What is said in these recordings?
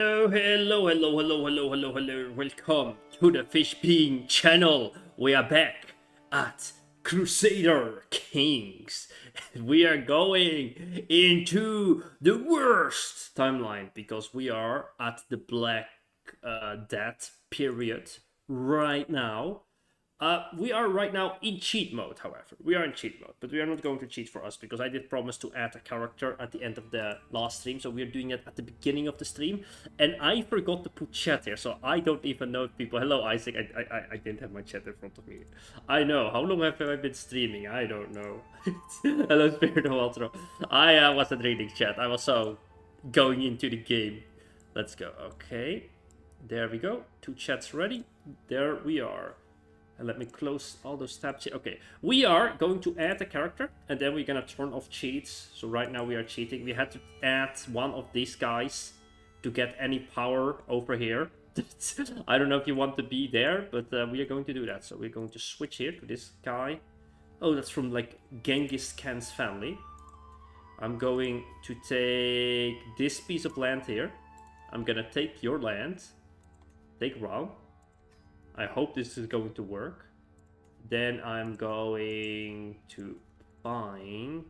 Hello. Welcome to the Fish Being channel. We are back at Crusader Kings. We are going into the worst timeline because we are at the Black Death period right now. We are right now in cheat mode, however. We are in cheat mode, but we are not going to cheat for us because I did promise to add a character at the end of the last stream, so we are doing it at the beginning of the stream. And I forgot to put chat here, so I don't even know if people... Hello, Isaac. I didn't have my chat in front of me. I know. How long have I been streaming? I don't know. Hello, Spirit of Ultra. I wasn't reading chat. I was so going into the game. Let's go. Okay. There we go. 2 chats ready. There we are. And let me close all those tabs. Okay, we are going to add a character, and then we're gonna turn off cheats. So right now we are cheating. We had to add one of these guys to get any power over here. I don't know if you want to be there, but we are going to do that. So we're going to switch here to this guy. Oh, that's from like Genghis Khan's family. I'm going to take this piece of land here. I'm gonna take your land. Take Rao. I hope this is going to work. Then I'm going to find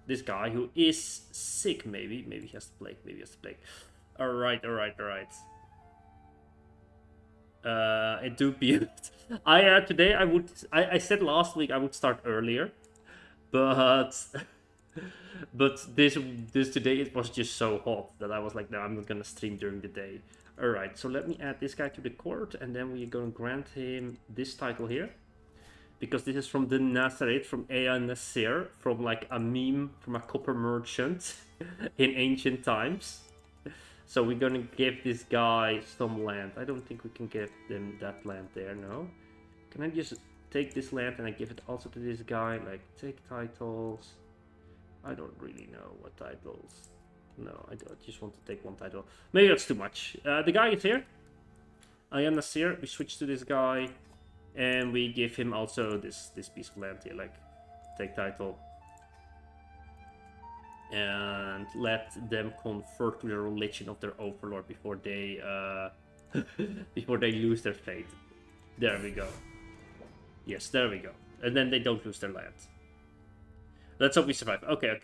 this guy who is sick, maybe. Maybe he has the plague, Alright. It do be... today I said last week I would start earlier. But... but this today it was just so hot that I was like, no, I'm not gonna stream during the day. Alright, so let me add this guy to the court, and then we're going to grant him this title here. Because this is from the Nazareth, from Ea Nasir, from like a meme from a copper merchant in ancient times. So we're going to give this guy some land. I don't think we can give them that land there, no. Can I just take this land and I give it also to this guy? Like, take titles. I don't really know what titles. No, I just want to take one title. Maybe that's too much. The guy is here. I am Nasir. We switch to this guy. And we give him also this piece of land here. Like, take title. And let them convert to the religion of their overlord before they before they lose their faith. There we go. Yes, there we go. And then they don't lose their land. Let's hope we survive. Okay.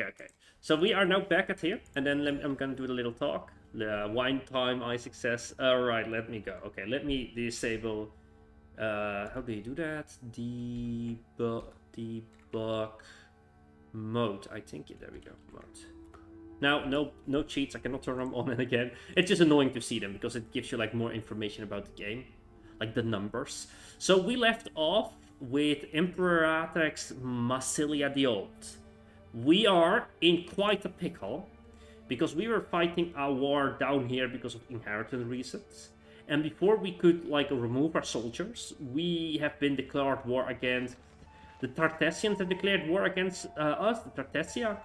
So we are now back at here, and then I'm gonna do the little talk. The wine time, Isaac says. Alright, let me go. Okay, let me disable... how do you do that? Debug mode. I think, yeah, there we go. Mode. Now, no cheats. I cannot turn them on and again. It's just annoying to see them, because it gives you like more information about the game. Like the numbers. So we left off with Imperatrix Massilia the Old. We are in quite a pickle, because we were fighting a war down here because of inheritance reasons. And before we could like remove our soldiers, we have been declared war against the Tartessians. Have declared war against us, the Tartessia.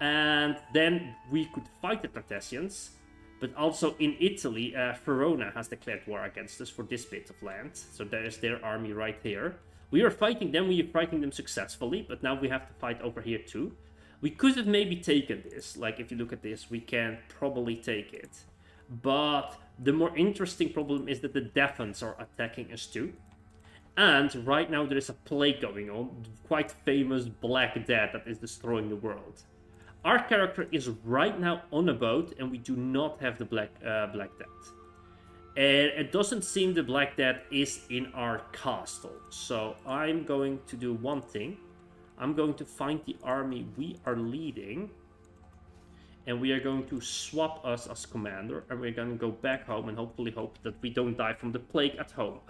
And then we could fight the Tartessians. But also in Italy, Verona has declared war against us for this bit of land. So there is their army right here. We are fighting them, we are fighting them successfully, but now we have to fight over here too. We could have maybe taken this, like if you look at this, we can probably take it. But the more interesting problem is that the Devons are attacking us too. And right now there is a plague going on, quite famous Black Death that is destroying the world. Our character is right now on a boat, and we do not have the Black Death. And it doesn't seem the Black Death is in our castle. So I'm going to do one thing. I'm going to find the army we are leading. And we are going to swap us as commander. And we're going to go back home and hopefully hope that we don't die from the plague at home.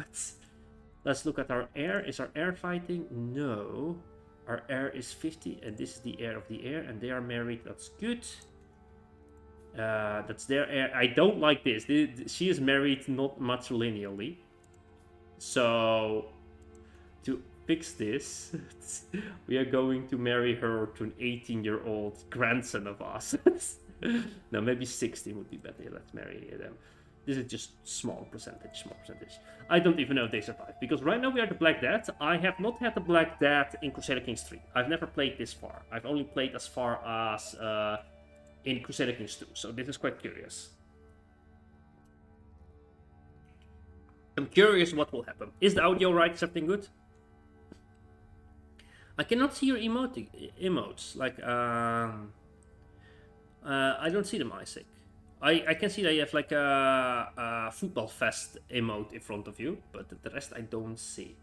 Let's look at our air. Is our air fighting? No. Our air is 50, and this is the heir of the heir, and they are married. That's good. That's their heir. I don't like this. She is married not matrilineally. So, to fix this, we are going to marry her to an 18-year-old grandson of us. No, maybe 16 would be better. Let's marry them. This is just small percentage. I don't even know if they survive, because right now we are the Black Death. I have not had the Black Death in Crusader Kings 3. I've never played this far. I've only played as far as in Crusader Kings 2. So this is quite curious. I'm curious what will happen. Is the audio right? Is everything good? I cannot see your emotes. Like, I don't see them, Isaac. I can see that you have like a football fest emote in front of you, but the rest I don't see.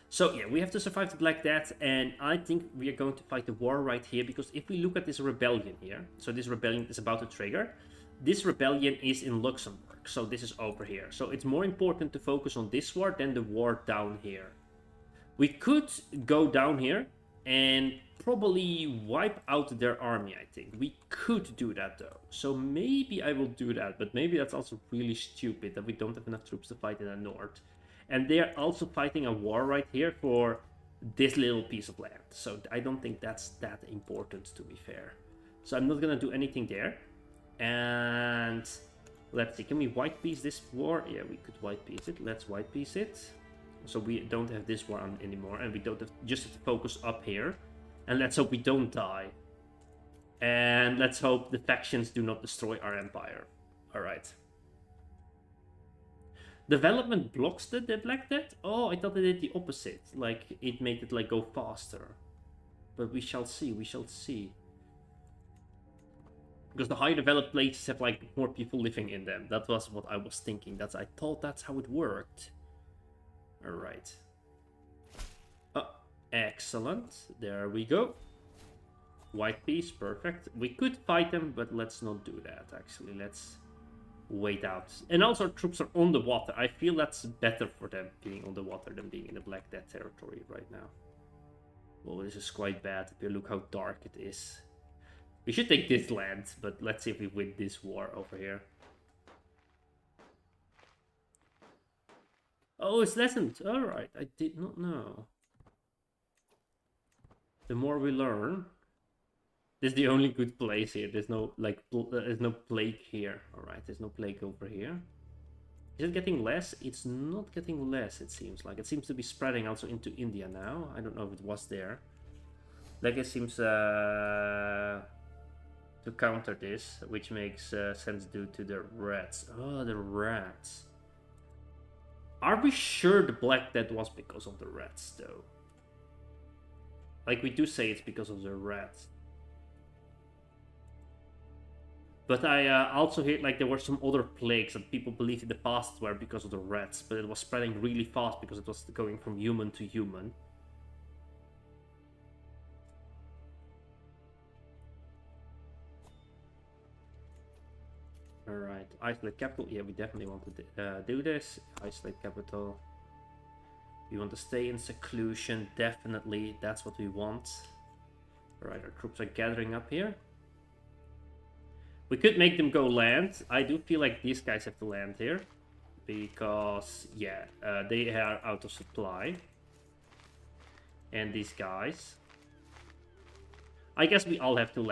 So yeah, we have to survive the Black Death, and I think we are going to fight the war right here, because if we look at this rebellion here, so this rebellion is about to trigger. This rebellion is in Luxembourg, so this is over here. So it's more important to focus on this war than the war down here. We could go down here and probably wipe out their army, I think. We could do that though. So maybe I will do that, but maybe that's also really stupid that we don't have enough troops to fight in the north. And they're also fighting a war right here for this little piece of land. So I don't think that's that important, to be fair. So I'm not gonna do anything there. And let's see, can we white piece this war? Yeah, we could white piece it. Let's white piece it. So we don't have this war on anymore, and we don't have, just have to focus up here. And let's hope we don't die. And let's hope the factions do not destroy our empire. Alright. Development blocks the Black Death? Oh, I thought it did the opposite. Like, it made it like go faster. But we shall see, we shall see. Because the higher developed places have like more people living in them. That was what I was thinking. I thought that's how it worked. Alright. Oh, excellent. There we go. White piece, perfect. We could fight them, but let's not do that, actually. Let's wait out. And also our troops are on the water. I feel that's better for them being on the water than being in the Black Death territory right now. Well, this is quite bad. If you look how dark it is. We should take this land, but let's see if we win this war over here. Oh, it's lessened. Alright, I did not know. The more we learn. This is the only good place here. There's no, like, there's no plague here. Alright, there's no plague over here. Is it getting less? It's not getting less, it seems like. It seems to be spreading also into India now. I don't know if it was there. Like, it seems to counter this, which makes sense due to the rats. Oh, the rats. Are we sure the Black Death was because of the rats, though? Like, we do say it's because of the rats. But I also heard like there were some other plagues that people believed in the past were because of the rats, but it was spreading really fast because it was going from human to human. Alright, isolate capital. Yeah, we definitely want to do this. Isolate capital. We want to stay in seclusion, definitely. That's what we want. Alright, our troops are gathering up here. We could make them go land. I do feel like these guys have to land here. Because, yeah, they are out of supply. And these guys. I guess we all have to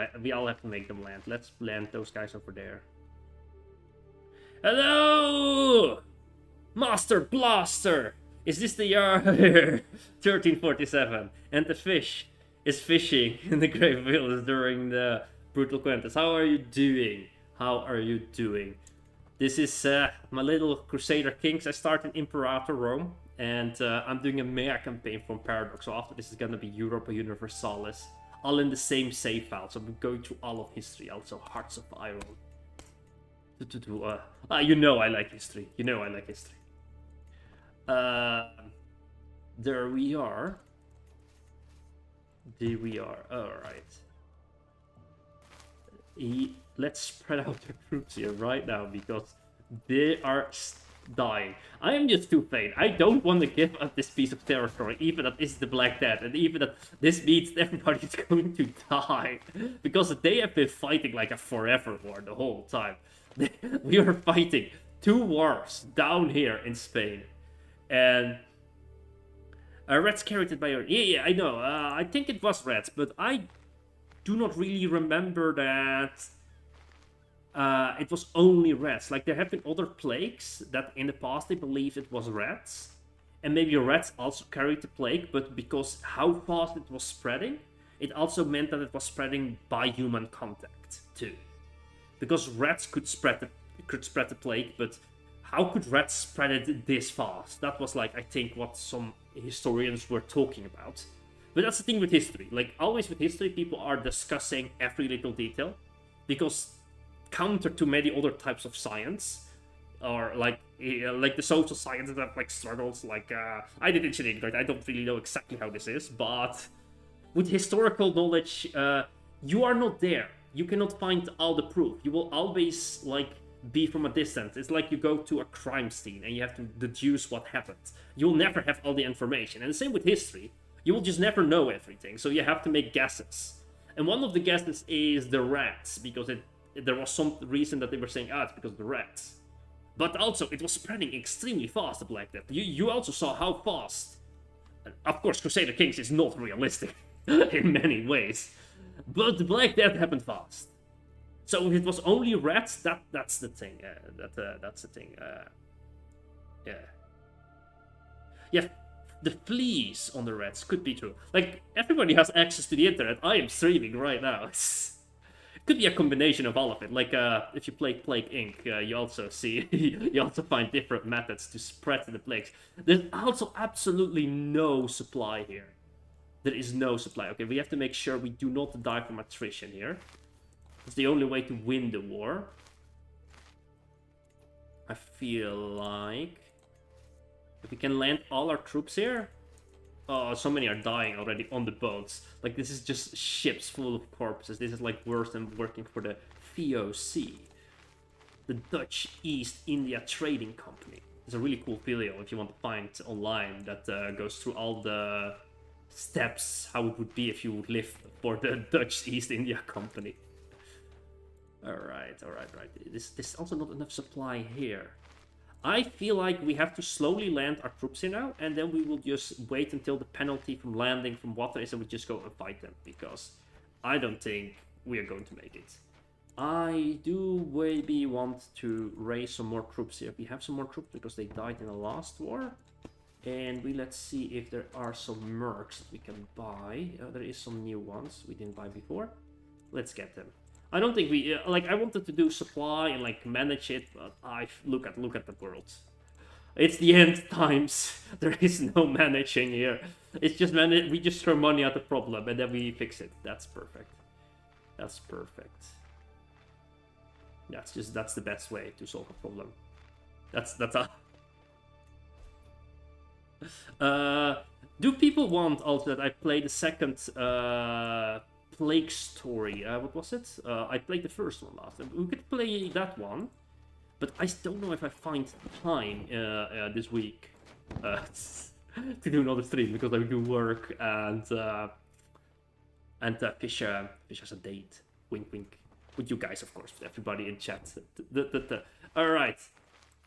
make them land. Let's land those guys over there. Hello! Master Blaster! Is this the year 1347? And the fish is fishing in the Grave Village during the Brutal Quintus. How are you doing? How are you doing? This is my little Crusader Kings. I started Imperator Rome, and I'm doing a Mea campaign from Paradox. So after this is gonna be Europa Universalis, all in the same save file. So I'm going through all of history, also Hearts of Iron. You know I like history. You know I like history. There we are. There we are. Alright. Let's spread out the troops here right now because they are dying. I am just too faint. I don't want to give up this piece of territory, even that is the Black Death, and even that this means everybody's going to die. Because they have been fighting like a forever war the whole time. We are fighting 2 wars down here in Spain. And rats carried it by your... Yeah, I know. I think it was rats, but I do not really remember that it was only rats. Like, there have been other plagues that in the past they believed it was rats. And maybe rats also carried the plague, but because how fast it was spreading, it also meant that it was spreading by human contact, too. because rats could spread the plague, but how could rats spread it this fast? That was like, I think, what some historians were talking about. But that's the thing with history. Like, always with history, people are discussing every little detail, because counter to many other types of science, or like the social sciences that like struggles, like I did engineering, right? I don't really know exactly how this is, but with historical knowledge, you are not there. You cannot find all the proof. You will always like be from a distance. It's like you go to a crime scene and you have to deduce what happened. You'll never have all the information. And the same with history. You will just never know everything. So you have to make guesses. And one of the guesses is the rats, because there was some reason that they were saying, it's because of the rats. But also, it was spreading extremely fast, the Black Death. You also saw how fast. Of course, Crusader Kings is not realistic in many ways. But the Black Death happened fast. So if it was only rats, that's the thing. That's the thing. Yeah. Yeah, the fleas on the rats could be true. Like, everybody has access to the internet. I am streaming right now. It could be a combination of all of it. Like, if you play Plague Inc., you also see, you also find different methods to spread the plagues. There's also absolutely no supply here. There is no supply. Okay, we have to make sure we do not die from attrition here. It's the only way to win the war. I feel like if we can land all our troops here. Oh, so many are dying already on the boats. Like, this is just ships full of corpses. This is like worse than working for the VOC, the Dutch East India Trading Company. It's a really cool video if you want to find online that goes through all the steps, how it would be if you would live for the Dutch East India Company. Alright. There's also not enough supply here. I feel like we have to slowly land our troops here now, and then we will just wait until the penalty from landing from water is, and we just go and fight them, because I don't think we are going to make it. I do maybe want to raise some more troops here. We have some more troops because they died in the last war. And let's see if there are some mercs that we can buy. There is some new ones we didn't buy before. Let's get them. I don't think we like. I wanted to do supply and like manage it, but look at the world. It's the end times. There is no managing here. It's just we just throw money at the problem and then we fix it. That's perfect. That's perfect. That's the best way to solve a problem. That's do people want also that I play the second Plague Story? What was it? I played the first one last time. We could play that one, but I don't know if I find time this week to do another stream, because I do work and Fish has a date. Wink, wink. With you guys, of course, with everybody in chat. All right.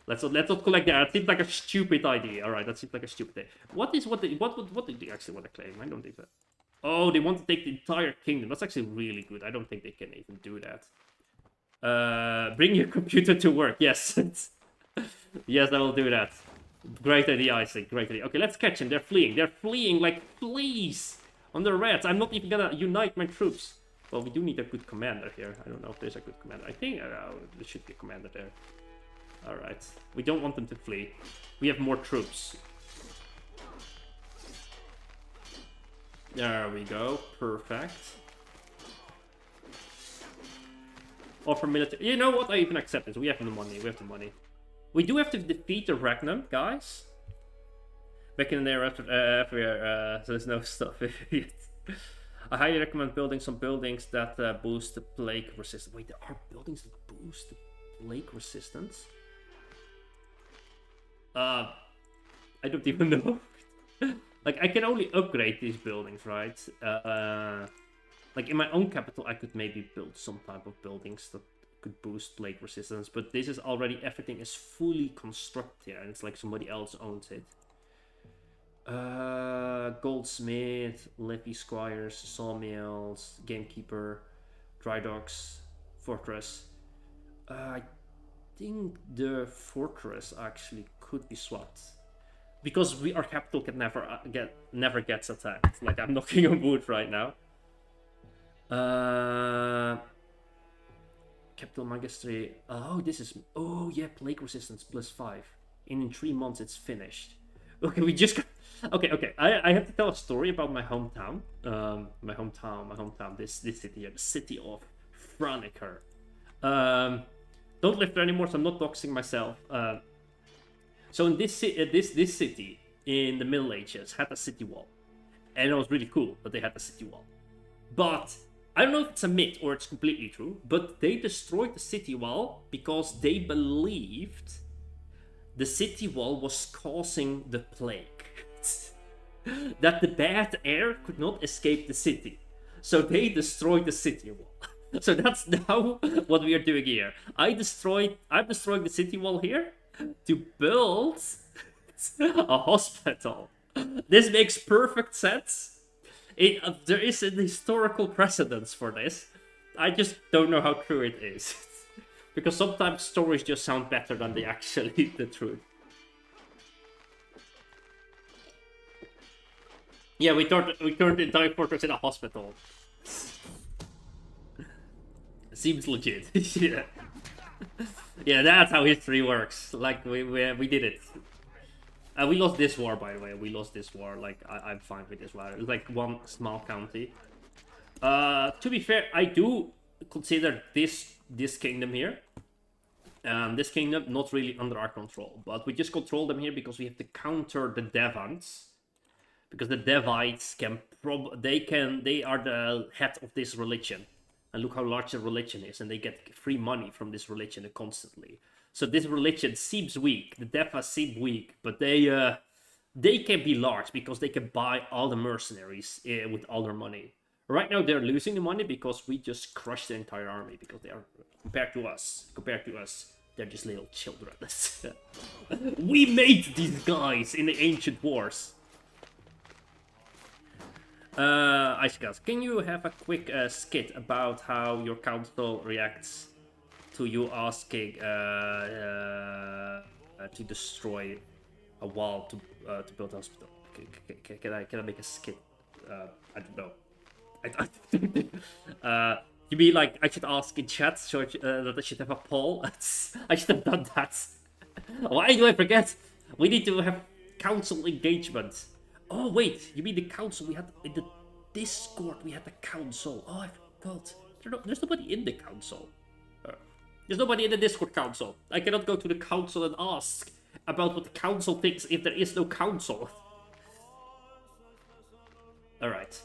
Let's not collect that. It seems like a stupid idea. All right, that seems like a stupid idea. What did they actually want to claim? I don't think that. Oh, they want to take the entire kingdom. That's actually really good. I don't think they can even do that. Bring your computer to work. Yes. Yes, I will do that. Great idea, I say. Great idea. Okay, let's catch them. They're fleeing. They're fleeing like fleas on the rats. I'm not even gonna unite my troops. Well, we do need a good commander here. I don't know if there's a good commander. I think there should be a commander there. Alright. We don't want them to flee. We have more troops. There we go. Perfect. Offer military. You know what? I even accept this. We have the money. We have the money. We do have to defeat the Ragnar, guys. Back in there after so there's no stuff yet. I highly recommend building some buildings that boost the plague resistance. Wait, there are buildings that boost the plague resistance? I don't even know. Like, I can only upgrade these buildings, right? Like, in my own capital, I could maybe build some type of buildings that could boost plague resistance, but this is already, everything is fully constructed here, and it's like somebody else owns it. Goldsmith, levy squires, sawmills, gamekeeper, dry docks, fortress. I think the fortress actually could be swapped, because our capital can never gets attacked. Like, I'm knocking on wood right now. Capital Magistracy. Oh, this is. Oh, yeah, plague resistance +5. And in 3 months, it's finished. Okay, we just got. Okay. I have to tell a story about my hometown. My hometown. This city here, the city of Franeker. Don't live there anymore, so I'm not doxing myself. So in this city in the Middle Ages had a city wall, and it was really cool that they had a city wall. But I don't know if it's a myth or it's completely true, but they destroyed the city wall because they believed the city wall was causing the plague. That the bad air could not escape the city. So they destroyed the city wall. So that's now what we are doing here. I'm destroying the city wall here to build a hospital. This makes perfect sense. There is an historical precedence for this. I just don't know how true it is. Because sometimes stories just sound better than they actually the truth. Yeah, we turned the entire fortress in a hospital. Seems legit. Yeah. Yeah, that's how history works. Like, we did it. We lost this war, by the way. We lost this war. Like, I'm fine with this war. It's like one small county. To be fair, I do consider this kingdom here. This kingdom not really under our control, but we just control them here because we have to counter the Devons. Because the Devites they are the head of this religion. And look how large the religion is, and they get free money from this religion constantly. So this religion seems weak. The Devas seem weak, but they can be large because they can buy all the mercenaries with all their money. Right now they're losing the money because we just crushed the entire army because they are compared to us, they're just little children. We made these guys in the ancient wars. Icecast, can you have a quick skit about how your council reacts to you asking to destroy a wall to build a hospital? Can I make a skit? I don't know. You mean like I should ask in chat so that I should have a poll? I should have done that. Why do I forget? We need to have council engagement. Oh wait, you mean the council? We had in the Discord. We had the council. Oh, I forgot. There's nobody in the council. There's nobody in the Discord council. I cannot go to the council and ask about what the council thinks if there is no council. All right.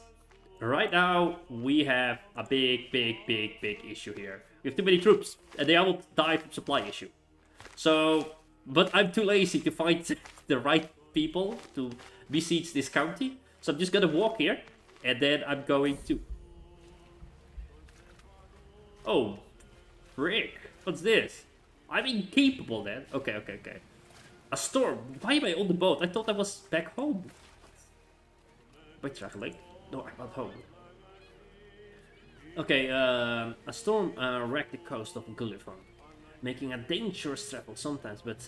Right now we have a big issue here. We have too many troops, and they all die from supply issue. So, but I'm too lazy to find the right people to besiege this county, so I'm just gonna walk here, and then I'm going to... Oh, frick, what's this? I'm incapable then. Okay. A storm. Why am I on the boat? I thought I was back home. Am I traveling? No, I'm not home. Okay, a storm wrecked the coast of Gulliver, making a dangerous travel sometimes, but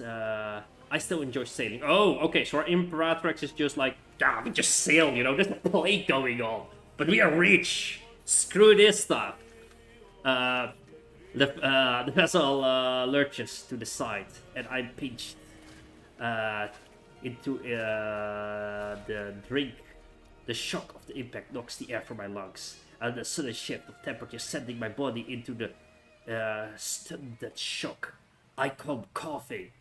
I still enjoy sailing. Oh, okay, so our Imperatrix is just like, we just sail, you know, there's a plague going on. But we are rich. Screw this stuff. The vessel lurches to the side, and I'm pinched into the drink. The shock of the impact knocks the air from my lungs, and the sudden shift of temperature sending my body into the stunned shock. I come coughing,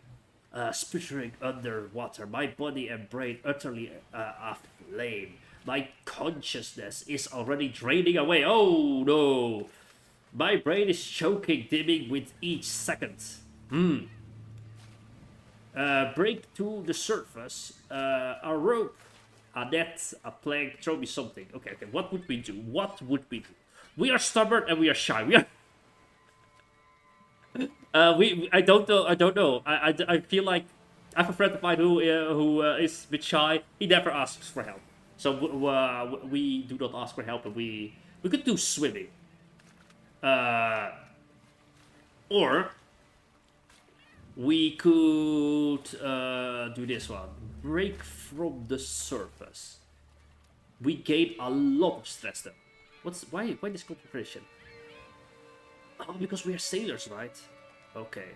sputtering underwater, my body and brain utterly aflame. My consciousness is already draining away. Oh no! My brain is choking, dimming with each second. Break to the surface. A rope, a net, a plank. Throw me something. Okay. What would we do? We are stubborn and we are shy. We are. I don't know. I feel like I have a friend of mine who is a bit shy. He never asks for help. So we do not ask for help, and we could do swimming. Or we could do this one. Break from the surface. We gain a lot of stress though. Why this concentration? Oh, because we are sailors, right? Okay.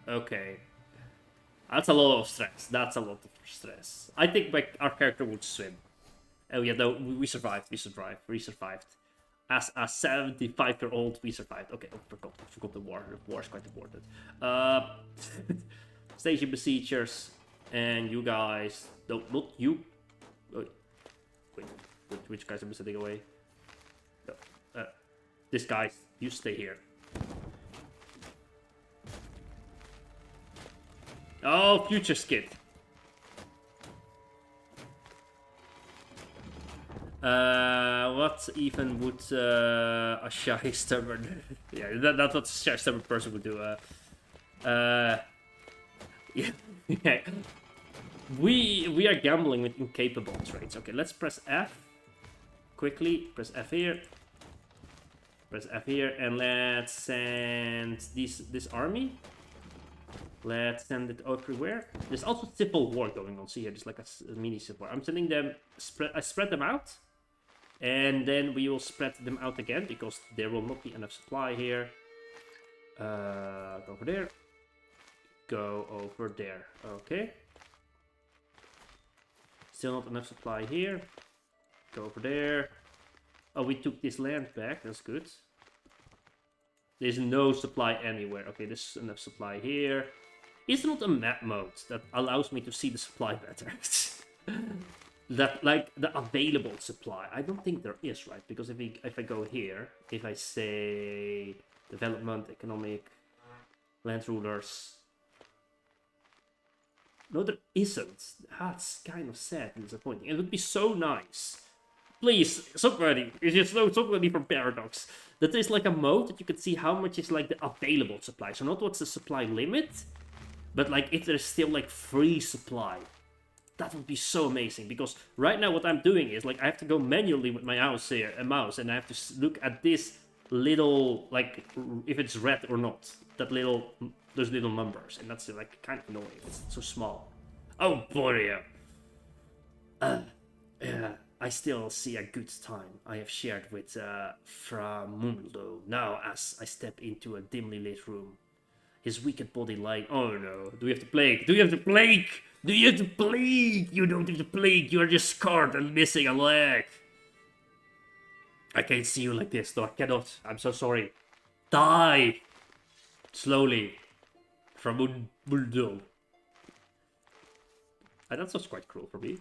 Okay. That's a lot of stress. That's a lot of stress. I think our character would swim. Oh yeah, no, we survived. We survived. We survived. As a 75-year-old, we survived. Okay, I forgot the war. The war is quite important. Station besiegers, and you guys. No, not you. Wait, which guys am I sending away? No, this guy, you stay here. Oh, future skid. What even would a shy, stubborn... yeah, that's what a shy, stubborn person would do. Yeah. Yeah. We are gambling with incapable traits. Okay, let's press F. Quickly, press F here. Press F here, and let's send this army. Let's send it everywhere. There's also civil war going on. See here, there's like a mini civil war. I'm sending them. I spread them out, and then we will spread them out again because there will not be enough supply here. Go over there. Go over there. Okay. Still not enough supply here. Go over there. Oh, we took this land back. That's good. There's no supply anywhere. Okay, there's enough supply here. Is there not a map mode that allows me to see the supply better? That, like, the available supply. I don't think there is, right? Because if I go here, if I say development, economic, land rulers. No, there isn't. That's kind of sad and disappointing. It would be so nice. Please, somebody, somebody from Paradox, that there's like a mode that you can see how much is like the available supply. So not what's the supply limit, but like if there's still like free supply. That would be so amazing, because right now what I'm doing is like I have to go manually with my mouse here, and I have to look at this little, like, if it's red or not. Those little numbers, and that's like kind of annoying. It's so small. Oh boy, yeah. I still see a good time I have shared with Fra Mundo. Now, as I step into a dimly lit room, his wicked body lying. Oh no! Do we have to plague? Do you have to plague? Do you have to plague? You don't have to plague. You are just scarred and missing a leg. I can't see you like this. No, I cannot. I'm so sorry. Die slowly. Fra Mundo. That sounds quite cruel for me.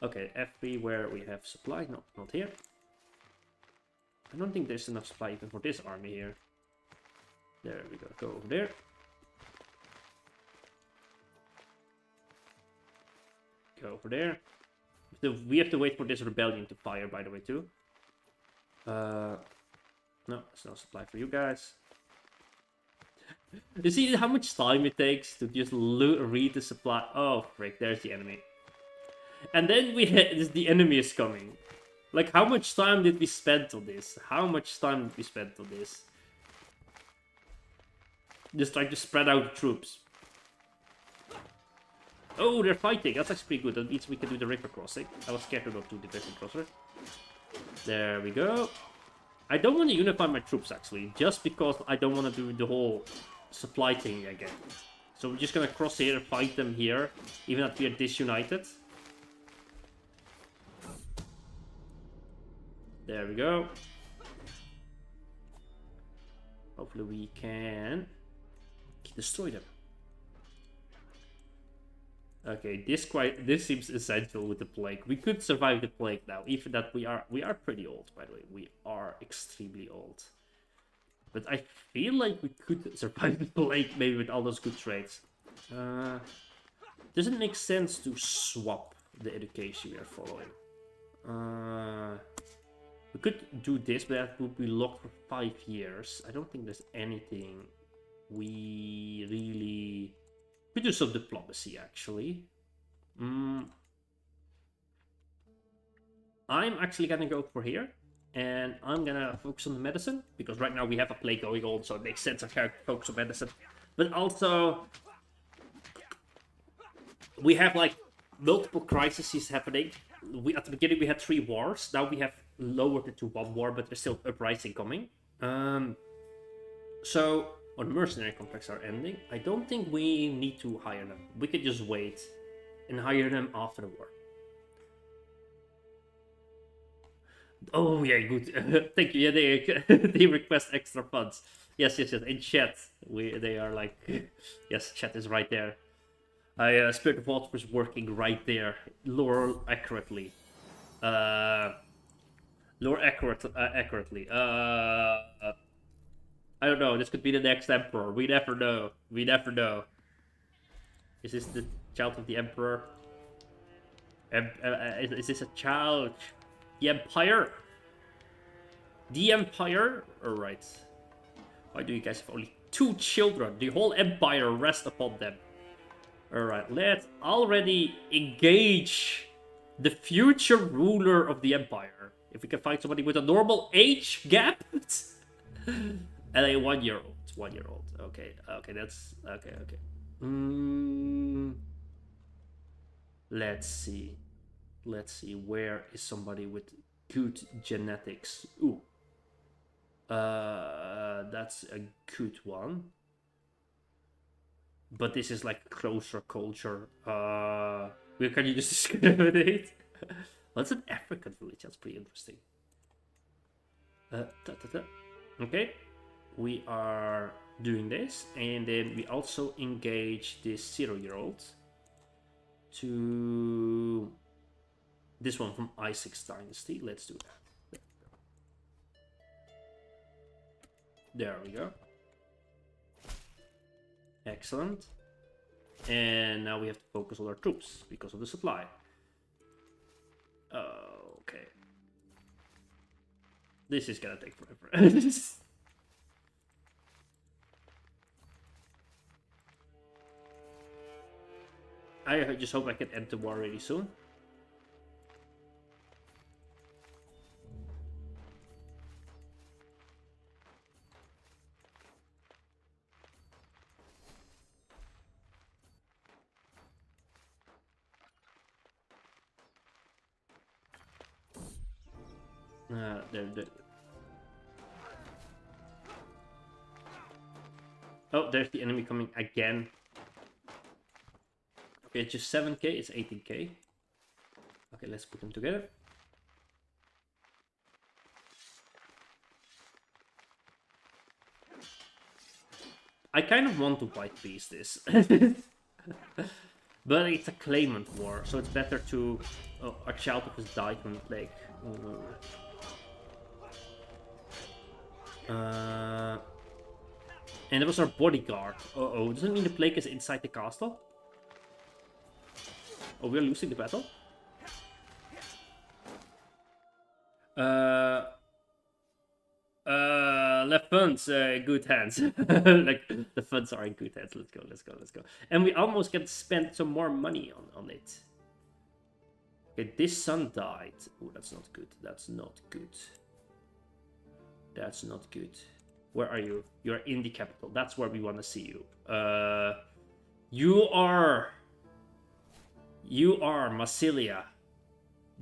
Okay, everywhere we have supply. No, not here. I don't think there's enough supply even for this army here. There we go. Go over there. Go over there. So we have to wait for this rebellion to fire, by the way, too. No, there's no supply for you guys. You see how much time it takes to just read the supply? Oh, frick, there's the enemy. And then the enemy is coming. Like, how much time did we spend on this? How much time did we spend on this? Just trying to spread out the troops. Oh, they're fighting. That's actually pretty good. That means we can do the river crossing. I was scared to not do the river crosser. There we go. I don't want to unify my troops, actually. Just because I don't want to do the whole supply thing again. So we're just going to cross here and fight them here. Even if we are disunited. There we go. Hopefully we can destroy them. Okay, this seems essential with the plague. We could survive the plague now, even that we are pretty old, by the way. We are extremely old. But I feel like we could survive the plague maybe with all those good traits. Doesn't make sense to swap the education we are following. We could do this, but that would be locked for 5 years. I don't think there's anything we really... We do some diplomacy, actually. I'm actually gonna go for here. And I'm gonna focus on the medicine. Because right now we have a plague going on, so it makes sense I can focus on medicine. But also... we have, like, multiple crises happening. At the beginning we had 3 wars. Now we have lowered it to 1 war, but there's still uprising coming. So, our mercenary contracts are ending. I don't think we need to hire them. We could just wait and hire them after the war. Oh yeah, good. Thank you. Yeah, they they request extra funds. Yes. In chat, they are like, yes, chat is right there. Spirit of Water is working right there. Lore accurately. Accurately. I don't know. This could be the next emperor. We never know. We never know. Is this the child of the emperor? Is this a child? The empire? The empire? Alright. Why do you guys have only 2 children? The whole empire rests upon them. Alright, let's already engage the future ruler of the empire. If we can find somebody with a normal age gap. And a 1-year-old. 1-year-old. Okay, that's... Okay. Let's see. Where is somebody with good genetics? Ooh. That's a good one. But this is like closer culture. Where can you just discriminate? What's an African village? That's pretty interesting. Okay. We are doing this. And then we also engage this 0-year-old to this one from Isaac's Dynasty. Let's do that. There we go. Excellent. And now we have to focus on our troops because of the supply. Okay. This is gonna take forever. I just hope I can end the war really soon. There. Oh, there's the enemy coming again. Okay, it's just 7k, it's 18k. Okay, let's put them together. I kind of want to white piece this. But it's a claimant war, so it's better to... Oh, our child of us died from the plague. And it was our bodyguard. Uh-oh, doesn't mean the plague is inside the castle? Oh, we're losing the battle? Left funds, good hands. Like, the funds are in good hands. Let's go. And we almost can spend some more money on it. Okay, this son died. Oh, that's not good. That's not good. Where are you? You're in the capital. That's where we want to see you. You are Massilia,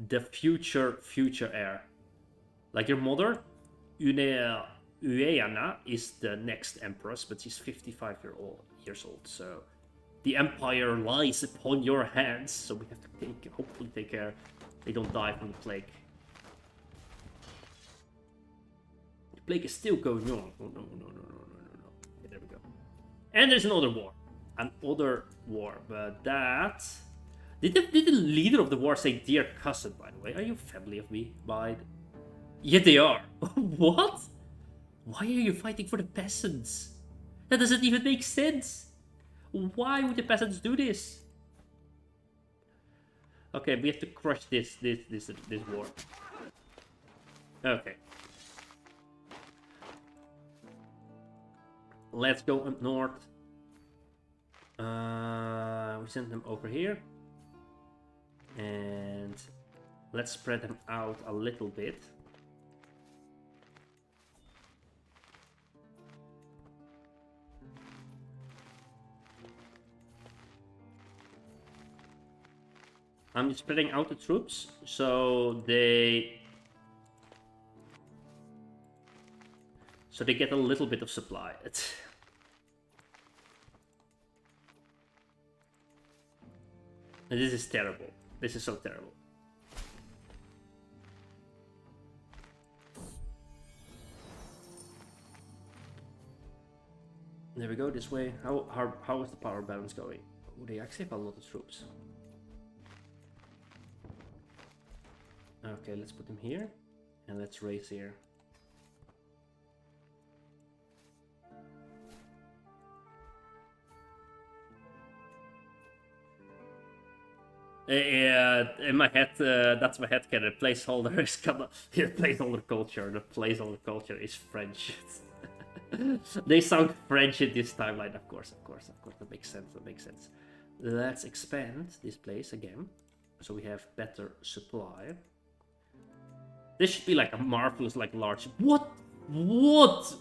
the future heir. Like your mother, Ueana is the next empress, but she's 55 years old. So the empire lies upon your hands. So we have to hopefully take care they don't die from the plague. The plague is still going on. Oh, no. Okay, there we go. And there's another war. But that... Did the leader of the war say dear cousin, by the way? Are you family of me? Yeah, they are. What? Why are you fighting for the peasants? That doesn't even make sense. Why would the peasants do this? Okay, we have to crush this war. Okay. Let's go up north. We send them over here. And let's spread them out a little bit. I'm just spreading out the troops so So they get a little bit of supply. And this is terrible. This is so terrible. There we go, this way. How is the power balance going? Oh, they actually have a lot of troops. Okay, let's put them here. And let's race here. In my head, that's my head canon. Placeholder is kind of placeholder culture. The placeholder culture is French. They sound French in this timeline, of course. That makes sense. That makes sense. Let's expand this place again, so we have better supply. This should be like a marvelous, like large. What?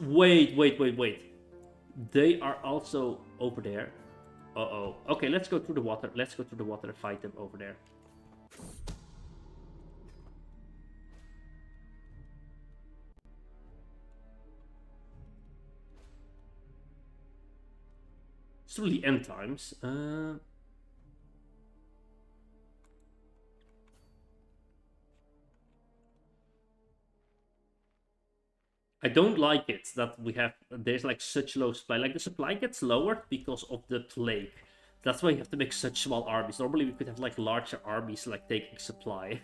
Wait. They are also over there. Uh-oh. Okay, let's go through the water. Let's go through the water and fight them over there. It's really end times. I don't like it that there's like such low supply. Like the supply gets lowered because of the plague. That's why you have to make such small armies. Normally we could have like larger armies like taking supply.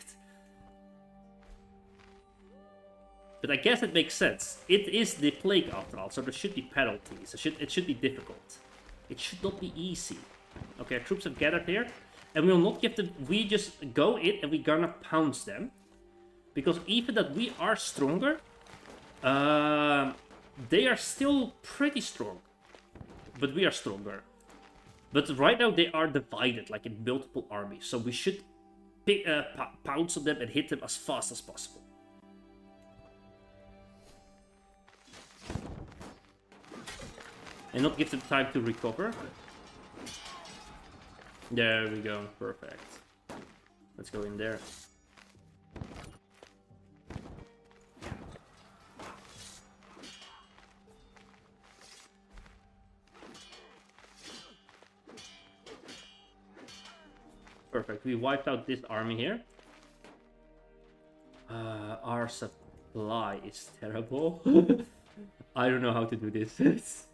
But I guess it makes sense. It is the plague after all, so there should be penalties. It should be difficult. It should not be easy. Okay, our troops have gathered here. And we will not give them... We just go in and we're gonna pounce them. Because even that we are stronger... they are still pretty strong. But we are stronger. But right now they are divided, like in multiple armies. So we should pounce on them and hit them as fast as possible. And not give them time to recover. There we go, perfect. Let's go in there. Perfect, we wiped out this army here. Our supply is terrible. I don't know how to do this.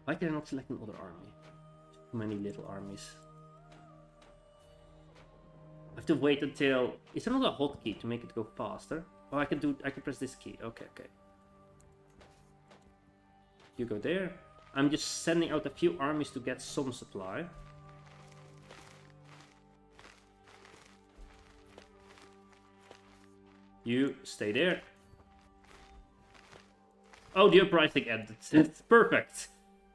Why can I not select another army? Too many little armies. I have to wait until... Is there not a hotkey to make it go faster? Oh, I can press this key. Okay. You go there. I'm just sending out a few armies to get some supply. You stay there. Oh, the uprising ended. It's perfect.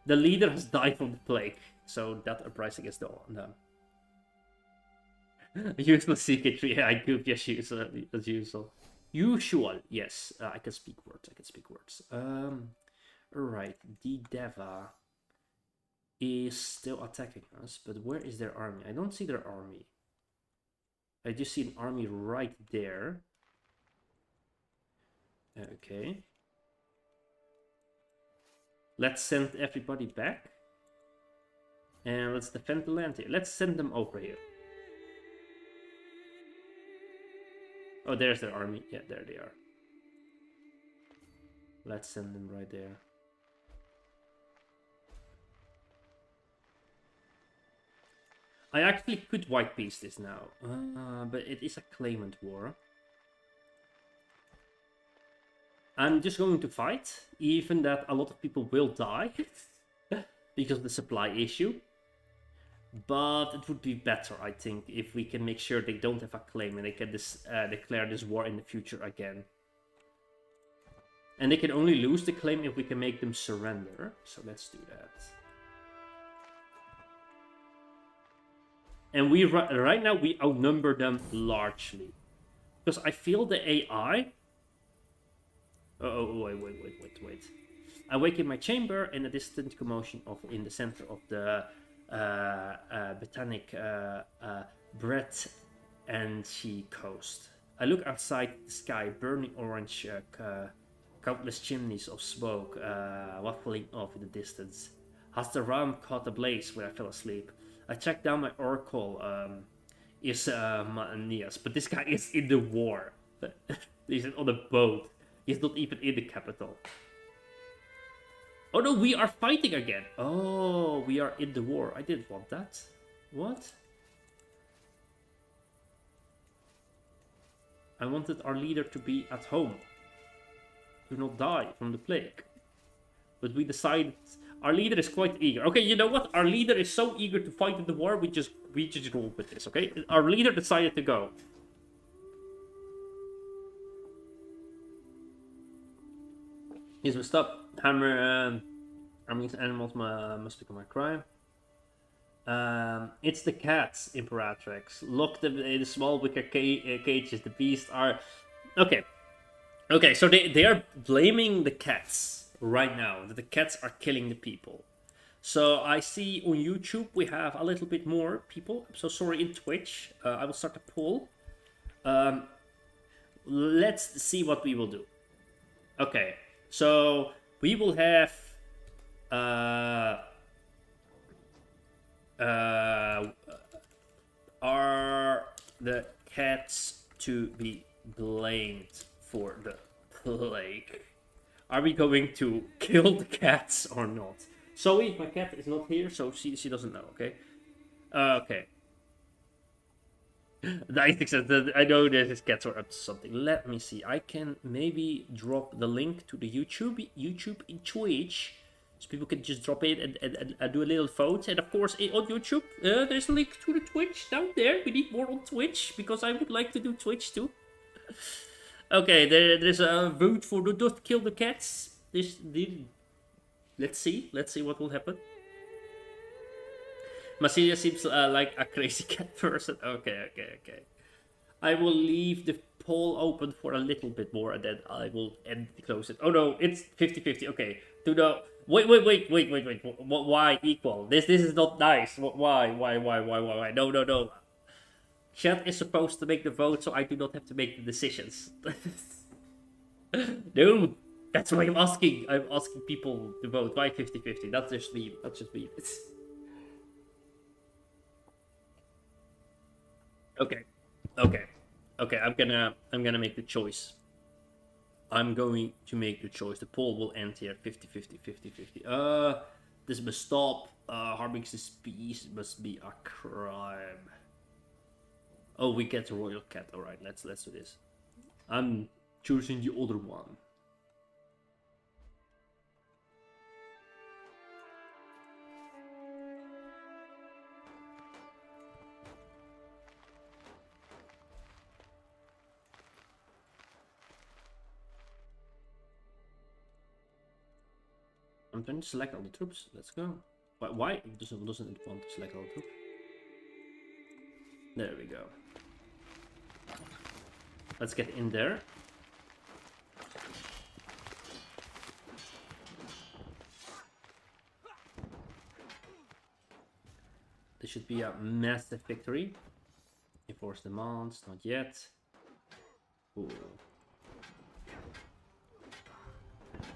The leader has died from the plague, so that uprising is done. Useless CK3, I goofy as usual. Usual, yes. I can speak words. Alright, the Deva is still attacking us, but where is their army? I don't see their army. I just see an army right there. Okay. Let's send everybody back. And let's defend the land here. Let's send them over here. Oh, there's their army. Yeah, there they are. Let's send them right there. I actually could white piece this now. But it is a claimant war. I'm just going to fight, even that a lot of people will die because of the supply issue. But it would be better, I think, if we can make sure they don't have a claim and they can declare this war in the future again. And they can only lose the claim if we can make them surrender. So let's do that. And we right now we outnumber them largely. Because I feel the AI... Oh, wait. I wake in my chamber in a distant commotion in the center of the botanic Brett and She coast. I look outside the sky, burning orange Countless chimneys of smoke waffling off in the distance. Has the ram caught ablaze where I fell asleep? I checked down my oracle, is Maanias, but this guy is in the war. He's on a boat. He's not even in the capital. Oh no, we are fighting again. Oh, we are in the war. I didn't want that. What? I wanted our leader to be at home. To not die from the plague. But we decided our leader is quite eager. Okay, you know what? Our leader is so eager to fight in the war, we just roll with this, okay? Our leader decided to go. He's messed up. Hammer harming animals must become a crime. It's the cats, Imperatrix. Lock them in the small wicker cages. The beasts are... Okay. Okay, so they are blaming the cats right now. That the cats are killing the people. So I see on YouTube we have a little bit more people. I'm so sorry, in Twitch. I will start a poll. Let's see what we will do. Okay, so we will have... are the cats to be blamed for the plague? Are we going to kill the cats or not? Zoe, my cat is not here, so she doesn't know, okay? Okay. I think so. I know that his cats are up to something. Let me see. I can maybe drop the link to the YouTube in Twitch. So people can just drop in and do a little vote. And of course, on YouTube, there's a link to the Twitch down there. We need more on Twitch, because I would like to do Twitch too. Okay, there's a vote for do not kill the cats. Let's see what will happen. Masilia seems like a crazy cat person. Okay. I will leave the poll open for a little bit more, and then I will close it. Oh no, it's 50-50. Okay, wait. Why equal? This is not nice. Why? No. Chat is supposed to make the vote, so I do not have to make the decisions. Dude, that's why I'm asking. I'm asking people to vote. Why 50-50? That's just me. Okay. I'm gonna make the choice. I'm going to make the choice. The poll will end here. 50-50. This must stop. Harming the species must be a crime. Oh, we get the royal cat. All right, let's do this. I'm choosing the other one. I'm trying to select all the troops. Let's go. Why it doesn't it want to select all the troops? There we go. Let's get in there. This should be a massive victory. Enforce demands, not yet. Ooh.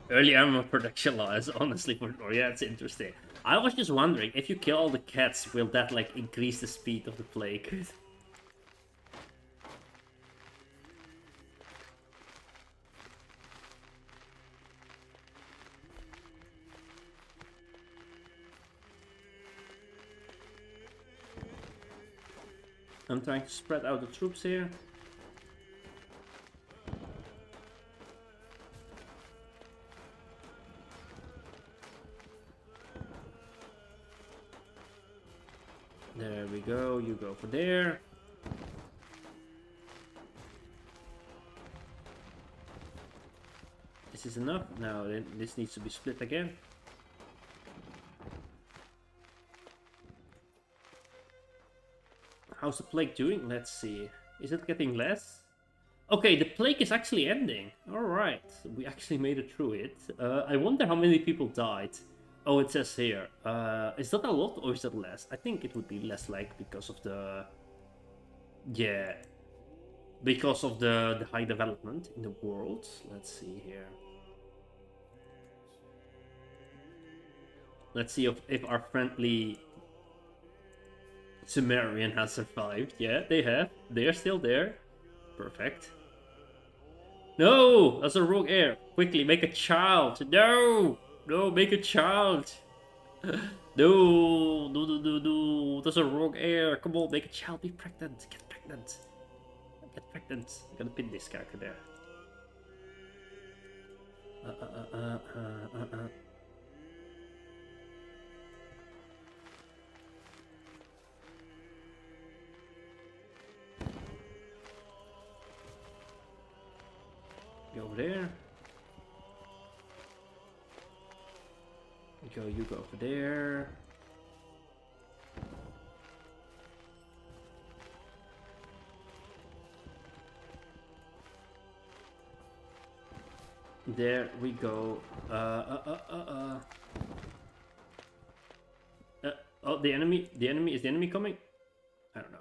Early armor production law is honestly for yeah, it's interesting. I was just wondering, if you kill all the cats, will that like increase the speed of the plague? I'm trying to spread out the troops here. There we go, you go for there. This is enough. Now this needs to be split again. How's the plague doing? Let's see. Is it getting less? Okay, the plague is actually ending. Alright, we actually made it through it. I wonder how many people died. Oh, it says here. Is that a lot or is that less? I think it would be less, like, because of the... Yeah. Because of the high development in the world. Let's see here. Let's see if our friendly Sumerian has survived. Yeah, they have. They're still there. Perfect. No! That's a rogue heir. Quickly, make a child. No! No, make a child. No, no, no, no, no. That's a rogue heir. Come on, make a child. Be pregnant. Get pregnant. Get pregnant. I'm gonna pin this character there. Go over there. You go over there. There we go. Oh, the enemy. Is the enemy coming? I don't know.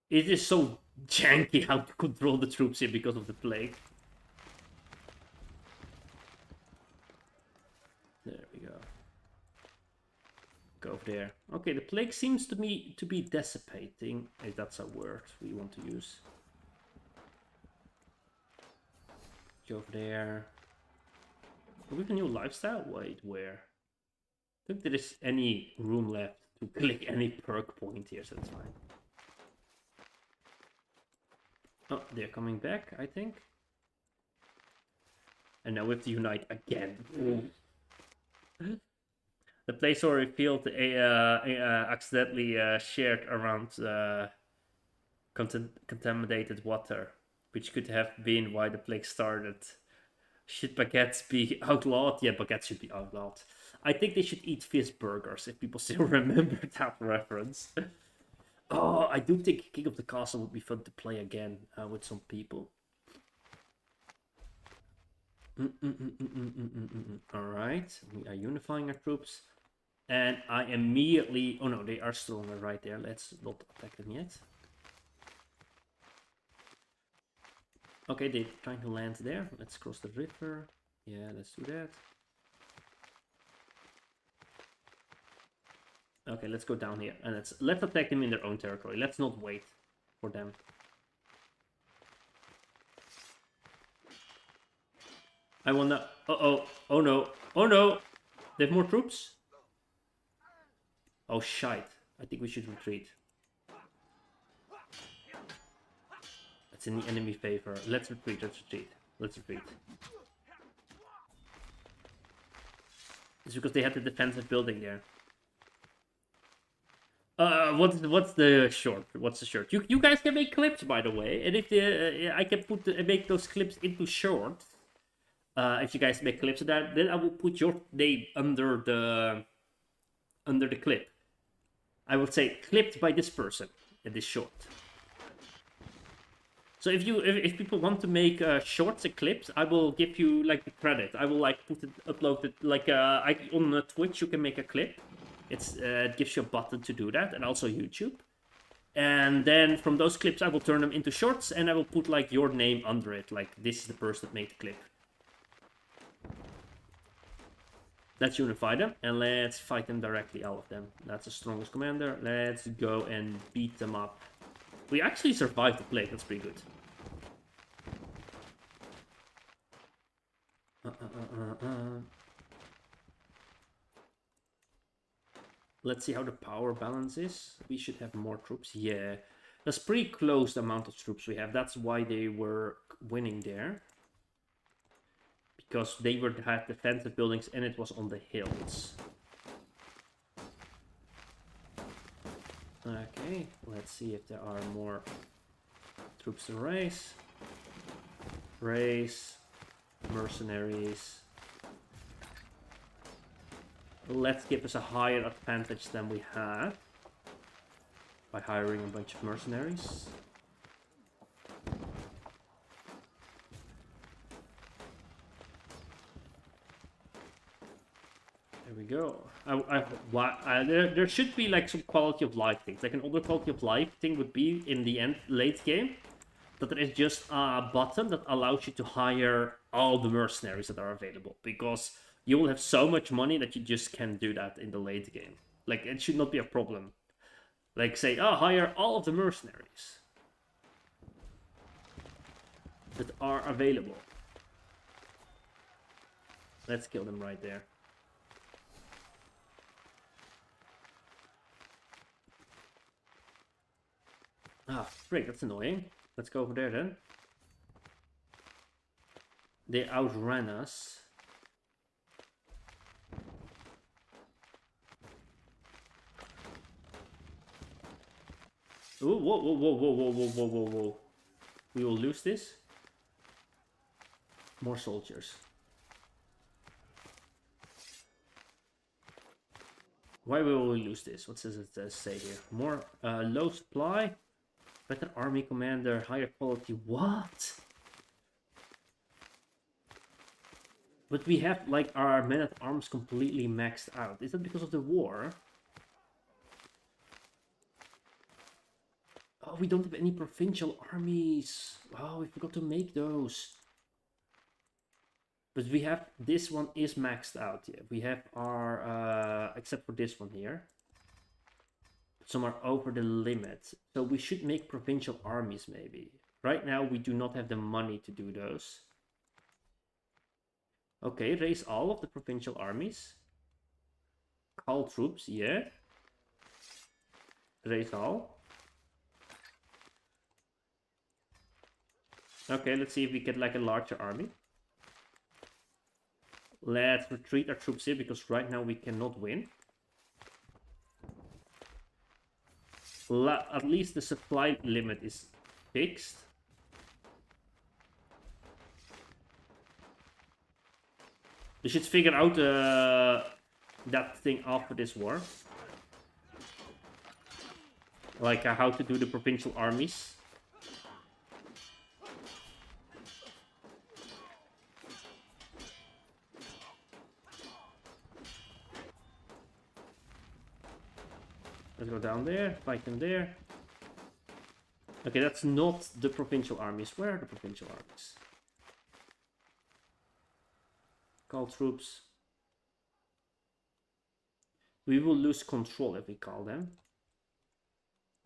It is so janky how to control the troops here because of the plague. There we go. Go over there. Okay, the plague seems to me to be dissipating, if that's a word we want to use. Go over there. Do we have a new lifestyle? Wait, where? I don't think there is any room left to click any perk point here, so that's fine. Oh, they're coming back, I think. And now we have to unite again. The place where we revealed accidentally shared around contaminated water, which could have been why the plague started. Should baguettes be outlawed? Yeah, baguettes should be outlawed. I think they should eat fish burgers, if people still remember that reference. Oh, I do think King of the Castle would be fun to play again with some people. Alright, we are unifying our troops. And I immediately... Oh no, they are stronger right there. Let's not attack them yet. Okay, they're trying to land there. Let's cross the river. Yeah, let's do that. Okay, let's go down here. And let's attack them in their own territory. Let's not wait for them. I wanna... Uh-oh. Oh no. Oh no. They have more troops? Oh shite. I think we should retreat. That's in the enemy favor. Let's retreat. Let's retreat. It's because they had the defensive building there. What's the short? What's the short? You guys can make clips, by the way, and if I can make those clips into shorts. If you guys make clips of that, then I will put your name under the clip. I will say clipped by this person in this short. So if people want to make shorts and clips, I will give you like the credit. I will like upload it like on Twitch. You can make a clip. It gives you a button to do that, and also YouTube. And then from those clips, I will turn them into shorts, and I will put like your name under it. Like this is the person that made the clip. Let's unify them, and let's fight them directly, all of them. That's the strongest commander. Let's go and beat them up. We actually survived the plague, that's pretty good. Let's see how the power balance is. We should have more troops. Yeah, that's pretty close the amount of troops we have. That's why they were winning there. Because they had defensive buildings and it was on the hills. Okay, let's see if there are more troops to raise. Raise. Mercenaries. Let's give us a higher advantage than we have. By hiring a bunch of mercenaries. There we go. There should be like some quality of life things. Like an older quality of life thing would be in the end, late game. that there is just a button that allows you to hire all the mercenaries that are available, because you will have so much money that you just can't do that in the late game. Like, it should not be a problem. Like, say, oh, hire all of the mercenaries that are available. Let's kill them right there. Ah, frick, that's annoying. Let's go over there then. They outran us. Ooh, whoa, whoa, whoa, whoa, whoa, whoa, whoa, whoa, whoa. We will lose this. More soldiers. Why will we lose this? What does it say here? More low supply, better army commander, higher quality. What? But we have like our men-at-arms completely maxed out. Is that because of the war? Oh, we don't have any provincial armies. Oh, we forgot to make those. But we have, this one is maxed out. Yeah, we have our, except for this one here. Some are over the limit. So we should make provincial armies maybe. Right now we do not have the money to do those. Okay, raise all of the provincial armies. Call troops, yeah. Raise all. Okay, let's see if we get like a larger army. Let's retreat our troops here, because right now we cannot win. At least the supply limit is fixed. We should figure out that thing after this war. Like how to do the provincial armies. Let's go down there, fight them there. Okay, that's not the provincial armies. Where are the provincial armies? Call troops. We will lose control if we call them.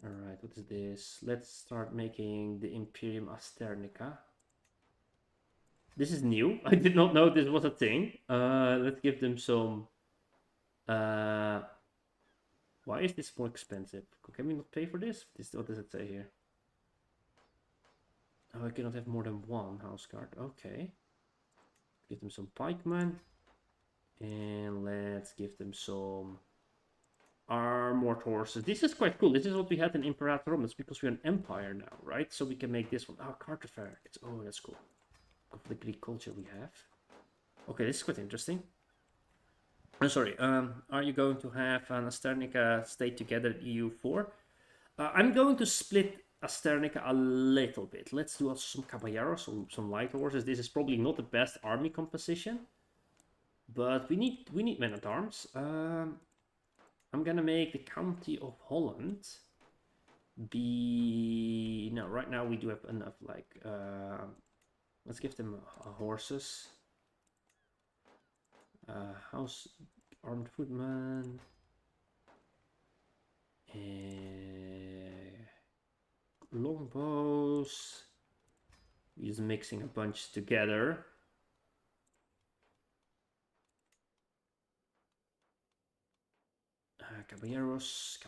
Alright, what is this? Let's start making the Imperium Asternica. This is new. I did not know this was a thing. Let's give them some... Why is this more expensive? Can we not pay for this? What does it say here? Oh, I cannot have more than one house guard. Okay. Give them some pikemen. And let's give them some armored horses. This is quite cool. This is what we had in Imperator Rome. It's because we're an empire now, right? So we can make this one. Oh, Cartoferact. Oh, that's cool. Of the Greek culture we have. Okay, this is quite interesting. I'm sorry, are you going to have an Asternica stay together at EU4? I'm going to split Asternica a little bit. Let's do also some caballeros, some light horses. This is probably not the best army composition, but we need men-at-arms. I'm gonna make the County of Holland be... No, right now we do have enough, like... let's give them horses. House armed footman. Longbows. We're just mixing a bunch together. Caballeros.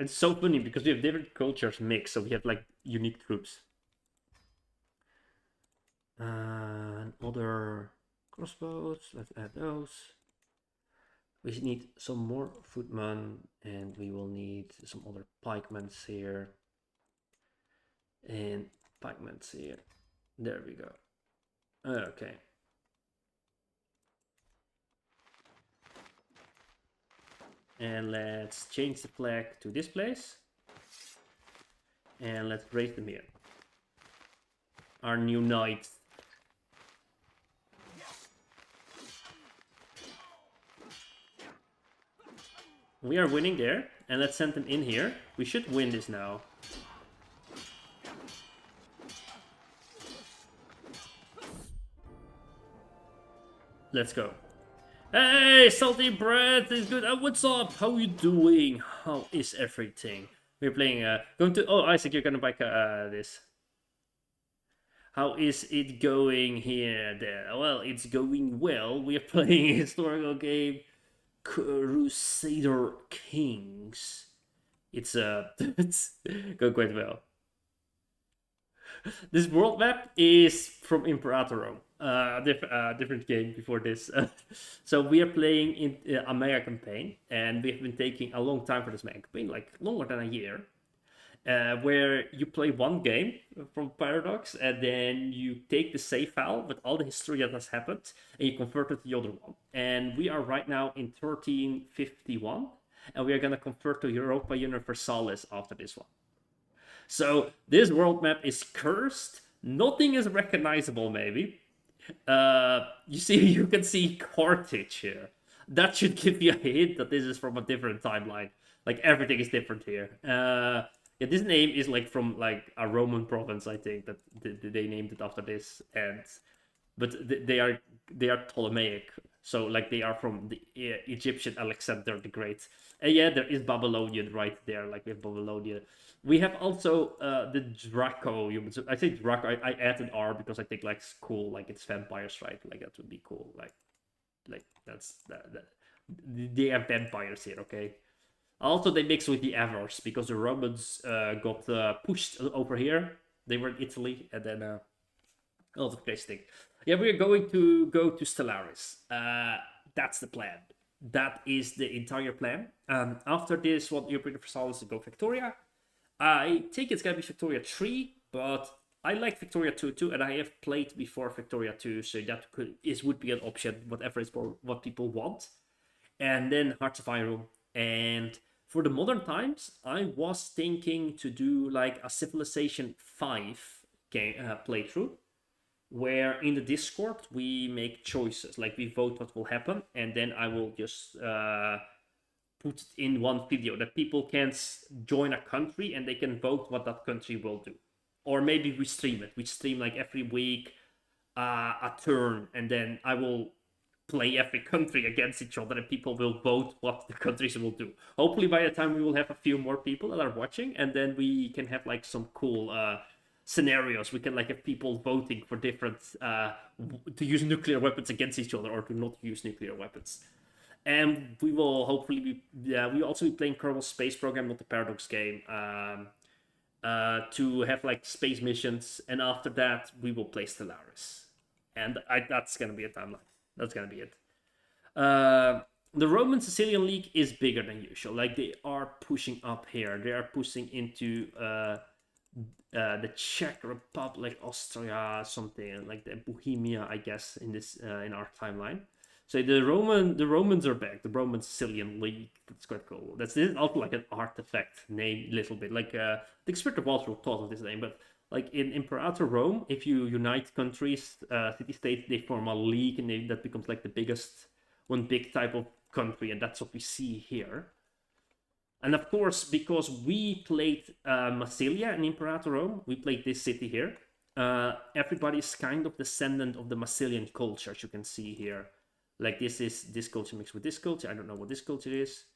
It's so funny because we have different cultures mixed, so we have like unique troops. Other crossbows, let's add those. We need some more footmen, and we will need some other pikemen here. And pikemen here. There we go. Okay. And let's change the flag to this place. And let's raise them here. Our new knight. We are winning there. and let's send them in here. We should win this now. Let's go. Hey, salty bread is good. What's up? How you doing? How is everything? We're playing. Going to. Oh, Isaac, you're gonna buy this. How is it going here? There. Well, it's going well. We are playing a historical game, Crusader Kings. It's it's going quite well. This world map is from Imperator Rome. Different game before this. So we are playing in a mega campaign, and we have been taking a long time for this mega campaign, like longer than a year. Where you play one game from Paradox, and then you take the save file with all the history that has happened, and you convert it to the other one. And we are right now in 1351, and we are gonna convert to Europa Universalis after this one. So this world map is cursed. Nothing is recognizable, maybe. You can see Carthage here. That should give you a hint that this is from a different timeline. Like everything is different here. Yeah, this name is like from like a Roman province, I think, that they named it after this. But they are Ptolemaic, so like they are from the Egyptian Alexander the Great. And yeah, there is Babylonian right there, like we have Babylonia. We have also the Draco humans. I say Draco. I added R because I think like it's cool, like it's vampires, right? Like that would be cool. Like that's that. They have vampires here, okay? Also, they mix with the Avars because the Romans got pushed over here. They were in Italy, and then a lot of crazy thing. Yeah, we are going to go to Stellaris. That's the plan. That is the entire plan. After this, what European Universalis to go Victoria. I think it's gonna be Victoria 3, but I like Victoria 2 too, and I have played before Victoria 2, so that would be an option, whatever is for what people want. And then Hearts of Iron. And for the modern times, I was thinking to do like a Civilization 5 game playthrough, where in the Discord we make choices, like we vote what will happen, and then I will just put it in one video that people can join a country and they can vote what that country will do. Or maybe we stream it. We stream like every week a turn, and then I will play every country against each other, and people will vote what the countries will do. Hopefully by the time we will have a few more people that are watching, and then we can have like some cool scenarios. We can like have people voting for different to use nuclear weapons against each other or to not use nuclear weapons. And we will hopefully be we will also be playing Kerbal Space Program, not the Paradox game, to have like space missions, and after that we will play Stellaris, and that's gonna be a timeline. That's gonna be it. The Roman Sicilian League is bigger than usual. Like they are pushing up here. They are pushing into the Czech Republic, Austria, something like the Bohemia, I guess, in this in our timeline. So the Romans are back. The Roman Sicilian League. That's quite cool. This is also like an artifact name, a little bit like the Spirit of Walter thought of this name, but like in Imperator Rome, if you unite countries, city-states, they form a league, and that becomes like the biggest one big type of country, and that's what we see here. And of course, because we played Massilia in Imperator Rome, we played this city here. Everybody's kind of descendant of the Massilian culture, as you can see here. Like this culture mixed with this culture. I don't know what this culture is.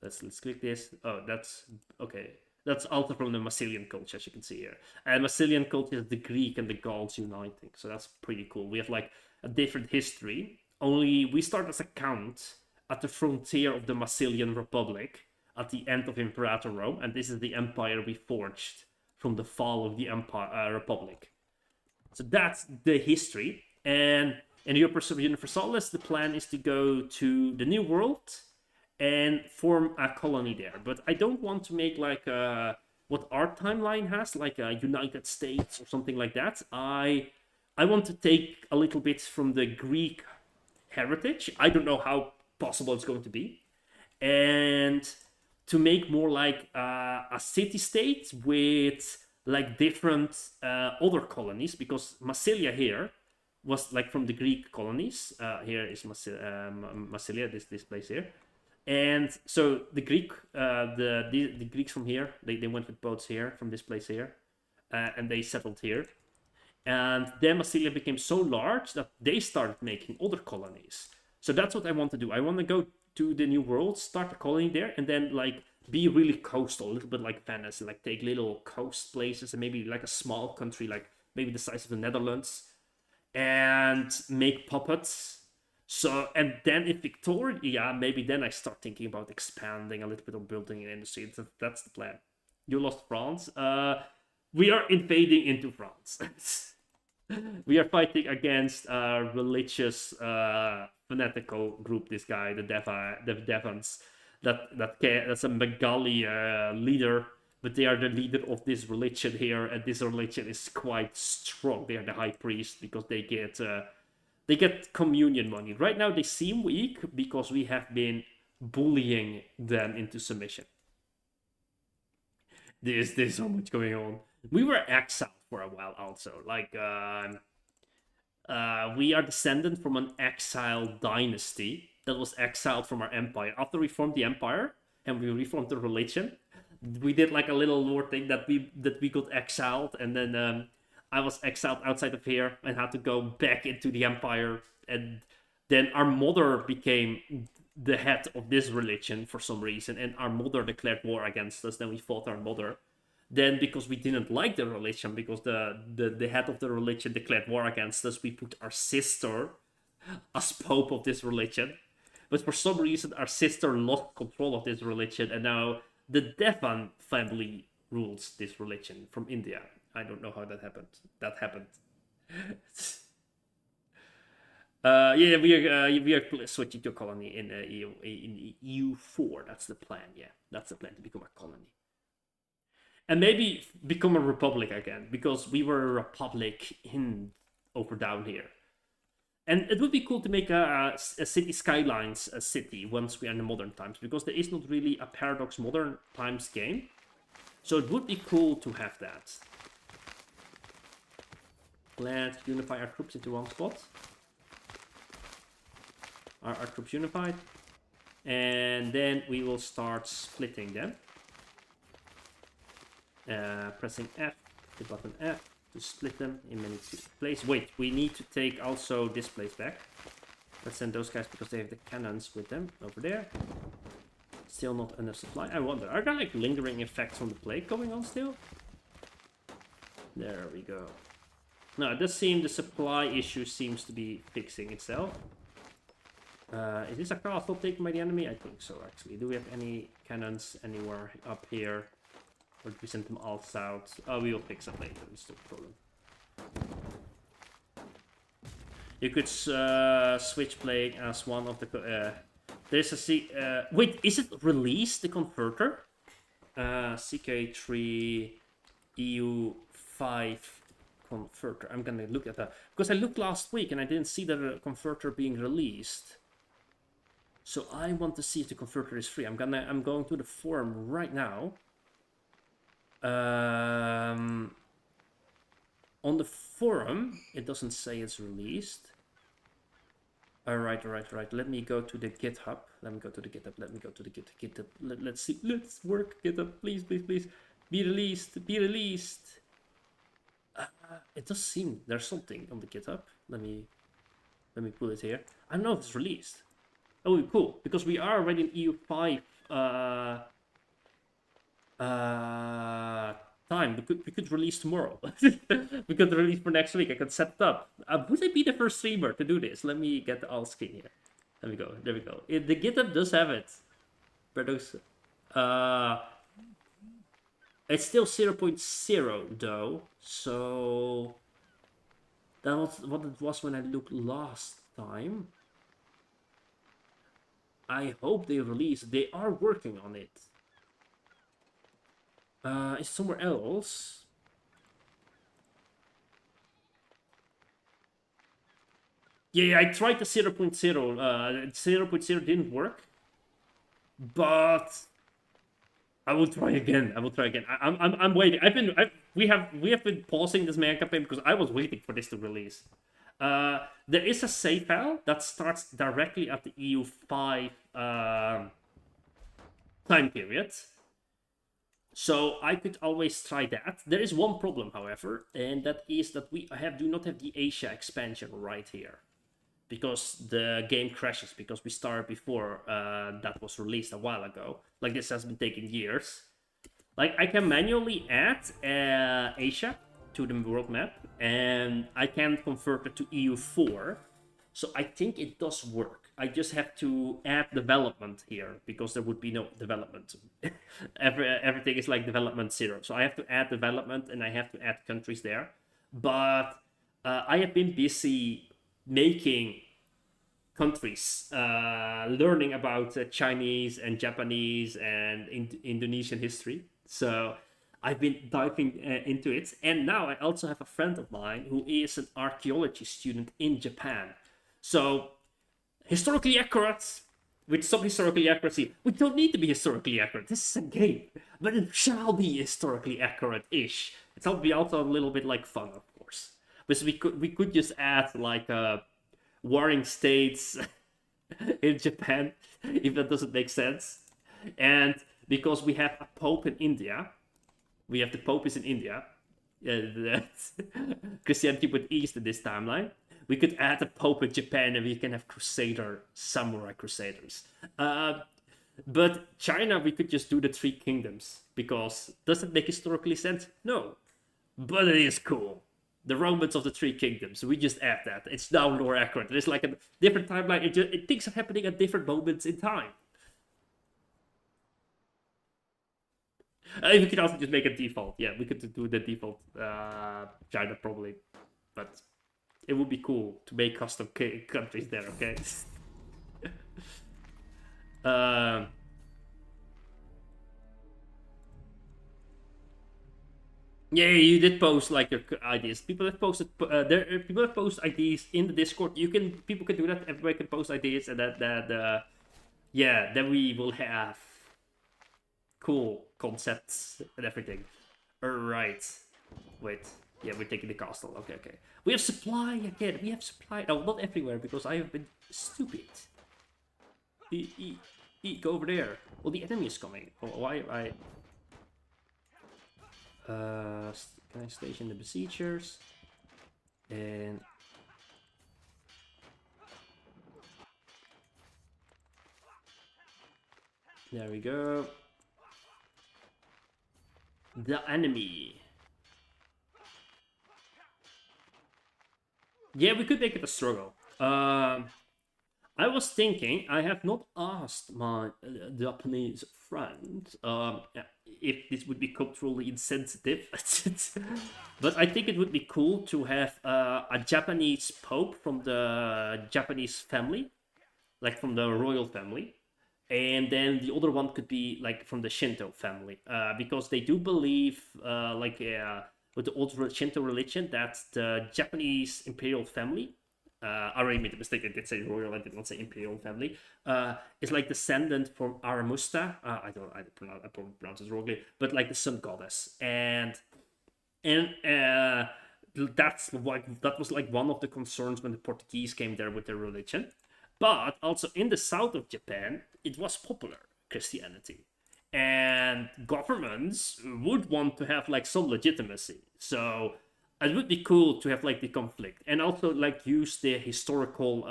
Let's click this. Oh, that's okay. That's also from the Massilian culture, as you can see here. And Massilian culture is the Greek and the Gauls uniting. So that's pretty cool. We have like a different history. Only we start as a count at the frontier of the Massilian Republic at the end of Imperator Rome. And this is the empire we forged from the fall of the Republic. So that's the history. And in Europa Universalis, the plan is to go to the New World and form a colony there. But I don't want to make like what our timeline has, like a United States or something like that. I want to take a little bit from the Greek heritage. I don't know how possible it's going to be. And to make more like a city-state with like different other colonies, because Massilia here was like from the Greek colonies. Here is Massilia, this place here. And so the the Greeks from here, they went with boats here from this place here, and they settled here. And then Massilia became so large that they started making other colonies. So that's what I want to do. I want to go to the New World, start a colony there, and then like be really coastal, a little bit like Venice, and like take little coast places and maybe like a small country, like maybe the size of the Netherlands, and make puppets. So, and then if Victoria, maybe then I start thinking about expanding a little bit of building an industry. That's the plan. You lost France. We are invading into France. We are fighting against a religious fanatical group. This guy, the Devons, that's a Bengali leader, but they are the leader of this religion here, and this religion is quite strong. They are the high priest because they get communion money. Right now they seem weak because we have been bullying them into submission. There's so much going on. We were exiled for a while also. Like we are descendant from an exiled dynasty that was exiled from our empire. After we formed the empire and we reformed the religion, we did like a little lore thing that we got exiled, and then I was exiled outside of here and had to go back into the empire. And then our mother became the head of this religion for some reason, and our mother declared war against us. Then we fought our mother. Then, because we didn't like the religion, because the head of the religion declared war against us, we put our sister as pope of this religion. But for some reason, our sister lost control of this religion, and now the Devon family rules this religion from India. I don't know how that happened. That happened. Yeah, we are switching to a colony in EU4. That's the plan. Yeah, that's the plan, to become a colony, and maybe become a republic again, because we were a republic in over down here. And it would be cool to make a city skylines a city once we are in the modern times, because there is not really a Paradox modern times game. So it would be cool to have that. Let's unify our troops into one spot. Our troops unified. And then we will start splitting them. Pressing F, the button F, to split them in many places. Wait, we need to take also this place back. Let's send those guys because they have the cannons with them over there. Still not enough supply. I wonder, are there like lingering effects from the plague going on still? There we go. No, it does seem the supply issue seems to be fixing itself. Is this a castle taken by the enemy? I think so, actually. Do we have any cannons anywhere up here? Or do we send them all south? Oh, we will fix that later. It's no problem. You could switch playing as one of the... there's a... wait, is it released, the converter? CK3 EU5 converter. I'm gonna look at that. Because I looked last week and I didn't see the converter being released. So I want to see if the converter is free. I'm going to the forum right now. On the forum, it doesn't say it's released. Alright. Let me go to the GitHub. Let me go to the GitHub. Let's see. Let's work GitHub. Please. Be released. It does seem there's something on the GitHub. Let me pull it here. I don't know if it's released. Oh, cool. Because we are already in EU5 time. We could release tomorrow. We could release for next week. I could set it up. Would I be the first streamer to do this? Let me get the alt screen here. There we go. The GitHub does have it. Paradox. It's still 0.0 though. So that was what it was when I looked last time. I hope they release. They are working on it. It's somewhere else. Yeah, I tried the 0.0. 0.0 didn't work. But I will try again. I'm waiting. We have been pausing this main campaign because I was waiting for this to release. There is a save file that starts directly at the EU5 time period. So I could always try that. There is one problem, however, and that is that we do not have the Asia expansion right here, because the game crashes because we started before that was released a while ago. Like, this has been taking years. Like, I can manually add Asia to the world map, and I can convert it to EU4. So I think it does work. I just have to add development here, because there would be no development. Everything is like development 0. So I have to add development, and I have to add countries there. But I have been busy making countries, learning about Chinese and Japanese and Indonesian history. So I've been diving into it. And now I also have a friend of mine who is an archaeology student in Japan. So, historically accurate, with some historical accuracy. We don't need to be historically accurate. This is a game. But it shall be historically accurate-ish. It'll be also a little bit like fun, of course. But we could just add like warring states in Japan, if that doesn't make sense. And because we have a pope in India, we have the pope is in India, Christianity went east in this timeline. We could add a pope in Japan, and we can have Crusader, samurai crusaders. But China, we could just do the 3 kingdoms, because does it make historically sense? No, but it is cool. The Romans of the 3 kingdoms. We just add that. It's now more accurate. It's like a different timeline. Things are happening at different moments in time. We could also just make a default. Yeah, we could do the default China probably, but it would be cool to make custom countries there. Okay. Yeah, you did post like your ideas. People have posted people have posted ideas in the Discord. People can do that. Everybody can post ideas, and yeah, then we will have cool concepts and everything. Alright. Wait. Yeah, we're taking the castle. Okay. We have supply again. We have supply. No, not everywhere, because I have been stupid. Go over there. Well, the enemy is coming. Why? Can I station the besiegers? And there we go. The enemy. Yeah, we could make it a struggle. I was thinking, I have not asked my Japanese friend if this would be culturally insensitive, but I think it would be cool to have a Japanese pope from the Japanese family, like from the royal family, and then the other one could be like from the Shinto family, because they do believe, with the old Shinto religion, that the Japanese imperial family, I already made the mistake. I did say royal. I did not say imperial family. Is like descendant from Aramusta. I probably pronounce it wrongly, but like the sun goddess, and that was like one of the concerns when the Portuguese came there with their religion. But also in the south of Japan, it was popular Christianity, and governments would want to have like some legitimacy. So it would be cool to have like the conflict, and also like use the historical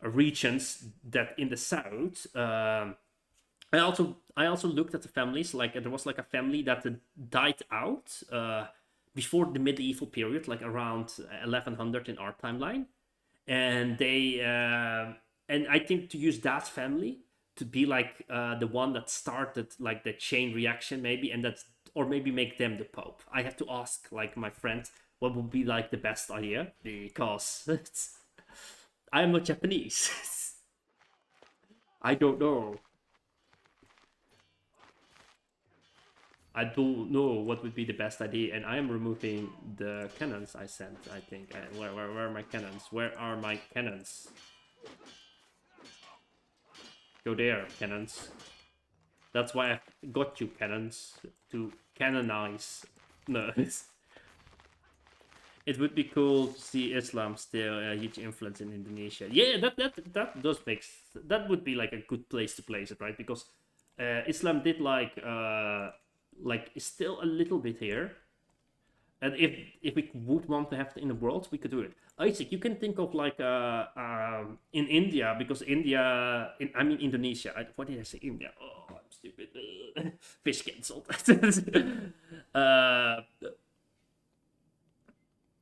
regions that in the south. I also looked at the families. Like there was like a family that died out before the medieval period, like around 1100 in our timeline, and they and I think to use that family to be like the one that started like the chain reaction, maybe, and that's, or maybe make them the pope. I have to ask like my friend what would be like the best idea, because I am not Japanese. I don't know. I don't know what would be the best idea, and I am removing the cannons I sent. I think. Where are my cannons? Where are my cannons? Go there, cannons. That's why I got you, cannons, to canonize. No, it would be cool to see Islam still a huge influence in Indonesia. Yeah, that does make, that would be like a good place to place it, right? Because Islam did like is still a little bit here. And if we would want to have it in the world, we could do it. Isaac, you can think of like in India, because India, I mean Indonesia. What did I say? India. Oh, I'm stupid. Fish cancelled.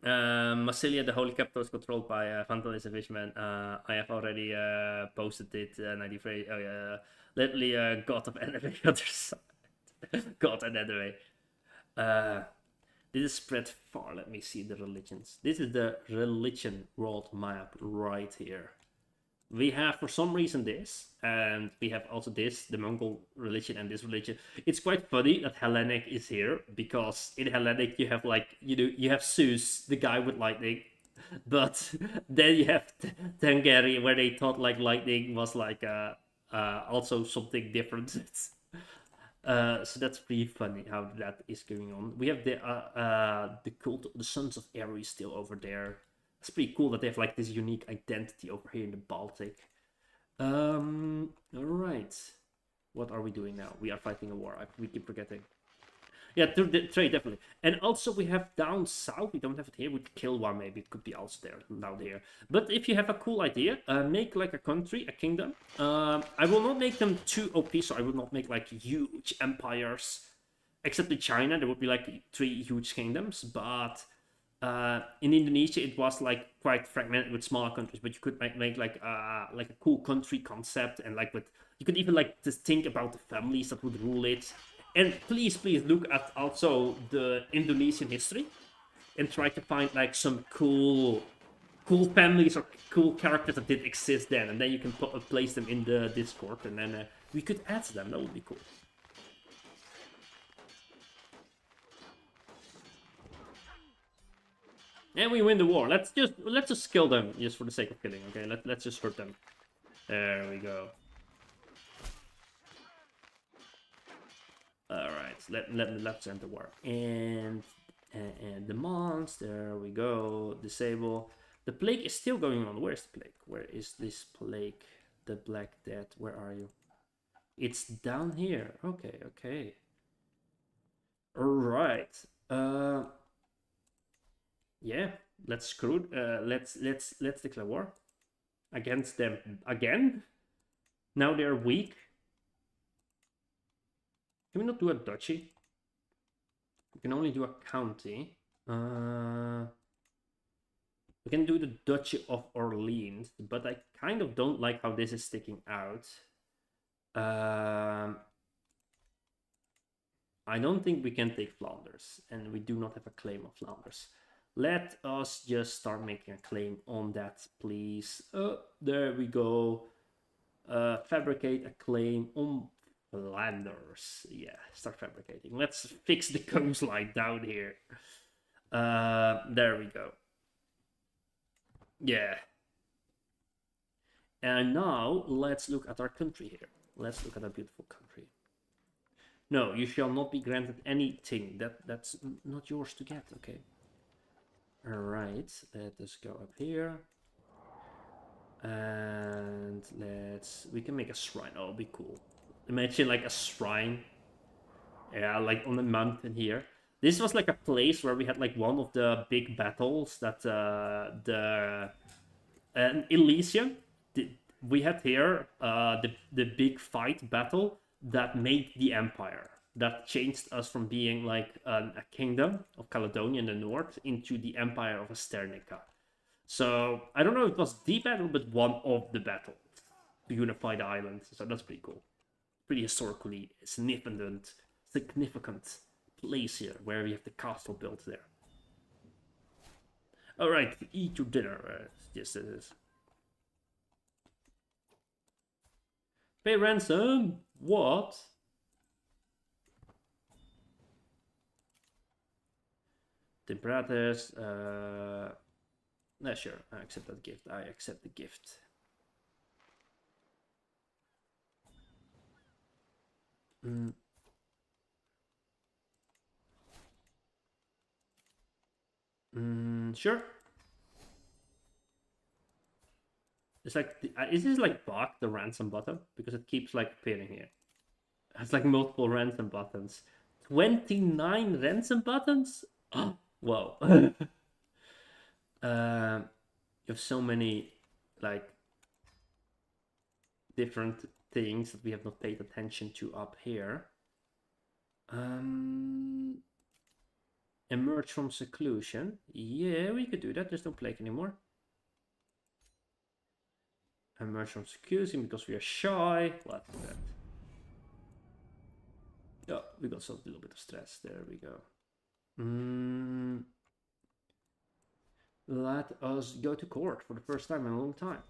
Massilia, the holy capital, is controlled by Vandalism Fishman. I have already posted it. 93. Oh yeah, literally god of enemy other side. God and enemy. This is spread far. Let me see the religions. This is the religion world map right here. We have, for some reason, this, and we have also this, the Mongol religion and this religion. It's quite funny that Hellenic is here, because in Hellenic you have like, you have Zeus, the guy with lightning, but then you have Tengeri, where they thought like lightning was like also something different. So that's pretty funny how that is going on. We have the cult, the Sons of Ares, still over there. It's pretty cool that they have like this unique identity over here in the Baltic. All right, what are we doing now? We are fighting a war. We keep forgetting. Yeah, trade definitely. And also we have down south. We don't have it here. We could kill one maybe. It could be also there down here. But if you have a cool idea, make like a country, a kingdom. I will not make them too OP, so I will not make like huge empires. Except in China, there would be like 3 huge kingdoms. But in Indonesia, it was like quite fragmented with smaller countries. But you could make like a cool country concept, and like you could even like just think about the families that would rule it. And please look at also the Indonesian history and try to find like some cool families or cool characters that did exist then, and then you can place them in the Discord, and then we could add them. That would be cool. And we win the war. Let's just kill them just for the sake of killing. Okay, let's just hurt them. There we go. Alright, let's end the war. And the monster, there we go. Disable. The plague is still going on. Where's the plague? Where is this plague? The Black Death. Where are you? It's down here. Okay, okay. Alright. Yeah, let's screw. Let's declare war against them again. Now they're weak. Can we not do a duchy? We can only do a county. We can do the Duchy of Orleans, but I kind of don't like how this is sticking out. I don't think we can take Flanders, and we do not have a claim of Flanders. Let us just start making a claim on that, please. There we go. Fabricate a claim on Flanders. Yeah, start fabricating. Let's fix the coastline down here. There we go. Yeah. And now let's look at our country here. Let's look at our beautiful country. No, you shall not be granted anything. That's not yours to get. Okay. All right. Let us go up here. And we can make a shrine. Oh, it'll be cool. Imagine like a shrine. Yeah, like on the mountain here. This was like a place where we had like one of the big battles that Elysium. We had here the big fight battle that made the empire. That changed us from being like a kingdom of Caledonia in the north into the empire of Asternica. So I don't know if it was the battle, but one of the battles to unify the island. So that's pretty cool. Pretty historically significant place here where we have the castle built there. All right, eat your dinner. Yes, it is. Pay ransom. What? The brothers. Nah, sure. I accept that gift. I accept the gift. Sure. It's like, is this like bug, the ransom button? Because it keeps like appearing here. It's like multiple ransom buttons. 29 ransom buttons? Oh, whoa. You have so many, like, different things that we have not paid attention to up here. Emerge from seclusion. Yeah, we could do that. There's no plague anymore. Emerge from seclusion because we are shy. Let's do that. Yeah, we got some little bit of stress. There we go. Let us go to court for the first time in a long time.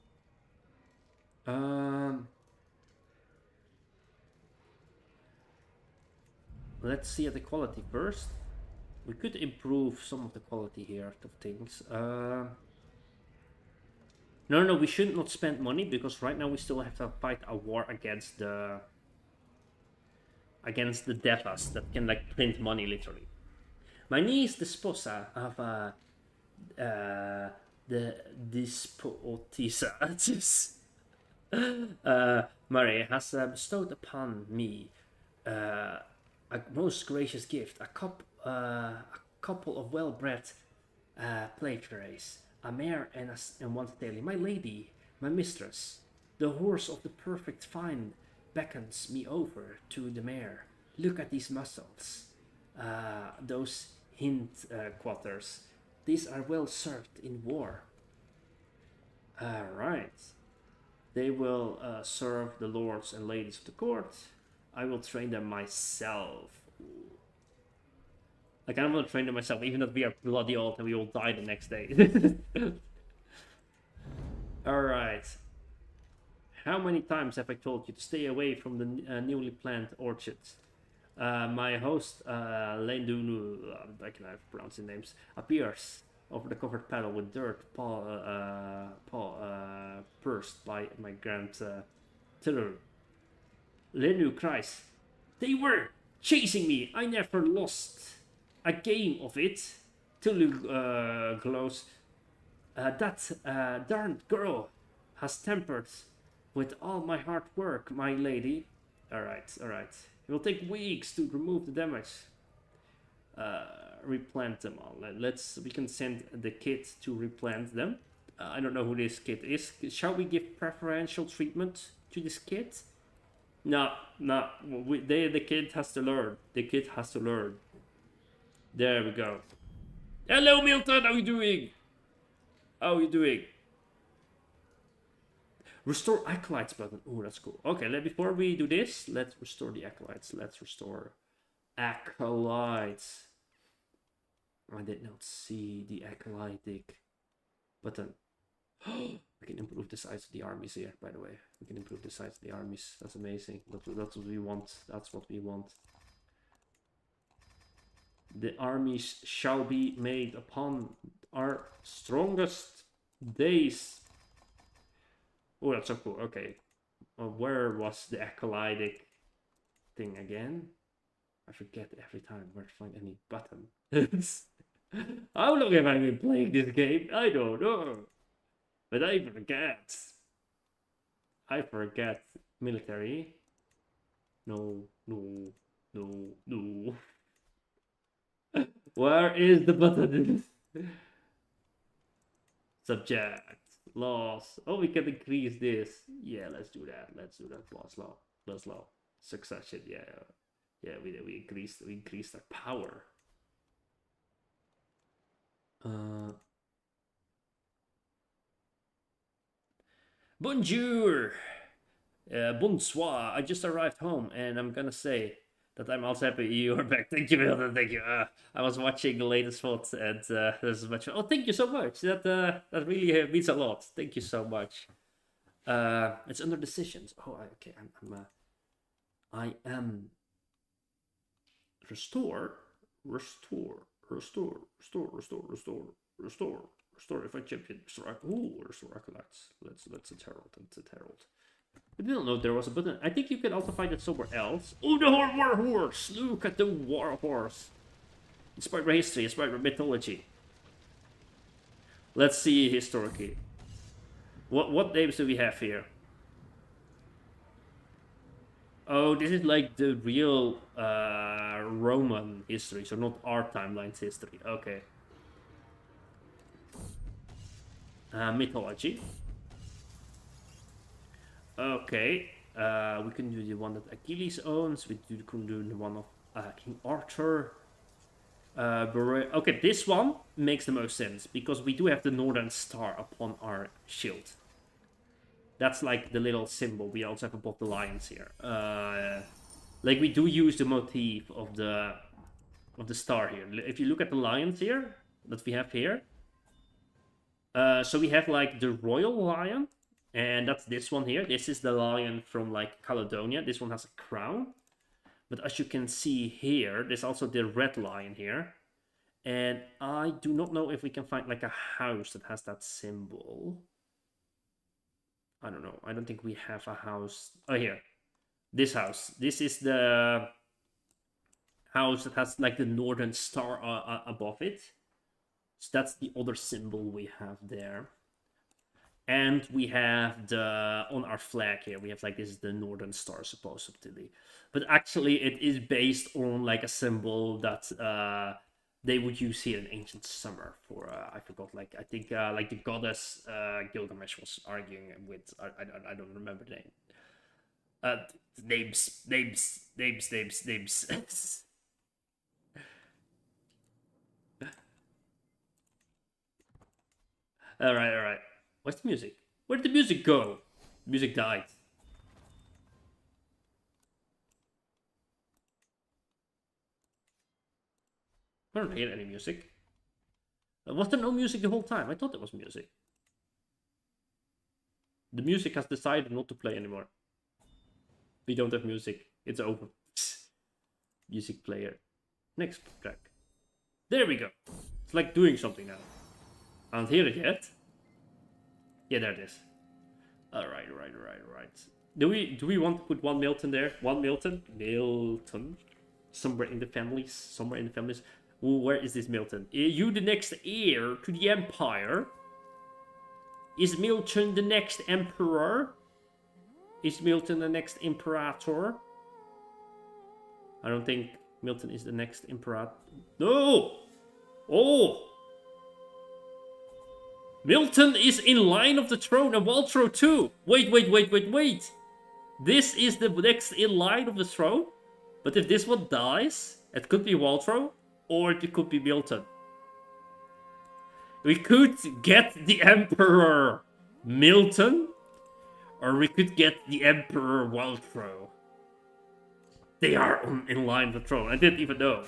Let's see at the quality first. We could improve some of the quality here of things. No, we should not spend money because right now we still have to fight a war against the Devas that can like print money literally. My niece, the sposa of the Dispotisa Murray has bestowed upon me a most gracious gift, a couple of well-bred plagiaries, a mare and one stallion. My lady, my mistress, the horse of the perfect fine beckons me over to the mare. Look at these muscles, those hind quarters. These are well served in war. Right. They will serve the lords and ladies of the court. I will train them myself. Like, I'm gonna train them myself, even if we are bloody old and we will die the next day. Alright. How many times have I told you to stay away from the newly planted orchards? My host, Lendunu, I can pronounce the names, appears over the covered paddle with dirt pursed by my grand tiller. Lenu cries, "They were chasing me! I never lost a game of it!" Tulu glows, "That darned girl has tampered with all my hard work, my lady." Alright. It will take weeks to remove the damage. Replant them all. We can send the kid to replant them. I don't know who this kid is. Shall we give preferential treatment to this kid? No. The kid has to learn. There we go. Hello, Milton. How are you doing? Restore acolytes button. Oh, that's cool. Okay, before we do this, let's restore the acolytes. Let's restore acolytes. I did not see the acolytic button. We can improve the size of the armies here, by the way. We can improve the size of the armies. That's amazing. That's what we want. That's what we want. The armies shall be made upon our strongest days. Oh, that's so cool. Okay. Where was the acolytic thing again? I forget every time where to find any button. How long have I been playing this game? I don't know. But I forget. Military. No. Where is the button? Subject. Laws. Oh, we can increase this. Yeah, let's do that. Laws law. Succession. Yeah, we increased our power. Bonjour. Bonsoir. I just arrived home and I'm gonna say that I'm also happy you are back. Thank you, Milton. Thank you. I was watching the latest VOD and there's much. Oh, thank you so much. That really means a lot. Thank you so much. It's under decisions. Oh, okay. I am restore. If I champion, restore. Ooh, restore acolytes. Let's a herald. I didn't know there was a button. I think you can also find it somewhere else. Oh, the war horse! Look at the war horse. Inspired by history, inspired by mythology. Let's see historically. What names do we have here? Oh, this is like the real Roman history, so not our timeline's history. Okay. Mythology. Okay. We can do the one that Achilles owns. Can do the one of King Arthur. Okay, this one makes the most sense because we do have the Northern Star upon our shield. That's like the little symbol. We also have above the lions here. Like we do use the motif of the star here. If you look at the lions here that we have here, so we have like the royal lion, and that's this one here. This is the lion from like Caledonia. This one has a crown. But as you can see here, there's also the red lion here. And I do not know if we can find like a house that has that symbol. I don't know. I don't think we have a house. Oh, here. This house. This is the house that has like the Northern Star above it. So that's the other symbol we have there. And we have the, on our flag here, we have like this is the Northern Star supposedly. But actually it is based on like a symbol that they would use here in ancient summer for, I forgot, like, I think like the goddess Gilgamesh was arguing with, I don't remember the name. Names. Alright. What's the music? Where did the music go? Music died. I don't hear any music. Was there no music the whole time? I thought there was music. The music has decided not to play anymore. We don't have music. It's over. Music player. Next track. There we go. It's like doing something now. I don't hear it yet. Yeah, there it is. Alright. Do we want to put one Milton there? One Milton? Milton. Somewhere in the families. Ooh, where is this Milton? Are you the next heir to the empire? Is Milton the next emperor? Is Milton the next imperator? I don't think Milton is the next imperator. No! Oh! Milton is in line of the throne and Waltro too. Wait. This is the next in line of the throne? But if this one dies, it could be Waltro or it could be Milton. We could get the Emperor Milton or we could get the Emperor Waltro. They are in line of the throne. I didn't even know.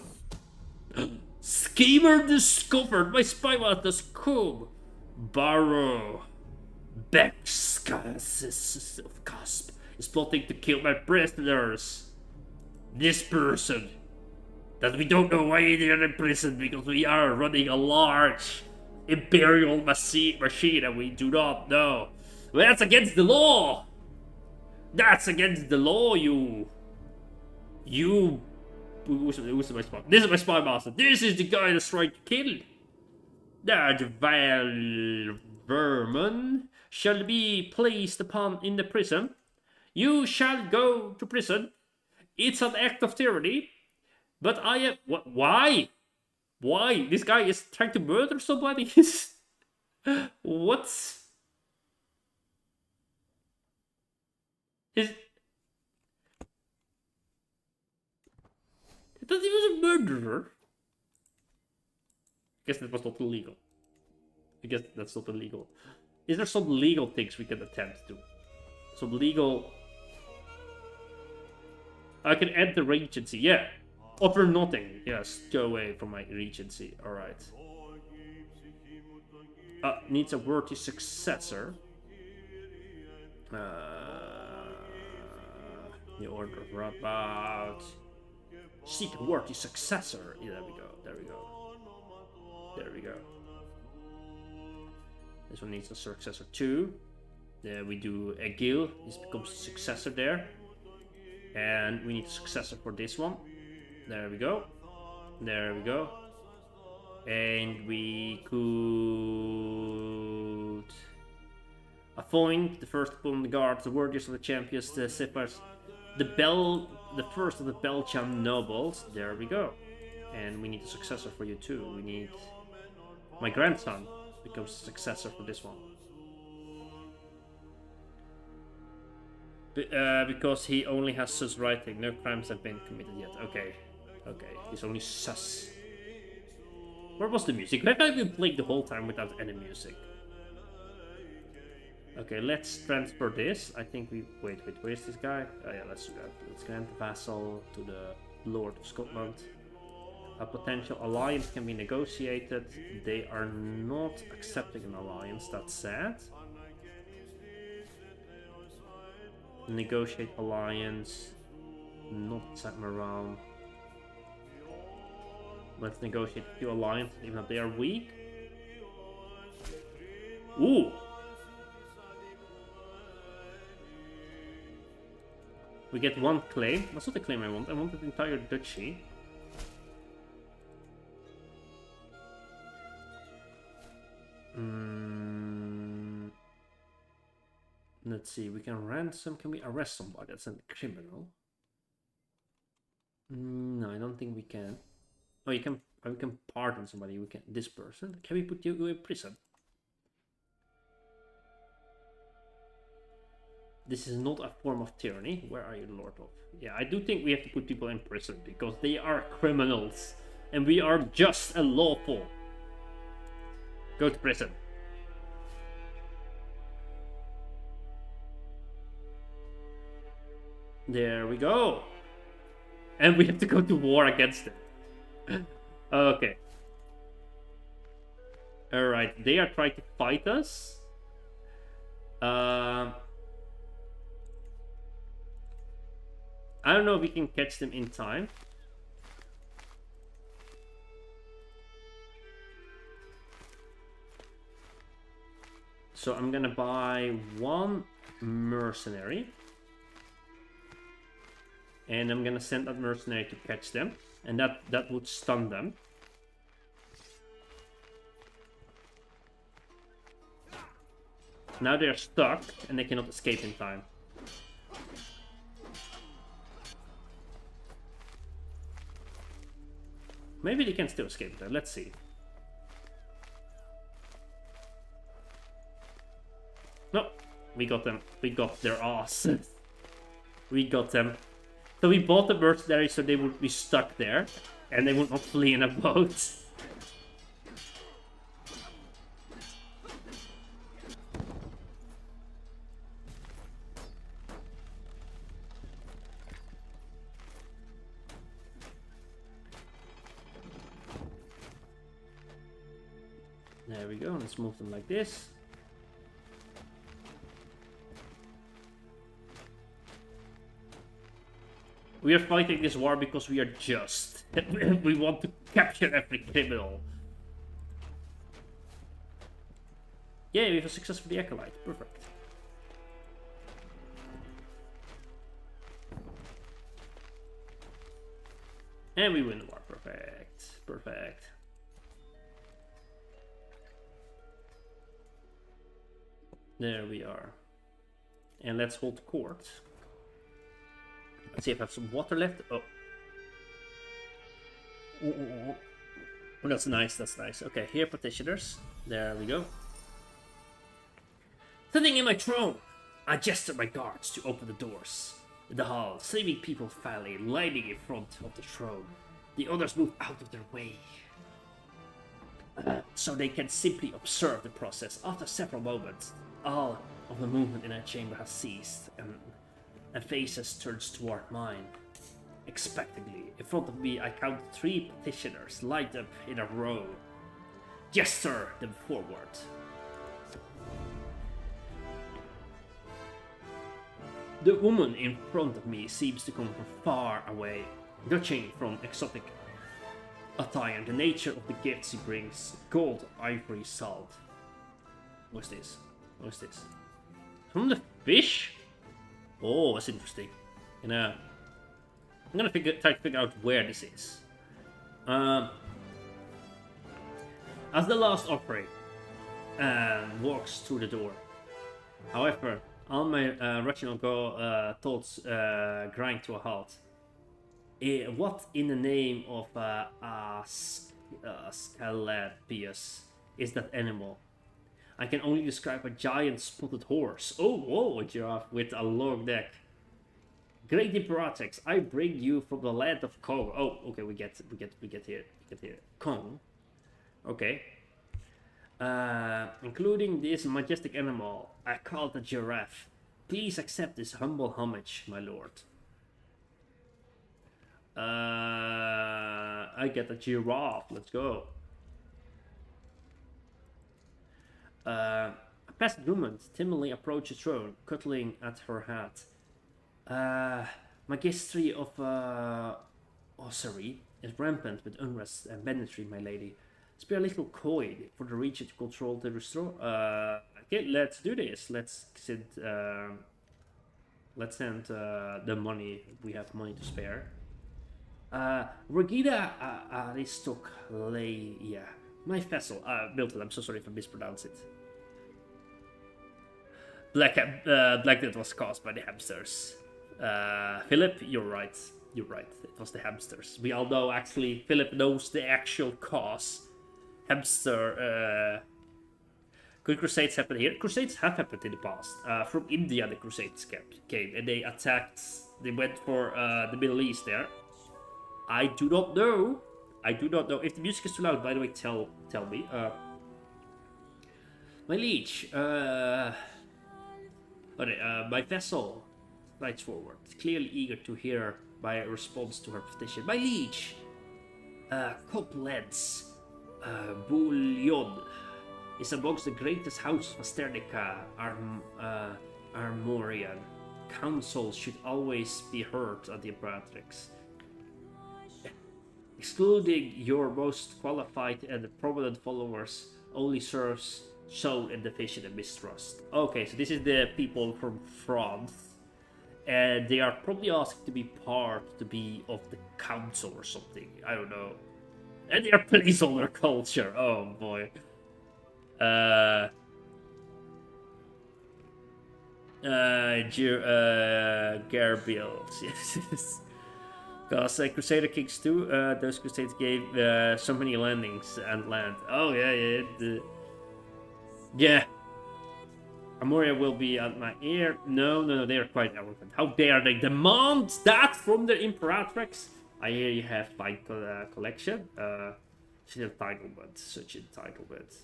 Schemer discovered. My spy master's coup. Barrow Backseating of Cusp is plotting to kill my prisoners. This person that we don't know why they're in prison because we are running a large imperial machine and we do not know. Well, that's against the law. That's against the law, you. Who's my spy? This is my spy master. This is the guy that's trying to kill. That vile vermin shall be placed upon in the prison. You shall go to prison. It's an act of tyranny. But I am... Why? Why? This guy is trying to murder somebody? What? Is that he was a murderer? I guess that was not illegal. I guess that's not illegal. Is there some legal things we can attempt to? Some legal... I can end the regency, yeah. Offer nothing. Yes, go away from my regency. Alright. Needs a worthy successor. The order of about... Seek a worthy successor. Yeah, there we go. This one needs a successor too. Then we do Egil. This becomes a successor there. And we need a successor for this one. There we go. And we could appoint the first upon the guards, the worthiest of the champions, the sippers. the first of the Belgian nobles. There we go. And we need a successor for you too. We need my grandson becomes a successor for this one. Because he only has sus writing. No crimes have been committed yet. Okay. Okay. He's only sus. Where was the music? Where have I been playing the whole time without any music? Okay, let's transfer this. I think we... Wait, where's this guy? Oh yeah, let's do that. Let's grant vassal to the Lord of Scotland. A potential alliance can be negotiated. They are not accepting an alliance. That's sad. Negotiate alliance. Not set them around. Let's negotiate a few alliances, even if they are weak. Ooh! We get one claim. That's not the claim I want. I want the entire duchy. Let's see. We can ransom. Can we arrest somebody? That's a criminal. No, I don't think we can. Oh, you can. We can pardon somebody. We can. This person. Can we put you in prison? This is not a form of tyranny. Where are you, Lord of? Yeah, I do think we have to put people in prison because they are criminals. And we are just and lawful. Go to prison. There we go. And we have to go to war against them. Okay. Alright, they are trying to fight us. I don't know if we can catch them in time. So I'm gonna buy one mercenary. And I'm gonna send that mercenary to catch them. And that would stun them. Now they're stuck and they cannot escape in time. Maybe they can still escape there. Let's see. No, we got them. We got their ass. We got them. So we bought the mercenaries so they would be stuck there. And they would not flee in a boat. There we go, let's move them like this. We are fighting this war because we are just. We want to capture every criminal. Yeah, we have a success for the Acolyte. Perfect. And we win the war. Perfect. Perfect. There we are. And let's hold court. Let's see if I have some water left. Oh. Oh, that's nice, that's nice. Okay, here, petitioners. There we go. Sitting in my throne, I gesture my guards to open the doors. In the hall, sleeping people finally lining in front of the throne. The others move out of their way. So they can simply observe the process. After several moments, all of the movement in that chamber has ceased, and faces turns toward mine. Expectantly, in front of me, I count 3 petitioners lined up in a row. Gesture them forward. The woman in front of me seems to come from far away, judging from exotic attire, the nature of the gifts she brings: gold, ivory, salt. What's this? What's this? From the fish? Oh, that's interesting. And I'm gonna try to figure out where this is. As the last offering walks through the door. However, All my rational thoughts grind to a halt. What in the name of Scalapius is that animal? I can only describe a giant spotted horse. Oh, whoa, a giraffe with a long neck. Great Imperatrix, I bring you from the land of Kong. Oh, okay, we get here. Kong. Okay. Including this majestic animal, I call the giraffe. Please accept this humble homage, my lord. I get a giraffe. Let's go. A peasant woman timidly approaches the throne, cuddling at her hat. Magistry of Ossuary is rampant with unrest and banditry, my lady. Spare a little coin for the region to control the restore. Okay, let's do this. Let's send the money. We have money to spare. Regina Aristocleia. My vessel. Milton, I'm so sorry if I mispronounced it. Black Death was caused by the hamsters. Philip, you're right. You're right. It was the hamsters. We all know, actually, Philip knows the actual cause. Hamster. Could Crusades happen here? Crusades have happened in the past. From India, the Crusades came and they attacked. They went for the Middle East there. I do not know. I do not know. If the music is too loud, by the way, tell me. My liege. My vessel strides forward, clearly eager to hear my response to her petition. My liege, Copled's Bouillon is amongst the greatest houses of Asternica, Armorian. Council should always be heard at the Imperatrix. Excluding your most qualified and prominent followers only serves shown in division and mistrust. Okay, so this is the people from France. And they are probably asked to be of the council or something. I don't know. And they are placeholder culture. Oh boy. Garbiel. Yes. Because Crusader Kings 2, those Crusades gave so many landings and land. Oh yeah. Yeah. Amoria will be at my ear. No, they are quite arrogant. How dare they demand that from the Imperatrix? I hear you have fine collection. Such entitlement.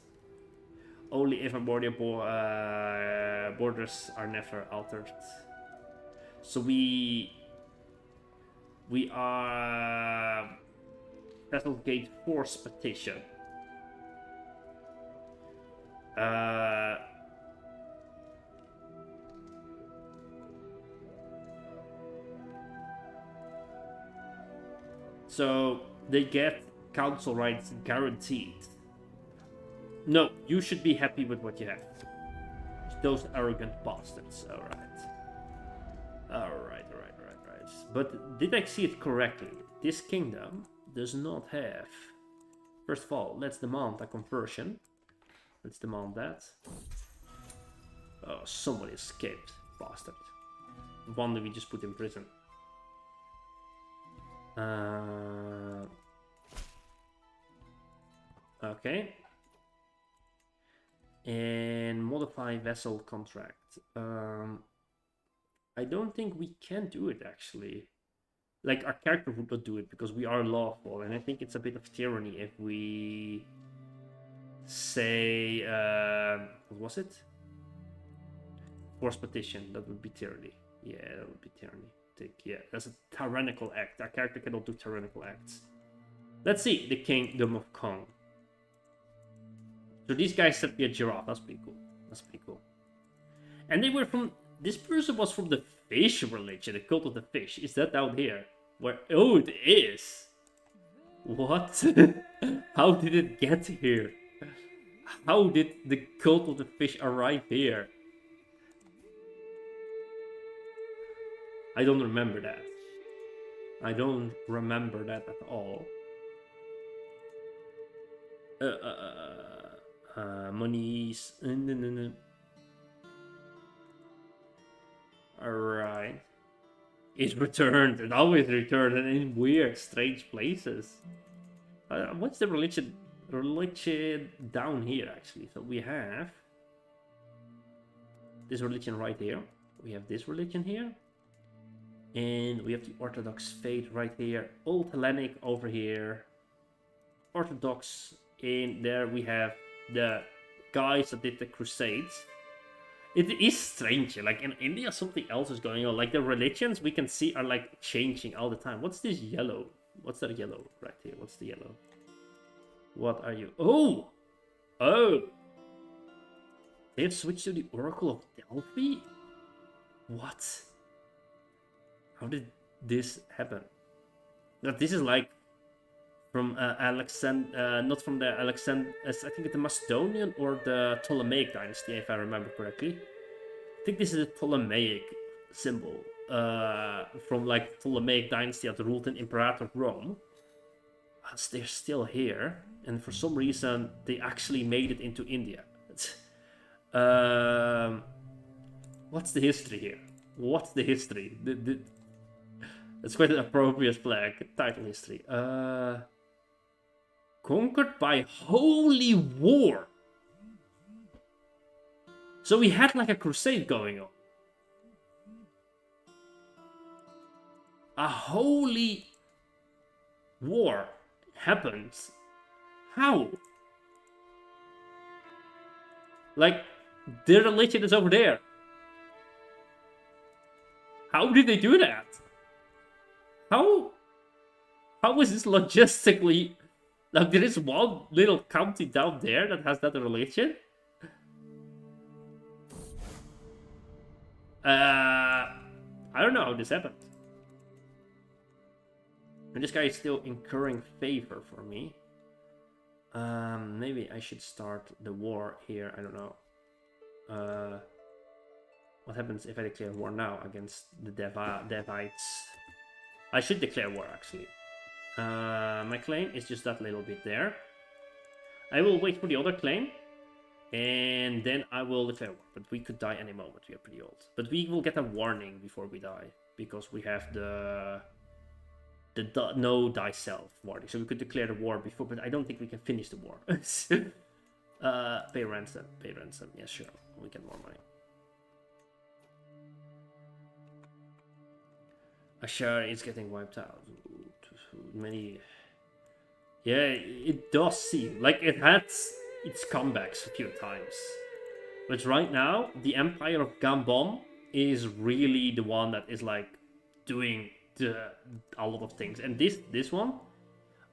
Only if Amoria borders are never altered. So we are Battlegate Force Petition. So they get council rights guaranteed. No, you should be happy with what you have. Those arrogant bastards. Alright. But did I see it correctly? This kingdom does not have... First of all, let's demand a conversion. Let's demand that. Oh, somebody escaped. Bastard. One that we just put in prison. Okay. And modify vessel contract. I don't think we can do it, actually. Like, our character would not do it because we are lawful, and I think it's a bit of tyranny if we say, what was it? Force petition. That would be tyranny. Yeah, that would be tyranny. Yeah, that's a tyrannical act. Our character cannot do tyrannical acts. Let's see, the Kingdom of Kong. So these guys sent me a giraffe. That's pretty cool. And they were from... This person was from the fish religion, the cult of the fish. Is that down here? Where? Oh, it is. What? How did it get here? How did the cult of the fish arrive here? I don't remember that. I don't remember that at all. Monies. Alright. It returned. It always returned, and in weird, strange places. What's the religion down here, actually? So we have this religion right here. We have this religion here. And we have the Orthodox faith right here. Old Hellenic over here. Orthodox. And there we have the guys that did the Crusades. It is strange. Like in India, something else is going on. Like the religions we can see are like changing all the time. What's this yellow? What's that yellow right here? What's the yellow? What are you? Oh! Oh! They have switched to the Oracle of Delphi? What? How did this happen? That this is like from Alexander, not from the Alexander, I think the Macedonian or the Ptolemaic dynasty, if I remember correctly. I think this is a Ptolemaic symbol from like Ptolemaic dynasty that ruled in Imperator Rome. But they're still here, and for some reason they actually made it into India. What's the history here? What's the history? It's quite an appropriate flag. Title history. Conquered by holy war. So we had like a crusade going on. A holy war happens. How? Like, their religion is over there. How did they do that? How is this logistically... Like, there is one little county down there that has that religion? I don't know how this happened. And this guy is still incurring favor for me. Maybe I should start the war here. I don't know. What happens if I declare war now against the Devites? I should declare war, actually. My claim is just that little bit there. I will wait for the other claim. And then I will declare war. But we could die any moment. We are pretty old. But we will get a warning before we die. Because we have the no thyself warning. So we could declare the war before. But I don't think we can finish the war. Pay ransom. Pay ransom. Yeah, sure. We get more money. Ashar is getting wiped out. Many... Yeah, it does seem like it had its comebacks a few times. But right now, the Empire of Gambon is really the one that is like doing a lot of things. And this one,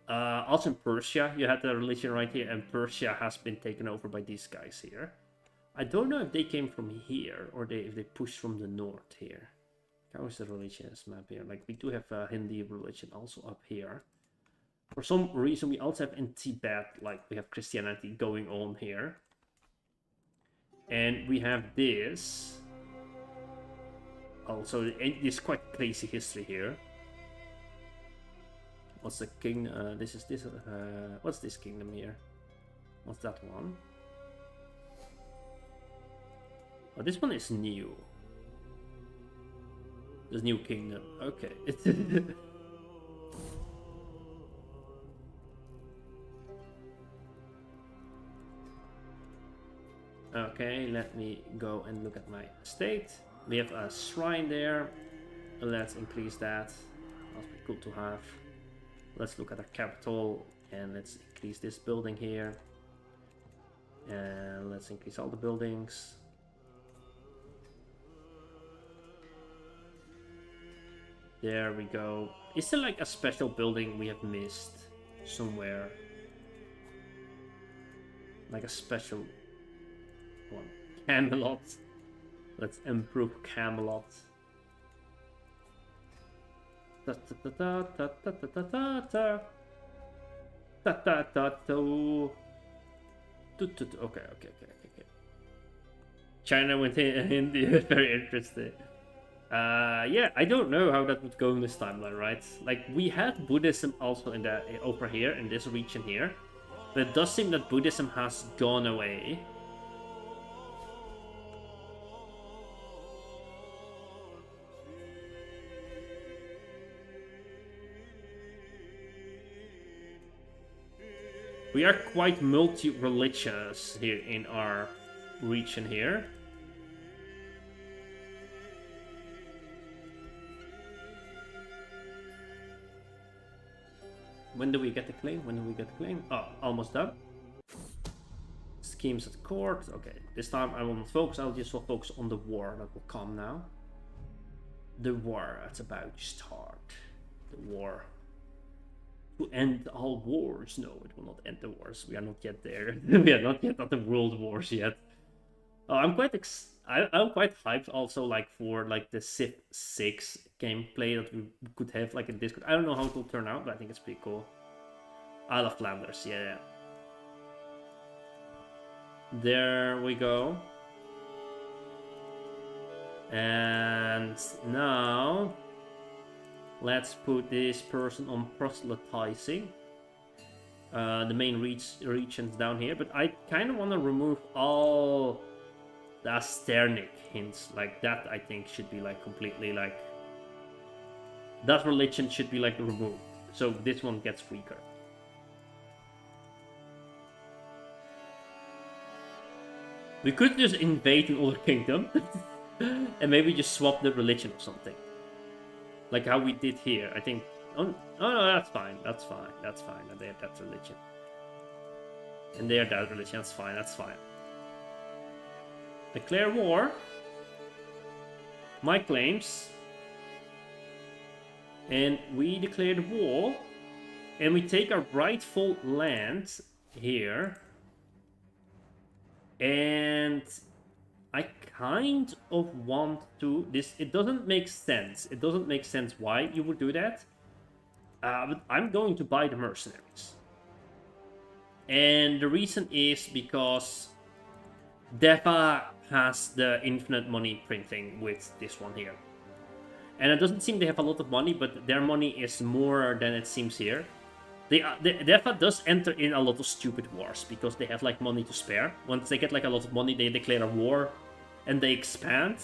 also in Persia, you had the religion right here, and Persia has been taken over by these guys here. I don't know if they came from here or if they pushed from the north here. How is the religious map here? Like, we do have a Hindi religion also up here. For some reason, we also have in Tibet, like, we have Christianity going on here. And we have this. Also, this quite crazy history here. What's the king? What's this kingdom here? What's that one? Oh, this one is new. This new kingdom. Okay. Okay, let me go and look at my estate. We have a shrine there. Let's increase that. Must be cool to have. Let's look at our capital and let's increase this building here. And let's increase all the buildings. There we go. Is there like a special building we have missed somewhere? Like a special one. Camelot. Let's improve Camelot. Okay. China went in India. Very interesting. Yeah, I don't know how that would go in this timeline, right? Like, we had Buddhism also in the over here, in this region here. But it does seem that Buddhism has gone away. We are quite multi-religious here in our region here. When do we get the claim? When do we get the claim? Oh, almost done. Schemes at court. Okay, this time I will not focus. I'll just focus on the war that will come now. The war that's about to start. The war. To end all wars. No, it will not end the wars. We are not yet there. We are not yet at the world wars yet. I'm quite I'm quite hyped also like for like the Civ 6 gameplay that we could have like in Discord. I don't know how it will turn out, but I think it's pretty cool. Isle of Flanders, yeah. There we go. And now let's put this person on proselytizing. The main regions down here, but I kind of want to remove all the Asternic hints. Like that I think should be like completely like, that religion should be like removed, so this one gets weaker. We could just invade an other kingdom and maybe just swap the religion or something, like how we did here. I think oh no, that's fine, that's fine, that's fine. And they have that religion and they have that religion. That's fine, that's fine. Declare war. My claims. And we declare the war. And we take our rightful land here. And I kind of want to... It doesn't make sense. It doesn't make sense why you would do that. But I'm going to buy the mercenaries. And the reason is because Deva has the infinite money printing with this one here. And it doesn't seem they have a lot of money, but their money is more than it seems here. Deva does enter in a lot of stupid wars because they have like money to spare. Once they get like a lot of money, they declare a war and they expand.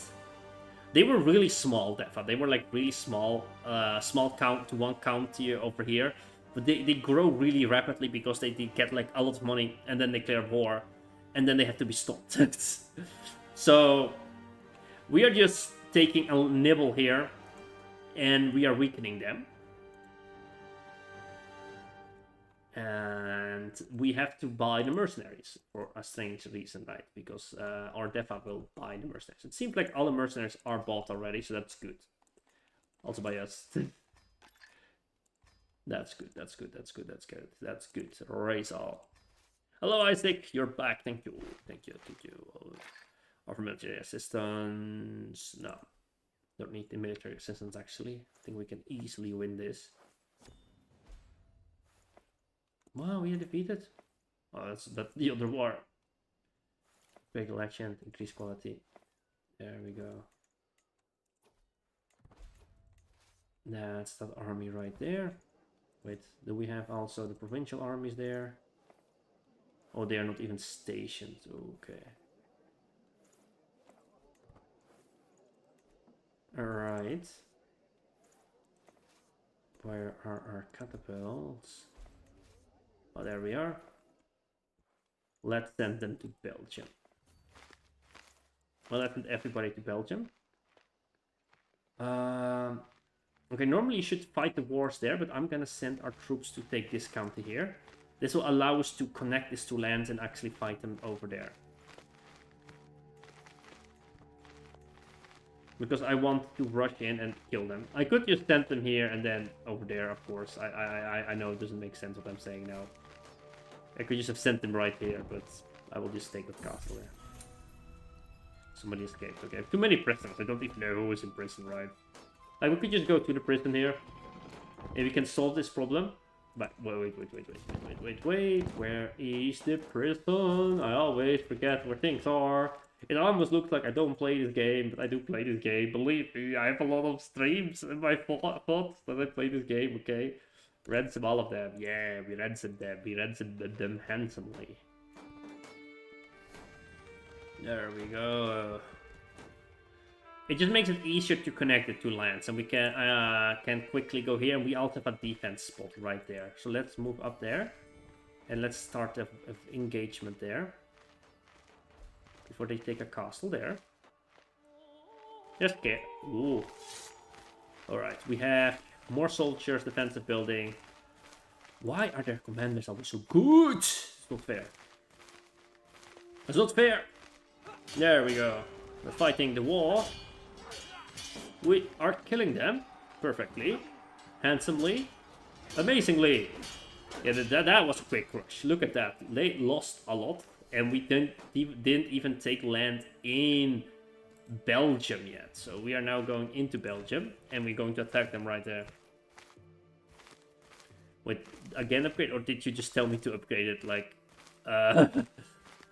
They were really small, Deva. They were like really small, small count to one county over here. But they grow really rapidly because they get like a lot of money and then declare war. And then they have to be stopped. So we are just taking a nibble here and we are weakening them. And we have to buy the mercenaries for a strange reason, right? Because our Deva will buy the mercenaries. It seems like all the mercenaries are bought already, so that's good. Also by us. That's good, that's good, that's good, that's good, that's good. Raise all. Hello, Isaac, you're back. Thank you, thank you, thank you. Offer military assistance. No, don't need the military assistance actually. I think we can easily win this. Wow, we are defeated. Oh, that's the other war. Big election, increase quality. There we go. That's that army right there. Wait, do we have also the provincial armies there? Oh, they are not even stationed. Okay. Alright. Where are our catapults? Oh, there we are. Let's send them to Belgium. Well, let's send everybody to Belgium. Okay, normally you should fight the wars there, but I'm gonna send our troops to take this county here. This will allow us to connect these two lands and actually fight them over there. Because I want to rush in and kill them. I could just send them here and then over there, of course. I know it doesn't make sense what I'm saying now. I could just have sent them right here, but I will just take the castle there. Somebody escaped. Okay, too many prisoners. I don't even know who is in prison, right? Like, we could just go to the prison here. And we can solve this problem. But wait. Where is the prison? I always forget where things are. It almost looks like I don't play this game, but I do play this game. Believe me, I have a lot of streams in my thoughts that I play this game, okay? Ransom all of them. Yeah, we ransomed them. We ransomed them handsomely. There we go. It just makes it easier to connect the two lands, and we can quickly go here. And we also have a defense spot right there. So let's move up there. And let's start a engagement there. Before they take a castle there. Just get... Ooh. Alright, we have more soldiers, defensive building. Why are their commanders always so good? It's not fair. It's not fair! There we go. We're fighting the war. We are killing them perfectly, handsomely, amazingly. Yeah, that was a quick rush. Look at that. They lost a lot, and we didn't even take land in Belgium yet. So we are now going into Belgium, and we're going to attack them right there. Wait, again upgrade, or did you just tell me to upgrade it like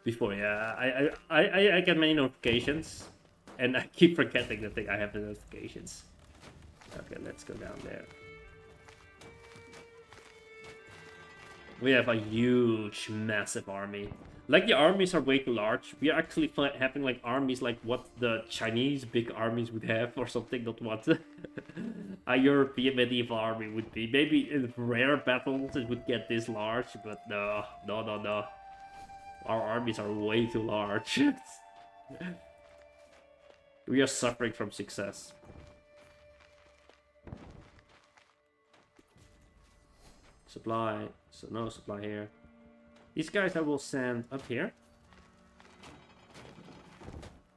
before? Yeah, I get many notifications. And I keep forgetting that I have the notifications. Okay, let's go down there. We have a huge, massive army. Like, the armies are way too large. We are actually having, like, armies like what the Chinese big armies would have or something, not what a European medieval army would be. Maybe in rare battles it would get this large, but no. Our armies are way too large. We are suffering from success. Supply. So no supply here. These guys I will send up here.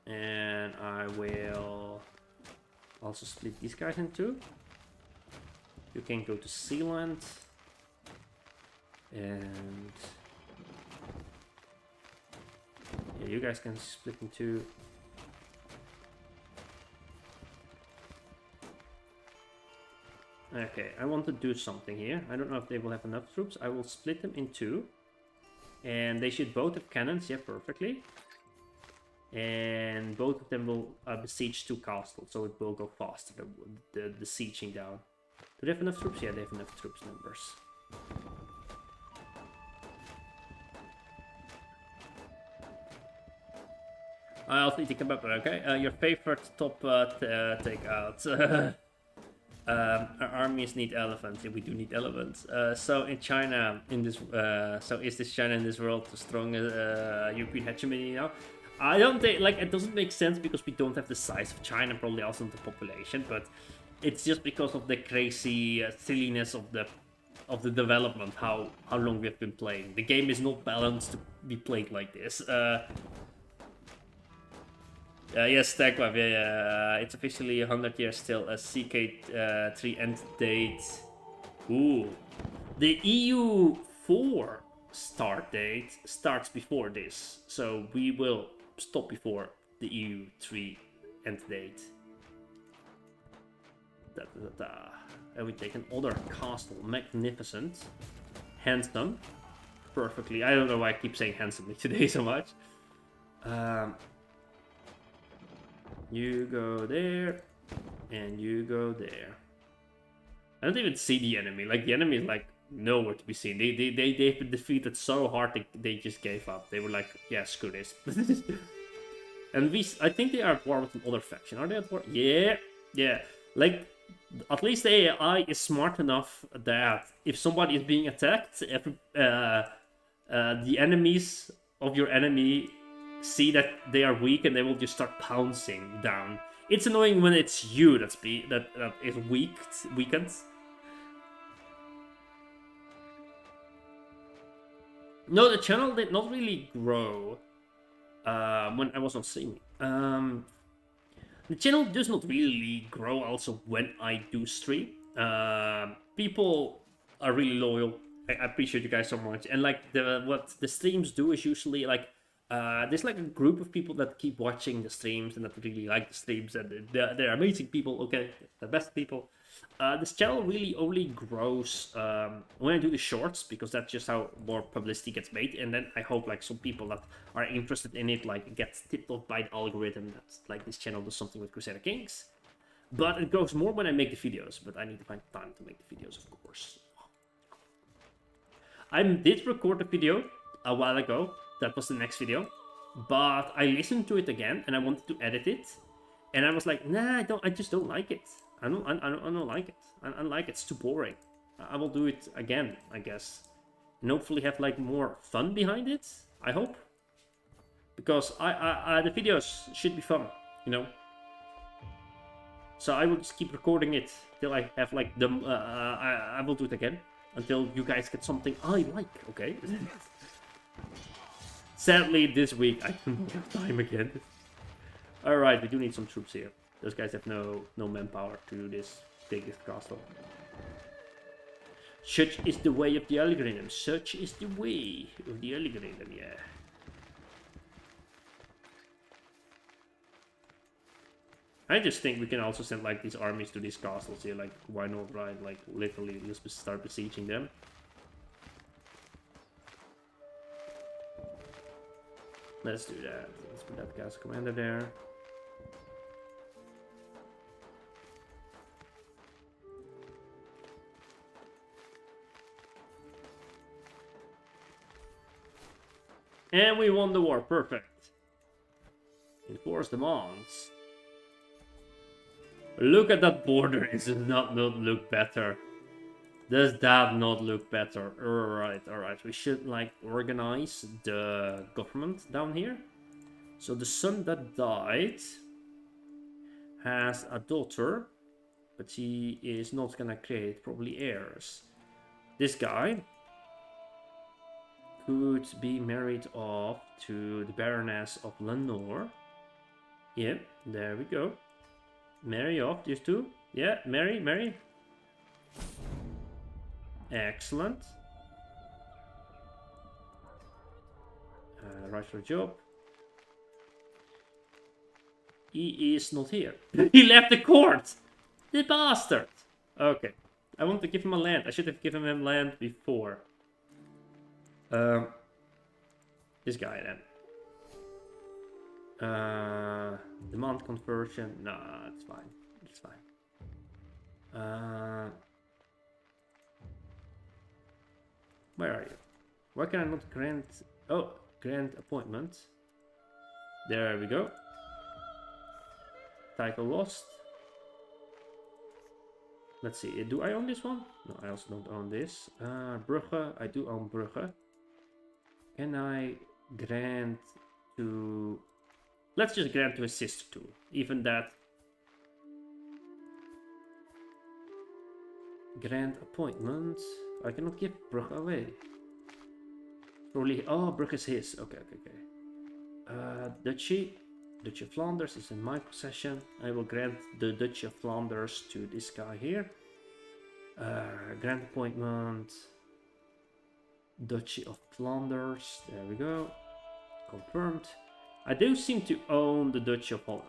And I will also split these guys in two. You can go to Sealand. And yeah, you guys can split in two. Okay, I want to do something here. I don't know if they will have enough troops. I will split them in two. And they should both have cannons, yeah, perfectly. And both of them will besiege two castles, so it will go faster, the sieging down. Do they have enough troops? Yeah, they have enough troops numbers. I also need to come up with, okay? Your favorite top takeout. Our armies need elephants. Yeah, we do need elephants. So in China, in this, so is this China in this world the strongest European hegemony now? I don't think, like, it doesn't make sense because we don't have the size of China, probably also the population, but it's just because of the crazy silliness of the development, how long we have been playing. The game is not balanced to be played like this. Yes, Stagwave, yeah, it's officially 100 years still, a CK3 end date. Ooh. The EU4 start date starts before this, so we will stop before the EU3 end date. And we take another castle, magnificent, handsome, perfectly. I don't know why I keep saying handsomely today so much. You go there, and you go there. I don't even see the enemy. Like, the enemy is like nowhere to be seen. They've been defeated so hard they just gave up. They were like, yeah, screw this. And I think they are at war with another faction. Are they at war? Yeah. Like, at least the AI is smart enough that if somebody is being attacked, the enemies of your enemy see that they are weak and they will just start pouncing down. It's annoying when it's you that is weakened. No, the channel did not really grow when I was on streaming. The channel does not really grow also when I do stream. People are really loyal. I appreciate you guys so much. And like what the streams do is usually like there's like a group of people that keep watching the streams and that really like the streams, and they're amazing people, okay, the best people. This channel really only grows when I do the shorts, because that's just how more publicity gets made, and then I hope like some people that are interested in it like get tipped off by the algorithm that like this channel does something with Crusader Kings. But it grows more when I make the videos, but I need to find time to make the videos, of course. I did record a video a while ago. That was the next video, but I listened to it again and I wanted to edit it, and I was like, nah, I just don't like it. I don't like it. I like it. It's too boring. I will do it again, I guess. and hopefully have like more fun behind it. I hope, because the videos should be fun, you know. So I will just keep recording it till I have like the. I will do it again until you guys get something I like. Okay. Sadly, this week I don't have time again. All right, we do need some troops here. Those guys have no manpower to do this biggest castle. Such is the way of the algorithm. Such is the way of the algorithm. Yeah. I just think we can also send like these armies to these castles here. Like, why not, right? Like, literally, let's start besieging them. Let's do that. Let's put that castle commander there. And we won the war. Perfect. Enforce demands. Look at that border. Does it not look better? Does that not look better? Alright. We should like organize the government down here. So the son that died has a daughter, but he is not gonna create probably heirs. This guy could be married off to the Baroness of Lenore. Yep, there we go. Marry off these two. Yeah, marry. Excellent. Right for a job. He is not here. He left the court! The bastard! Okay. I want to give him a land. I should have given him land before. This guy then. Demand conversion. Nah, it's fine. It's fine. Where are you? Why can I not grant... Oh, grant appointment. There we go. Title lost. Let's see. Do I own this one? No, I also don't own this. Brugge. I do own Brugge. Can I grant to... Let's just grant to his sister too. Even that. Grant appointment. I cannot give Brugge away. Probably. Oh, Brugge is his. Okay. Duchy. Duchy of Flanders is in my possession. I will grant the Duchy of Flanders to this guy here. Grant appointment. Duchy of Flanders. There we go. Confirmed. I do seem to own the Duchy of Holland.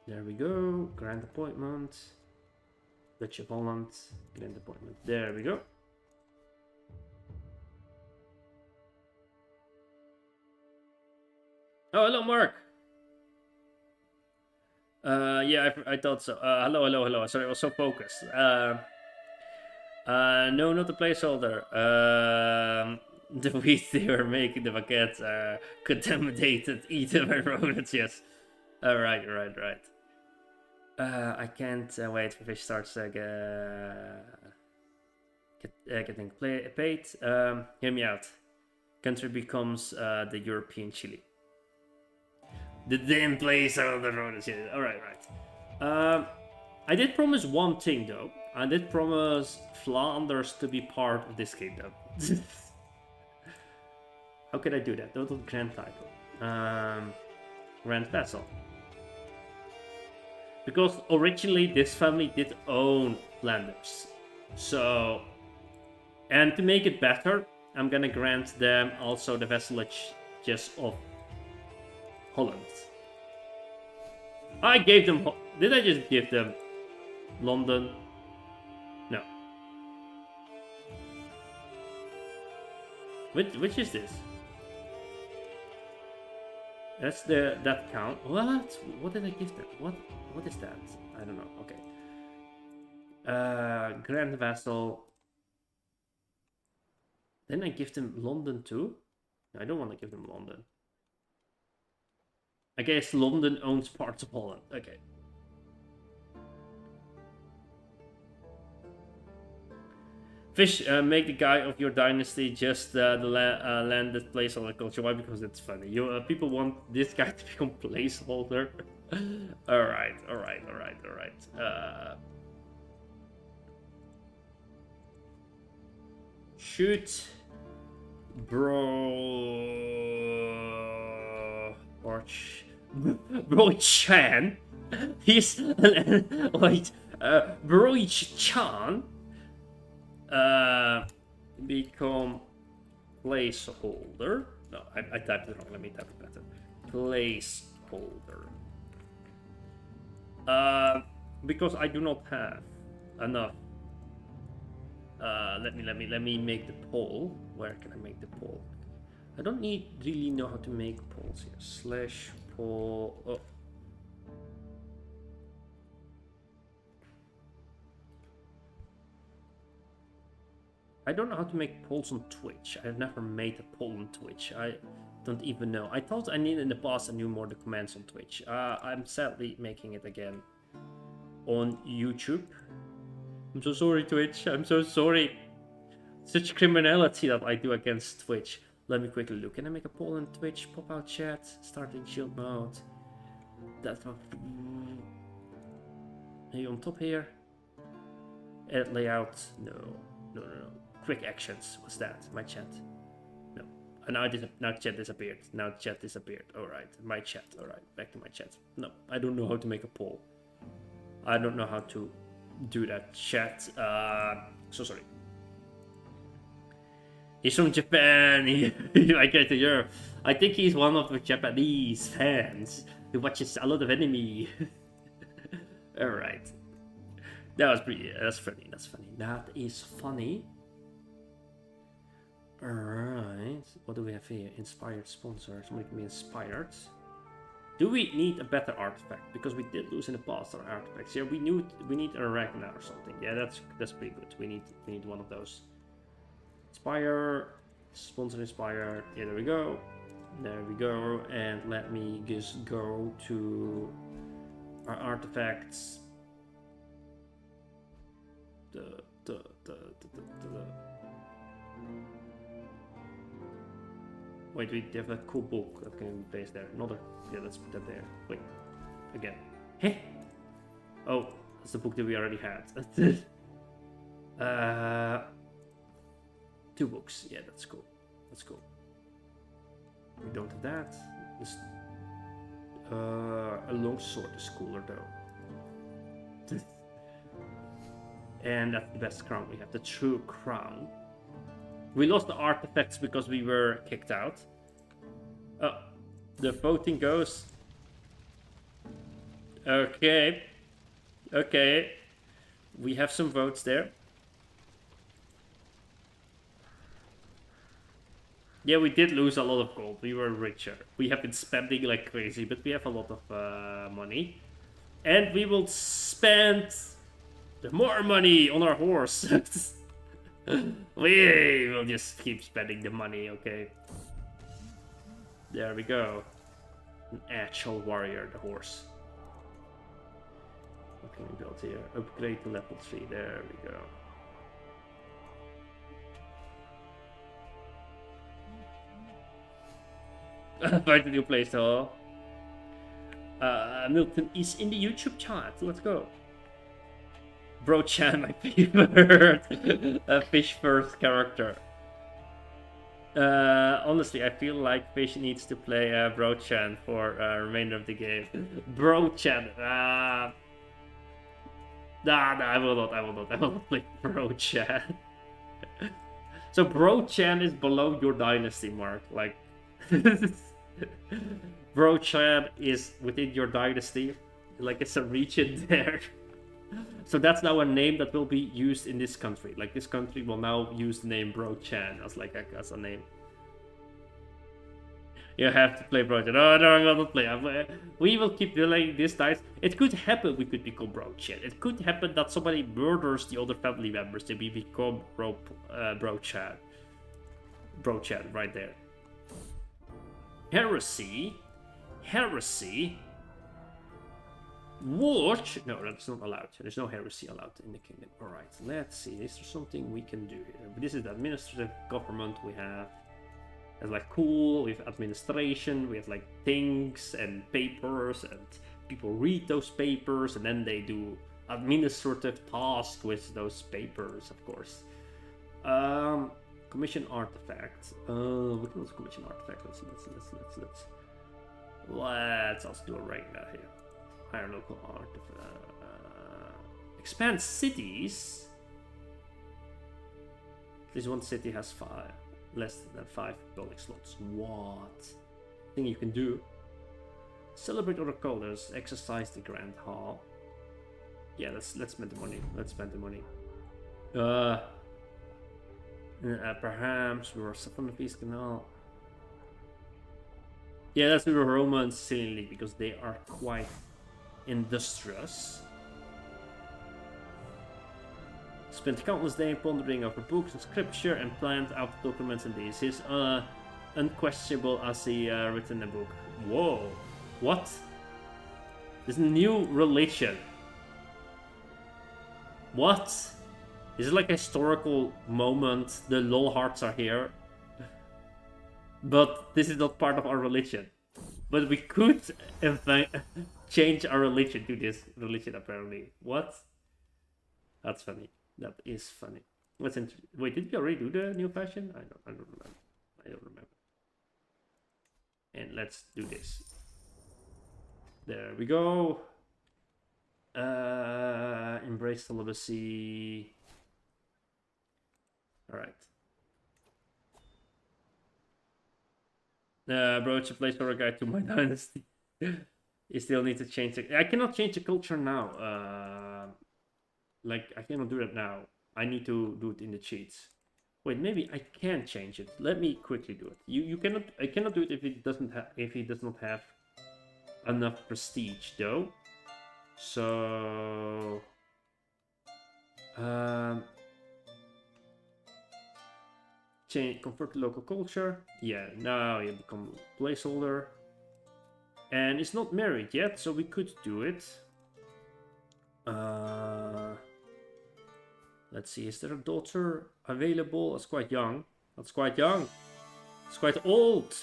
There we go. Grant appointment. Duchy of Holland. Grant appointment. There we go. Oh, hello, Mark. Yeah, I thought so. Hello. Sorry, I was so focused. No, not the placeholder. The wheat they were making, the baguettes are contaminated, eaten by rodents, yes. Right. I can't wait for fish starts getting paid. Hear me out. Country becomes the European Chile. The damn place on the road is here. Alright. I did promise one thing though. I did promise Flanders to be part of this kingdom. How can I do that? Total grand title. Grand vassal. Because originally this family did own Flanders. So, and to make it better, I'm gonna grant them also the vassalage just of Holland. I gave them... Did I just give them London? No. Which is this? That's that count. What did I give them? What is that? I don't know. Okay. Grand Vassal. Then I give them London too. No, I don't want to give them London. I guess London owns parts of Holland. Okay. Fish, make the guy of your dynasty just the land that placeholder culture. Why? Because it's funny. You people want this guy to become placeholder. All right. Shoot, bro, bro Chan. He's wait, bro Chan. Become placeholder. No, I typed it wrong. Let me type it better. Placeholder. Because I do not have enough. Let me make the poll. Where can I make the poll? I don't really know how to make polls here. Slash poll. Oh. I don't know how to make polls on Twitch. I've never made a poll on Twitch. I don't even know. I thought I needed in the past I knew more the commands on Twitch. I'm sadly making it again on YouTube. I'm so sorry, Twitch. I'm so sorry. Such criminality that I do against Twitch. Let me quickly look. Can I make a poll on Twitch? Pop out chat. Starting shield mode. That's what. Are you on top here? Edit layout. No. Quick actions. What's that? My chat. No. Now chat disappeared. Now chat disappeared. Alright. My chat. Alright. Back to my chat. No. I don't know how to make a poll. I don't know how to do that. Chat. So sorry. He's from Japan. I get to Europe. I think he's one of the Japanese fans who watches a lot of anime. Alright. That was pretty. That's funny. That is funny. Alright. What do we have here? Inspired sponsors. Make me inspired. Do we need a better artifact? Because we did lose in the past our artifacts. Yeah, we need a Ragnar or something. Yeah, that's pretty good. We need one of those. Inspire. Sponsor inspire. Yeah, there we go. And let me just go to our artifacts. Wait, we have that cool book that can be placed there. Yeah, let's put that there. Wait, again. Hey. Oh, that's the book that we already had. 2 books. Yeah, that's cool. We don't have that. A long sword is cooler though. And that's the best crown we have, the true crown. We lost the artifacts because we were kicked out. The voting goes. Okay. We have some votes there. Yeah, we did lose a lot of gold. We were richer. We have been spending like crazy, but we have a lot of money. And we will spend more money on our horse. We will just keep spending the money, okay? There we go. An actual warrior, the horse. What can we build here? Upgrade to level 3, there we go. Find a new place though. Milton is in the YouTube chat. Let's go. Bro Chan, my favorite Fish first character. Honestly, I feel like Fish needs to play Bro Chan for remainder of the game. Bro Chan. Nah, I will not play Bro Chan. So Bro Chan is below your dynasty mark. Like, Bro Chan is within your dynasty. Like, it's a region there. So that's now a name that will be used in this country. Like, this country will now use the name Bro Chan as like as a name. You have to play Bro Chan. Oh, no, I will not play. We will keep delaying this, guys. It could happen we could become Bro Chan. It could happen that somebody murders the other family members and we become Bro Chan. Bro Chan, right there. Heresy. Watch? No, that's not allowed. There's no heresy allowed in the kingdom. Alright, let's see. Is there something we can do here? But this is the administrative government we have. It's like cool, we have administration, we have like things and papers, and people read those papers and then they do administrative tasks with those papers, of course. Commission artifact. We can also commission artifact. Let's also do a regular here. Higher local artifact. Expand cities. At least one city has less than 5 building slots. What? Thing you can do. Celebrate other colors. Exercise the Grand Hall. Yeah, let's spend the money. Let's spend the money. Perhaps we were from the Peace Canal. Yeah, that's the Roman Sicilian League because they are quite industrious. Spent countless days pondering over books and scripture and planned out documents and these. He's unquestionable as he written a book. Whoa, what? This new religion. What? Is it like a historical moment? The lol hearts are here. But this is not part of our religion. But we could change our religion to this religion apparently. What? That's funny. That is funny. Wait, did we already do the new fashion? I don't remember. And let's do this. There we go. Embrace celibacy. Alright. Broach a place for a guide to my dynasty. You still need to change it. I cannot change the culture now. Like, I cannot do that now. I need to do it in the cheats. Wait, maybe I can change it. Let me quickly do it. You cannot. I cannot do it if it doesn't have. If he does not have enough prestige, though. So. Change. Convert to local culture. Yeah. Now you become placeholder. And it's not married yet, so we could do it. Let's see, is there a daughter available? That's quite young. That's quite young. It's quite old.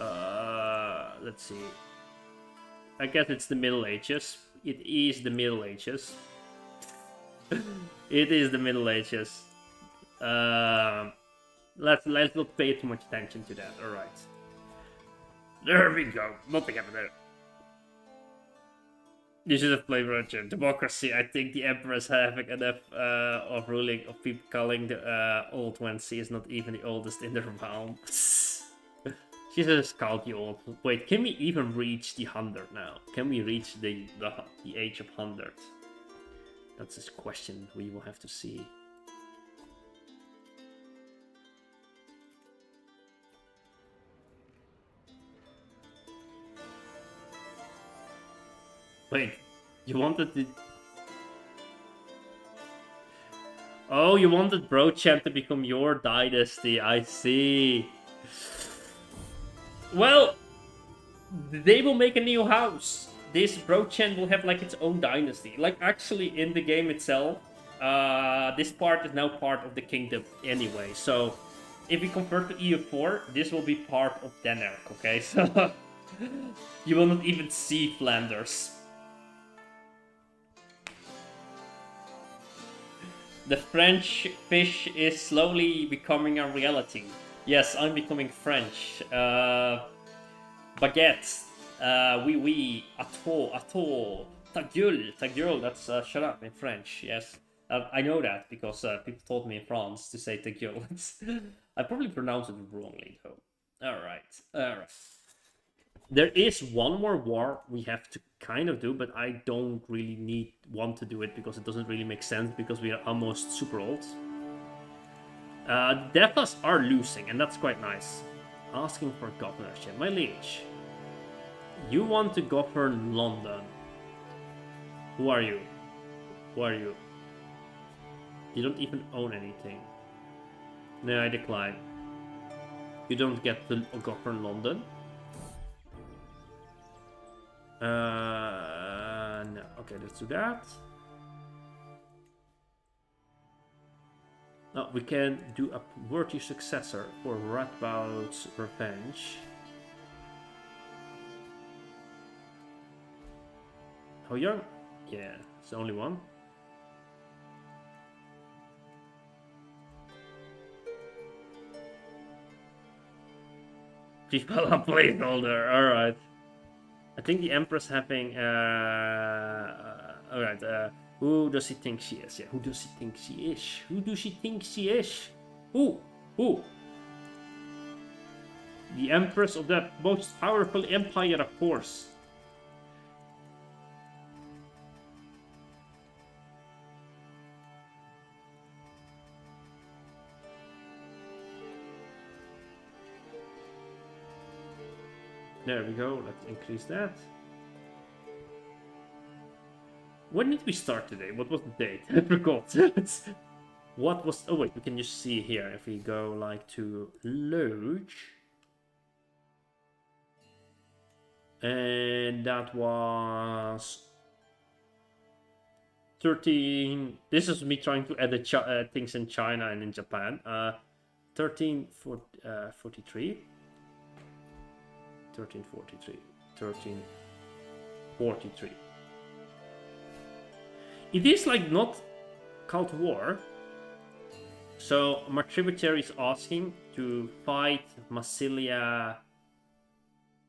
Let's see. I guess it's the Middle Ages. It is the Middle Ages. It is the Middle Ages. Let's not pay too much attention to that. All right. There we go. Nothing happened there. You should have played Russian. Democracy. I think the Emperor is having enough of ruling of people calling the old when she is not even the oldest in the realm. She just called you old. Wait, can we even reach the 100 now? Can we reach the age of 100? That's a question we will have to see. Wait, you wanted the... Oh, you wanted Brochamp to become your dynasty, I see. Well, they will make a new house. This Brochamp will have like its own dynasty. Like actually in the game itself, this part is now part of the kingdom anyway. So if we convert to EU4, this will be part of Denmark, okay? So you will not even see Flanders. The French fish is slowly becoming a reality. Yes, I'm becoming French. Baguette. Oui, attends. Ta gueule, that's shut up in French, yes. I know that because people told me in France to say ta gueule. I probably pronounced it wrongly though. Alright. There is one more war we have to kind of do, but I don't really want to do it because it doesn't really make sense because we are almost super old. The Devas are losing, and that's quite nice. Asking for governorship. My liege, you want to govern London. Who are you? You don't even own anything. No, I decline. You don't get to govern London. No. Okay, let's do that. No, we can do a worthy successor for Radboud's revenge. How young? Yeah, it's the only one. People are placeholder. All right. I think the Empress having. All right. Who does he think she is? Yeah. Who does he think she is? Who does she think she is? Who? Who? The Empress of the most powerful empire, of course. There we go. Let's increase that. When did we start today? What was the date? I forgot. What was... Oh, wait. We can just see here. If we go, like, to load. And that was... 13... This is me trying to add things in China and in Japan. 1343. 1343. 1343. It is like not Cold War. So my tributary is asking to fight Massilia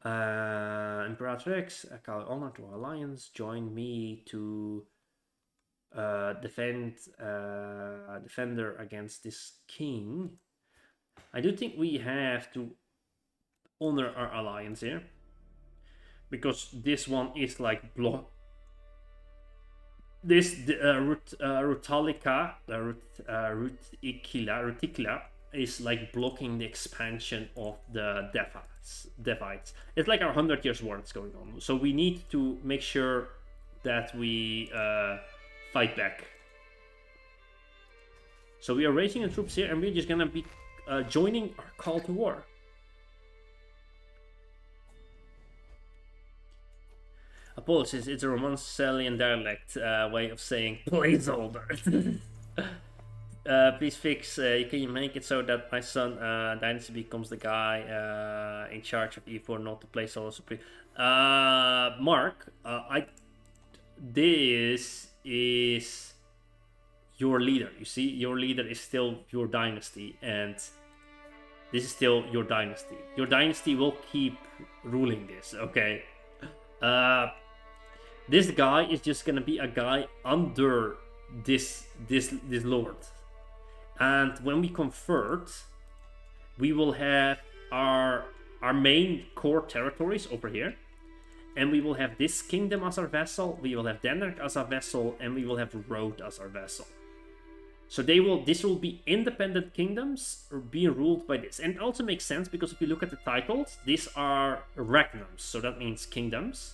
Imperatrix. I call honor to alliance. Join me to defender against this king. I do think we have to honor our alliance here, because this one is like block. This Ruticula is like blocking the expansion of the Devites. It's like our 100 Years War that's going on. So we need to make sure that we fight back. So we are raising the troops here, and we're just gonna be joining our call to war. Apologies, it's a Romancelian dialect way of saying placeholder. Please fix, can you make it so that my son Dynasty becomes the guy in charge of E4, not the placeholder supreme? Mark, this is your leader. You see, your leader is still your dynasty, and this is still your dynasty. Your dynasty will keep ruling this, okay? This guy is just gonna be a guy under this lord, and when we convert, we will have our main core territories over here, and we will have this kingdom as our vassal, we will have Denmark as our vassal, and we will have Rhode as our vassal. So this will be independent kingdoms being ruled by this. And it also makes sense because if you look at the titles, these are regnums, so that means kingdoms.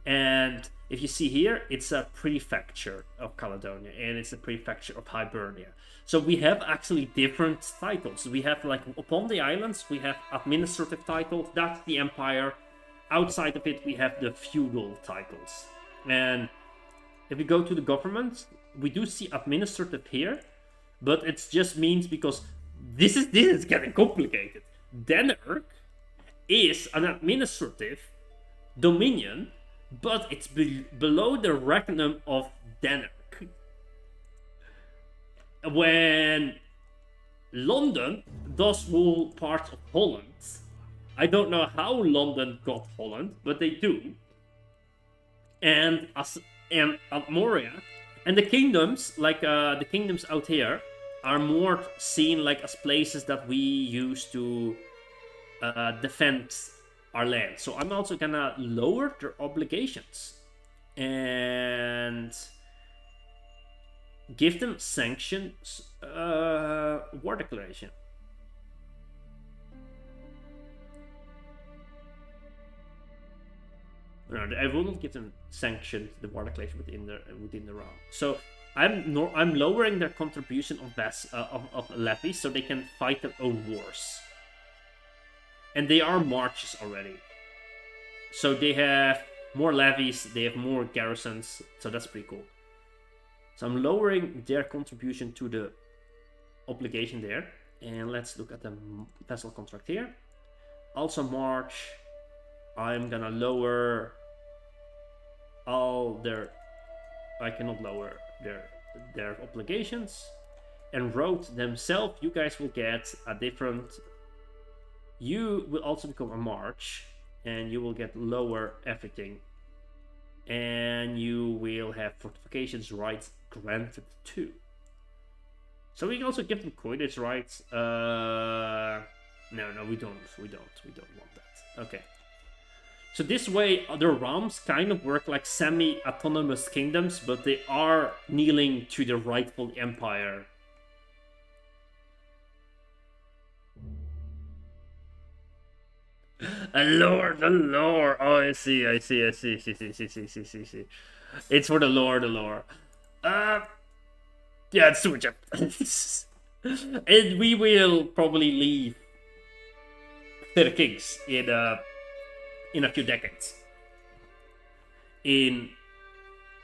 And if you see here, it's a prefecture of Caledonia, and it's a prefecture of Hibernia. So we have actually different titles. We have, like, upon the islands, we have administrative titles, that's the empire. Outside of it, we have the feudal titles. And if we go to the government, we do see administrative here, but it just means because this is getting complicated. Denmark is an administrative dominion, but it's below the regnum of Denmark. When London does rule parts of Holland, I don't know how London got Holland, but they do. And Moria, and the kingdoms, like the kingdoms out here, are more seen like as places that we use to defend our land. So I'm also gonna lower their obligations and give them sanctions war declaration. No, I will not give them sanctioned the war declaration within the round. So I'm lowering their contribution of levies so they can fight their own wars. And they are marches already. So they have more levies, they have more garrisons, so that's pretty cool. So I'm lowering their contribution to the obligation there. And let's look at the vessel contract here. Also March, I'm gonna lower all their... I cannot lower their obligations. And road themselves, you guys will get a different... You will also become a March, and you will get lower everything. And you will have fortifications rights granted too. So we can also give them coinage rights. No, we don't want that. Okay. So this way, other realms kind of work like semi-autonomous kingdoms, but they are kneeling to the rightful empire. A lore. Oh, I see. It's for the lore. Yeah, it's too much. And we will probably leave their kings in a few decades.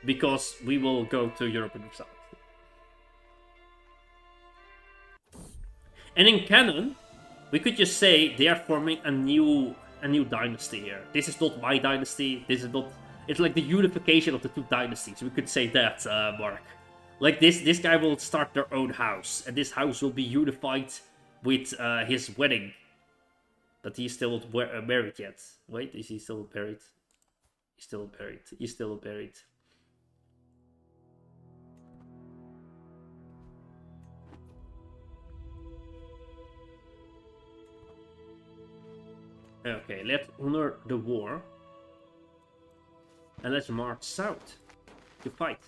Because we will go to Europe and the South. And in canon, we could just say they are forming a new dynasty here. This is not my dynasty. This is not. It's like the unification of the two dynasties. We could say that, Mark. Like this guy will start their own house, and this house will be unified with his wedding. But he's still not married yet. Wait, is he still married? He's still married. Okay, let's honor the war. And let's march south to fight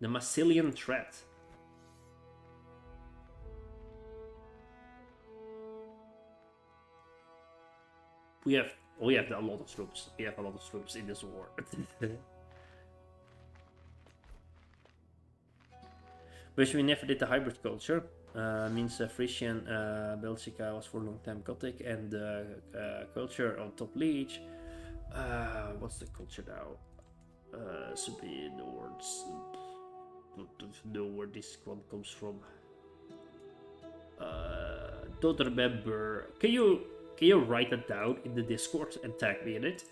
the Massilian threat. We have a lot of troops. We have a lot of troops in this war. Which we never did the hybrid culture. Means Frisian Belgica was for a long time Gothic, and culture on top liege. What's the culture now? Should be in the words. Don't know where this one comes from. Don't remember. Can you write it down in the Discord and tag me in it?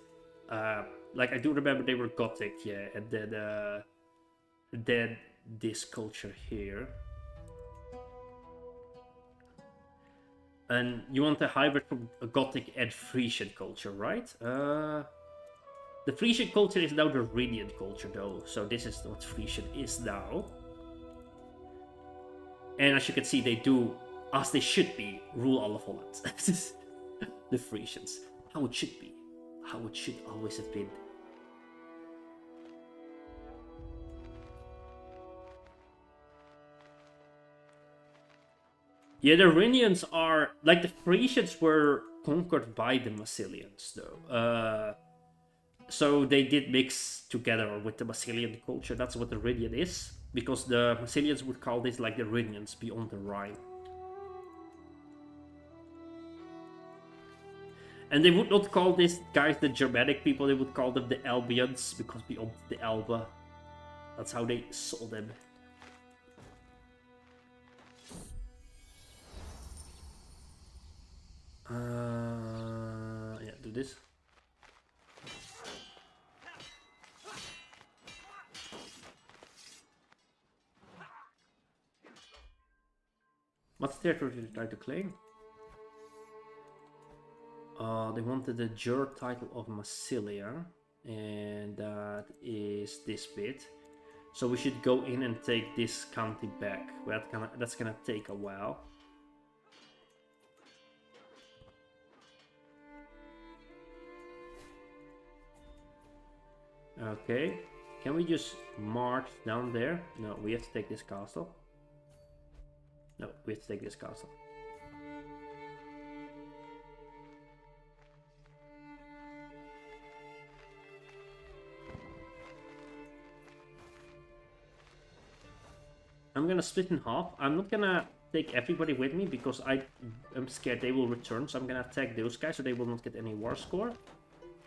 Like I do remember they were Gothic, yeah, and then this culture here. And you want a hybrid from a Gothic and Frisian culture, right? The Frisian culture is now the Rhenian culture, though. So this is what Frisian is now. And as you can see, they do, as they should be, rule all of Holland. The Frisians. How it should be. How it should always have been. Yeah, the Rhenians are... Like, the Frisians were conquered by the Massilians, though. So they did mix together with the Massilian culture. That's what the Rhenian is. Because the Massilians would call this, like, the Rhenians beyond the Rhine. And they would not call these guys the Germanic people. They would call them the Albions. Because beyond the Elbe. That's how they saw them. Yeah, do this. What territory did they try to claim? They wanted the Jur title of Massilia, and that is this bit. So we should go in and take this county back. That's gonna take a while. Okay, can we just march down there? No, we have to take this castle. No, we have to take this castle. I'm gonna split in half. I'm not gonna take everybody with me because I'm scared they will return. So I'm gonna attack those guys so they will not get any war score.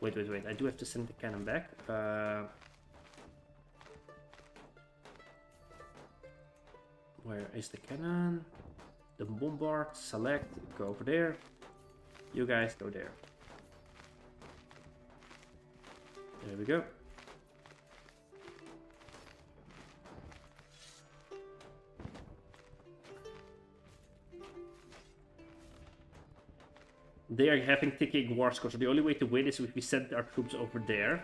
Wait. I do have to send the cannon back. Where is the cannon? The bombard. Select. Go over there. You guys go there. There we go. They are having ticking war scores, so the only way to win is if we send our troops over there.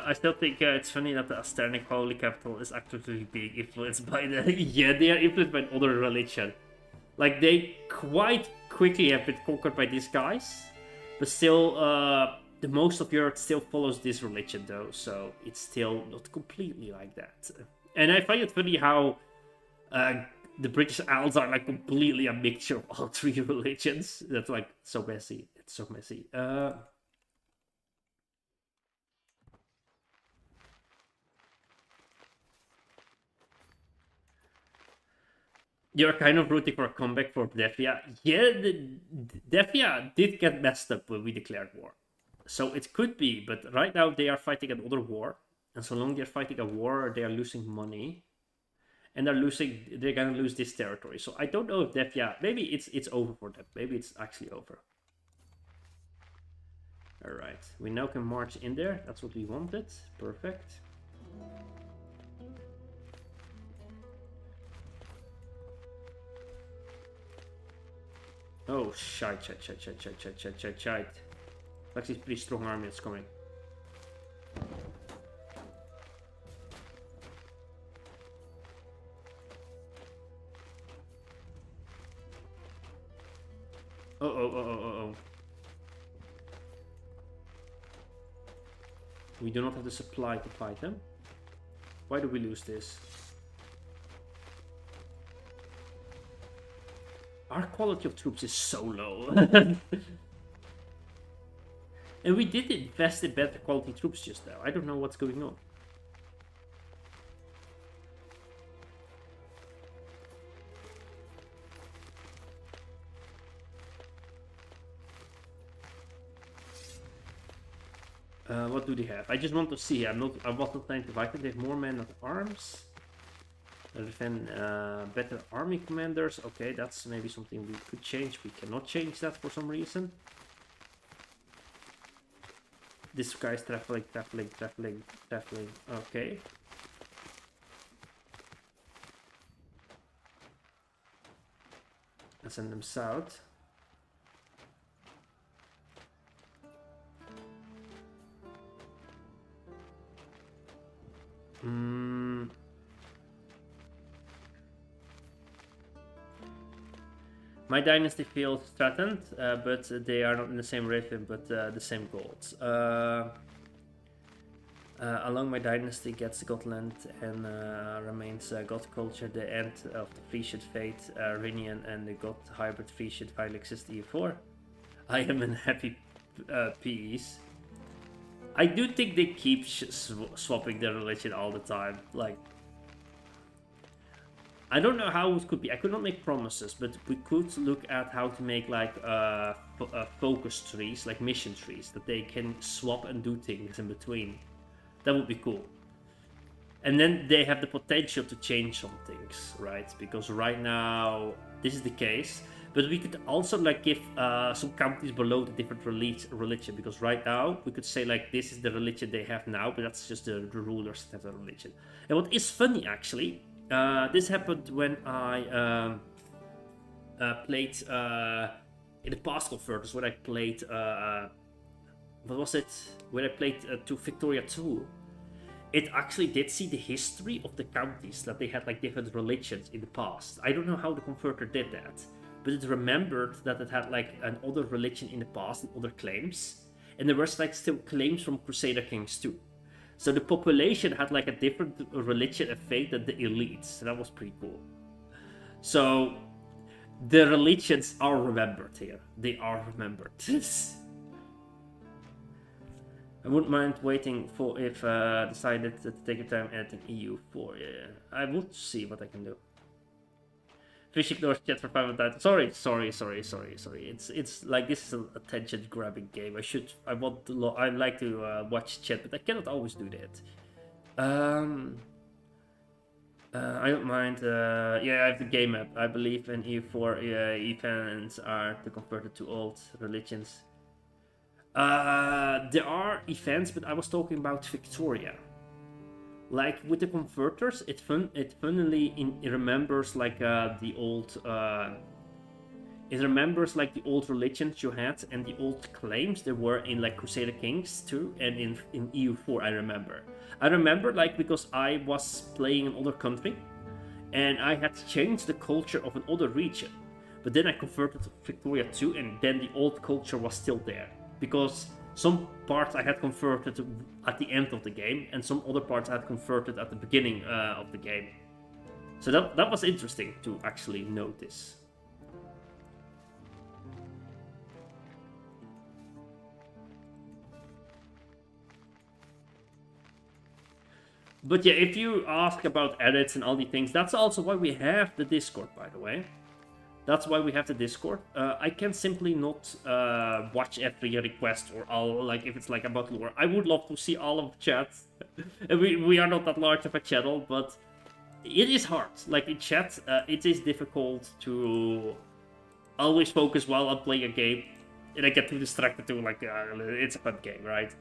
I still think it's funny that the Asternic Holy Capital is actively being influenced by the... yeah, they are influenced by another religion. Like, they quite quickly have been conquered by these guys. But still, the most of Europe still follows this religion, though. So it's still not completely like that. And I find it funny how the British Isles are like completely a mixture of all three religions. That's like so messy. It's so messy. You're kind of rooting for a comeback for Devia. Yeah, Devia did get messed up when we declared war. So it could be, but right now they are fighting another war. And so long they're fighting a war, they are losing money. And they're gonna lose this territory. So I don't know if Devia, maybe it's over for them. Maybe it's actually over. Alright, we now can march in there. That's what we wanted. Perfect. Oh, shite. Actually, pretty strong army that's coming. Oh. We do not have the supply to fight them. Why do we lose this? Our quality of troops is so low. And we did invest in better quality troops just now. I don't know what's going on. What do they have? I just want to see. I was not planning to fight them. They have more men at arms. Then better army commanders. Okay, that's maybe something we could change. We cannot change that for some reason. This guy's traveling. Okay. And send them south. My dynasty feels threatened, but they are not in the same rhythm, but the same goals. Along my dynasty gets Gotland and remains God culture. The end of the Frisian fate, Rinian and the God hybrid Frisian finally exist E4. I am in happy peace. I do think they keep swapping their religion all the time. Like, I don't know how it could be. I could not make promises, but we could look at how to make like focus trees, like mission trees, that they can swap and do things in between. That would be cool. And then they have the potential to change some things, right? Because right now this is the case. But we could also like give some countries below the different religion, because right now we could say like this is the religion they have now, but that's just the rulers that have the religion. And what is funny actually, this happened when I played in the past converters, when I played what was it? When I played to Victoria 2. It actually did see the history of the counties, that they had like different religions in the past. I don't know how the converter did that, but it remembered that it had like another religion in the past and other claims, and there was like still claims from Crusader kings too. So the population had like a different religion and faith than the elites. So that was pretty cool. So the religions are remembered here. They are remembered. I wouldn't mind waiting for if decided to take your time editing EU4. Yeah, I would see what I can do. Fish ignores chat for 5 minutes. Sorry. It's like this is an attention grabbing game. I like to watch chat, but I cannot always do that. I don't mind. Yeah, I have the game app. I believe in EU4 events are to convert it to old religions. There are events, but I was talking about Victoria. Like with the converters, it funnily it remembers like the old. It remembers like the old religions you had and the old claims there were in like Crusader Kings 2 and in EU4. I remember like because I was playing in another country, and I had changed the culture of another region, but then I converted to Victoria 2, and then the old culture was still there because some parts I had converted at the end of the game, and some other parts I had converted at the beginning of the game. So that was interesting to actually notice. But yeah, if you ask about edits and all the things, that's also why we have the Discord, by the way. That's why we have the Discord. I can simply not watch every request or all, like if it's like about lore. I would love to see all of chat. we are not that large of a channel, but it is hard. Like in chat, it is difficult to always focus while I'm playing a game, and I get too distracted too. Like it's a fun game, right?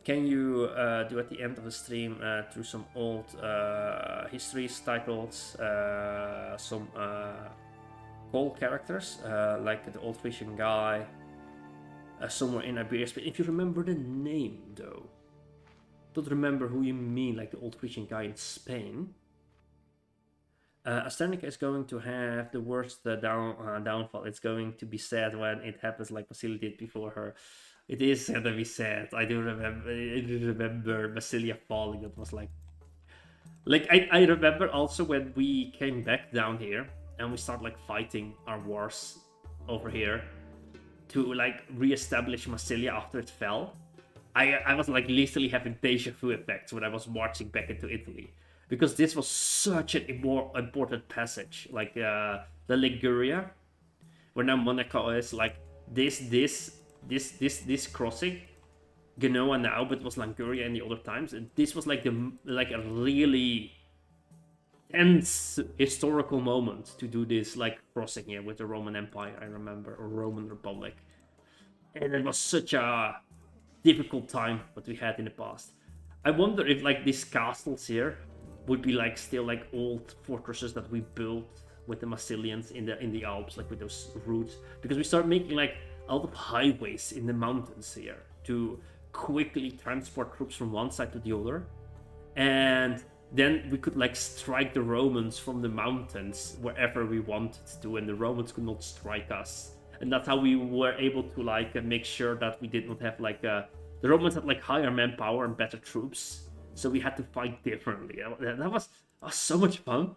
Can you do at the end of the stream through some old histories, titles, some call characters, like the old fishing guy, somewhere in Iberia? If you remember the name, though. Don't remember who you mean, like the old fishing guy in Spain. Asternica is going to have the worst downfall. It's going to be sad when it happens like Vasily did before her. It is gonna be sad. I do remember Basilia falling. That was like I remember also when we came back down here and we started like fighting our wars over here to like re-establish Massilia after it fell. I was like literally having deja vu effects when I was marching back into Italy, because this was such an important passage. Like the Liguria, where now Monaco is, like this crossing, Genoa now, but it was Liguria in the other times. And this was like a really tense historical moment to do this like crossing here with the Roman Empire, I remember, or Roman Republic. And it was such a difficult time what we had in the past. I wonder if like these castles here would be like still like old fortresses that we built with the Massilians in the Alps, like with those routes, because we start making like a lot of highways in the mountains here to quickly transport troops from one side to the other, and then we could like strike the Romans from the mountains wherever we wanted to, and the Romans could not strike us. And that's how we were able to like make sure that we did not have like the Romans had like higher manpower and better troops, so we had to fight differently. That was so much fun.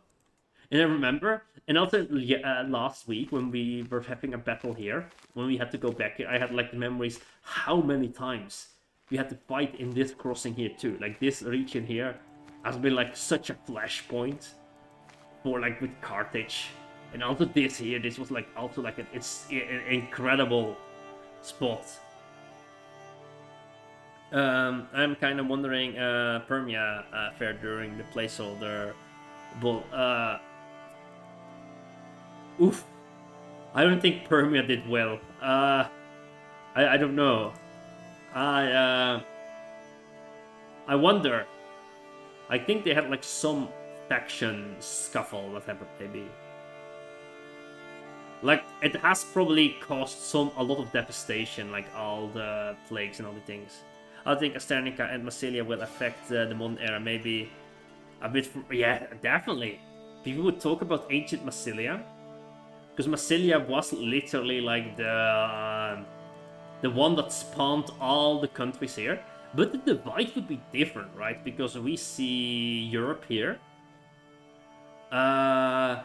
And I remember, and also last week when we were having a battle here, when we had to go back here, I had like the memories how many times we had to fight in this crossing here too. Like this region here has been like such a flashpoint for like with Carthage. And also this here, this was like also like it's an incredible spot. I'm kind of wondering Permia fared during the placeholder. Well, oof. I don't think Permia did well. I don't know. I wonder. I think they had like some faction scuffle that happened maybe. Like it has probably caused a lot of devastation, like all the plagues and all the things. I think Asternica and Massilia will affect the modern era, maybe a bit. Yeah, definitely. People would talk about ancient Massilia, because Massilia was literally like the one that spawned all the countries here. But the divide would be different, right? Because we see Europe here. But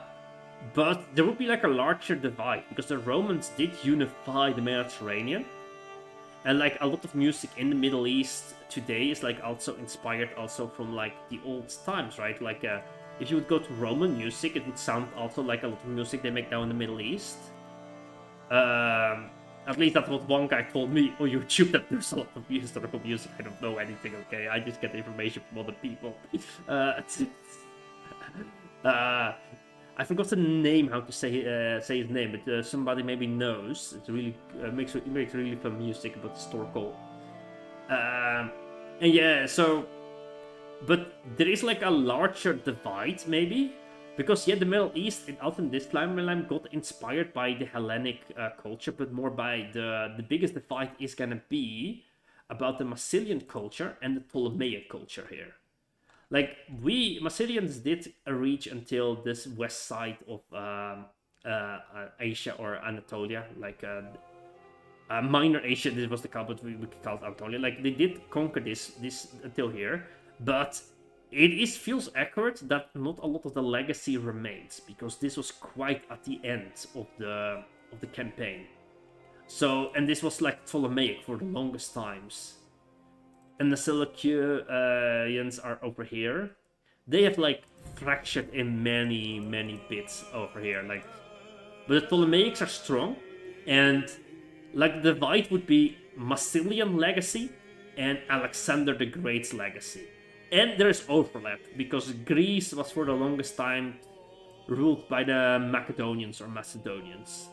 there would be like a larger divide, because the Romans did unify the Mediterranean, And like a lot of music in the Middle East today is like also inspired also from like the old times, right? Like if you would go to Roman music, it would sound also like a lot of music they make now in the Middle East. At least that's what one guy told me on YouTube, that there's a lot of historical music. I don't know anything, okay? I just get information from other people. I forgot the name, how to say his name, but somebody maybe knows. It's really makes really fun music about historical. And yeah, so, but there is like a larger divide maybe, because yeah, the Middle East in often this timeline got inspired by the Hellenic culture, but more by the biggest divide is gonna be about the Massilian culture and the Ptolemaic culture here. Like, we Massilians did reach until this west side of Asia or Anatolia, like Minor Asia. This was the capital we could call it Anatolia. Like, they did conquer this until here, but it feels accurate that not a lot of the legacy remains, because this was quite at the end of the campaign. So, and this was like Ptolemaic for the longest times. And the Seleucians are over here. They have like fractured in many bits over here. Like, but the Ptolemaics are strong, and like the divide would be Massilian legacy and Alexander the Great's legacy. And there's overlap, because Greece was for the longest time ruled by the Macedonians or Macedonians.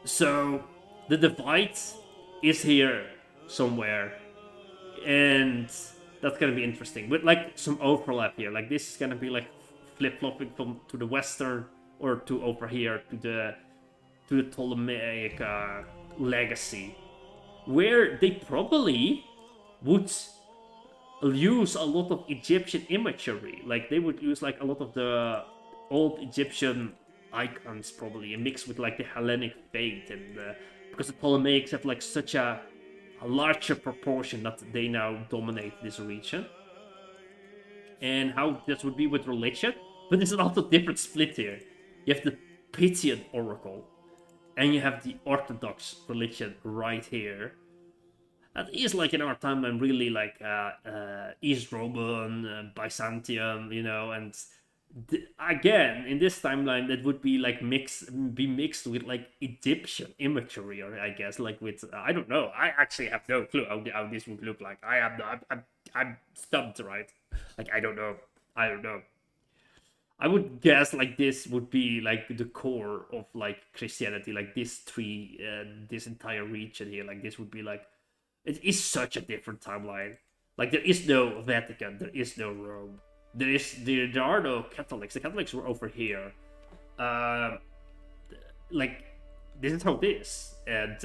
So the divide is here somewhere. And that's gonna be interesting, with like some overlap here. Like, this is gonna be like flip-flopping from to the western or to over here to the Ptolemaic legacy, where they probably would use a lot of Egyptian imagery. Like, they would use like a lot of the old Egyptian icons probably, and mix with like the Hellenic faith, and because the Ptolemaics have like such a larger proportion that they now dominate this region. And how this would be with religion, but there's also different split here. You have the Pythian oracle, and you have the Orthodox religion right here. That is like in our time, and really like East Roman, Byzantium, you know, and again in this timeline that would be like mixed with like Egyptian imagery, or I guess like with I don't know. I actually have no clue how this would look like. I'm stumped, right? Like, I don't know. I would guess like this would be like the core of like Christianity, like this entire region here. Like, this would be like, it is such a different timeline. Like, there is no Vatican, there is no Rome. There are no Catholics. The Catholics were over here. Like, this is how it is. And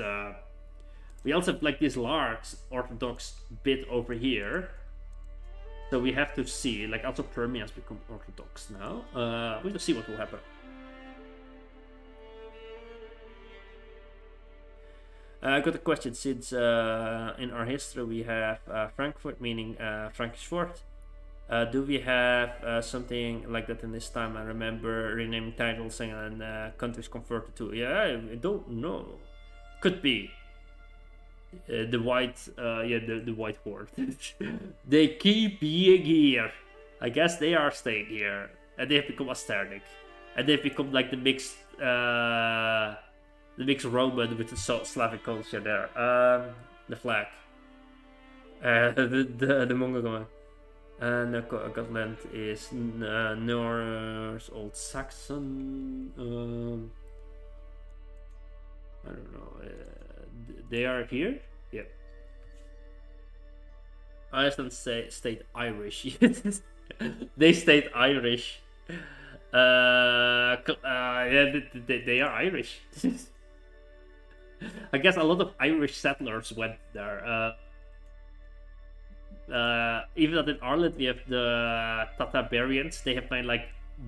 we also have like this large Orthodox bit over here. So we have to see, like, also Permia has become Orthodox now. We will see what will happen. I got a question, since in our history we have Frankfurt, meaning Frankish fort. Do we have something like that in this time? I remember renaming titles and countries converted to. Yeah, I don't know. Could be. The white, the white horde. They keep being here. I guess they are staying here, and they've become Asternic, and they've become like the mixed Roman with the Slavic culture there. The flag, the Mongol one. And Gotland is Norse Old Saxon. I don't know. They are here? Yeah. Iceland stayed Irish. They stayed Irish. Yeah, they are Irish. I guess a lot of Irish settlers went there. Even though in Ireland we have the Tatarbarians, they have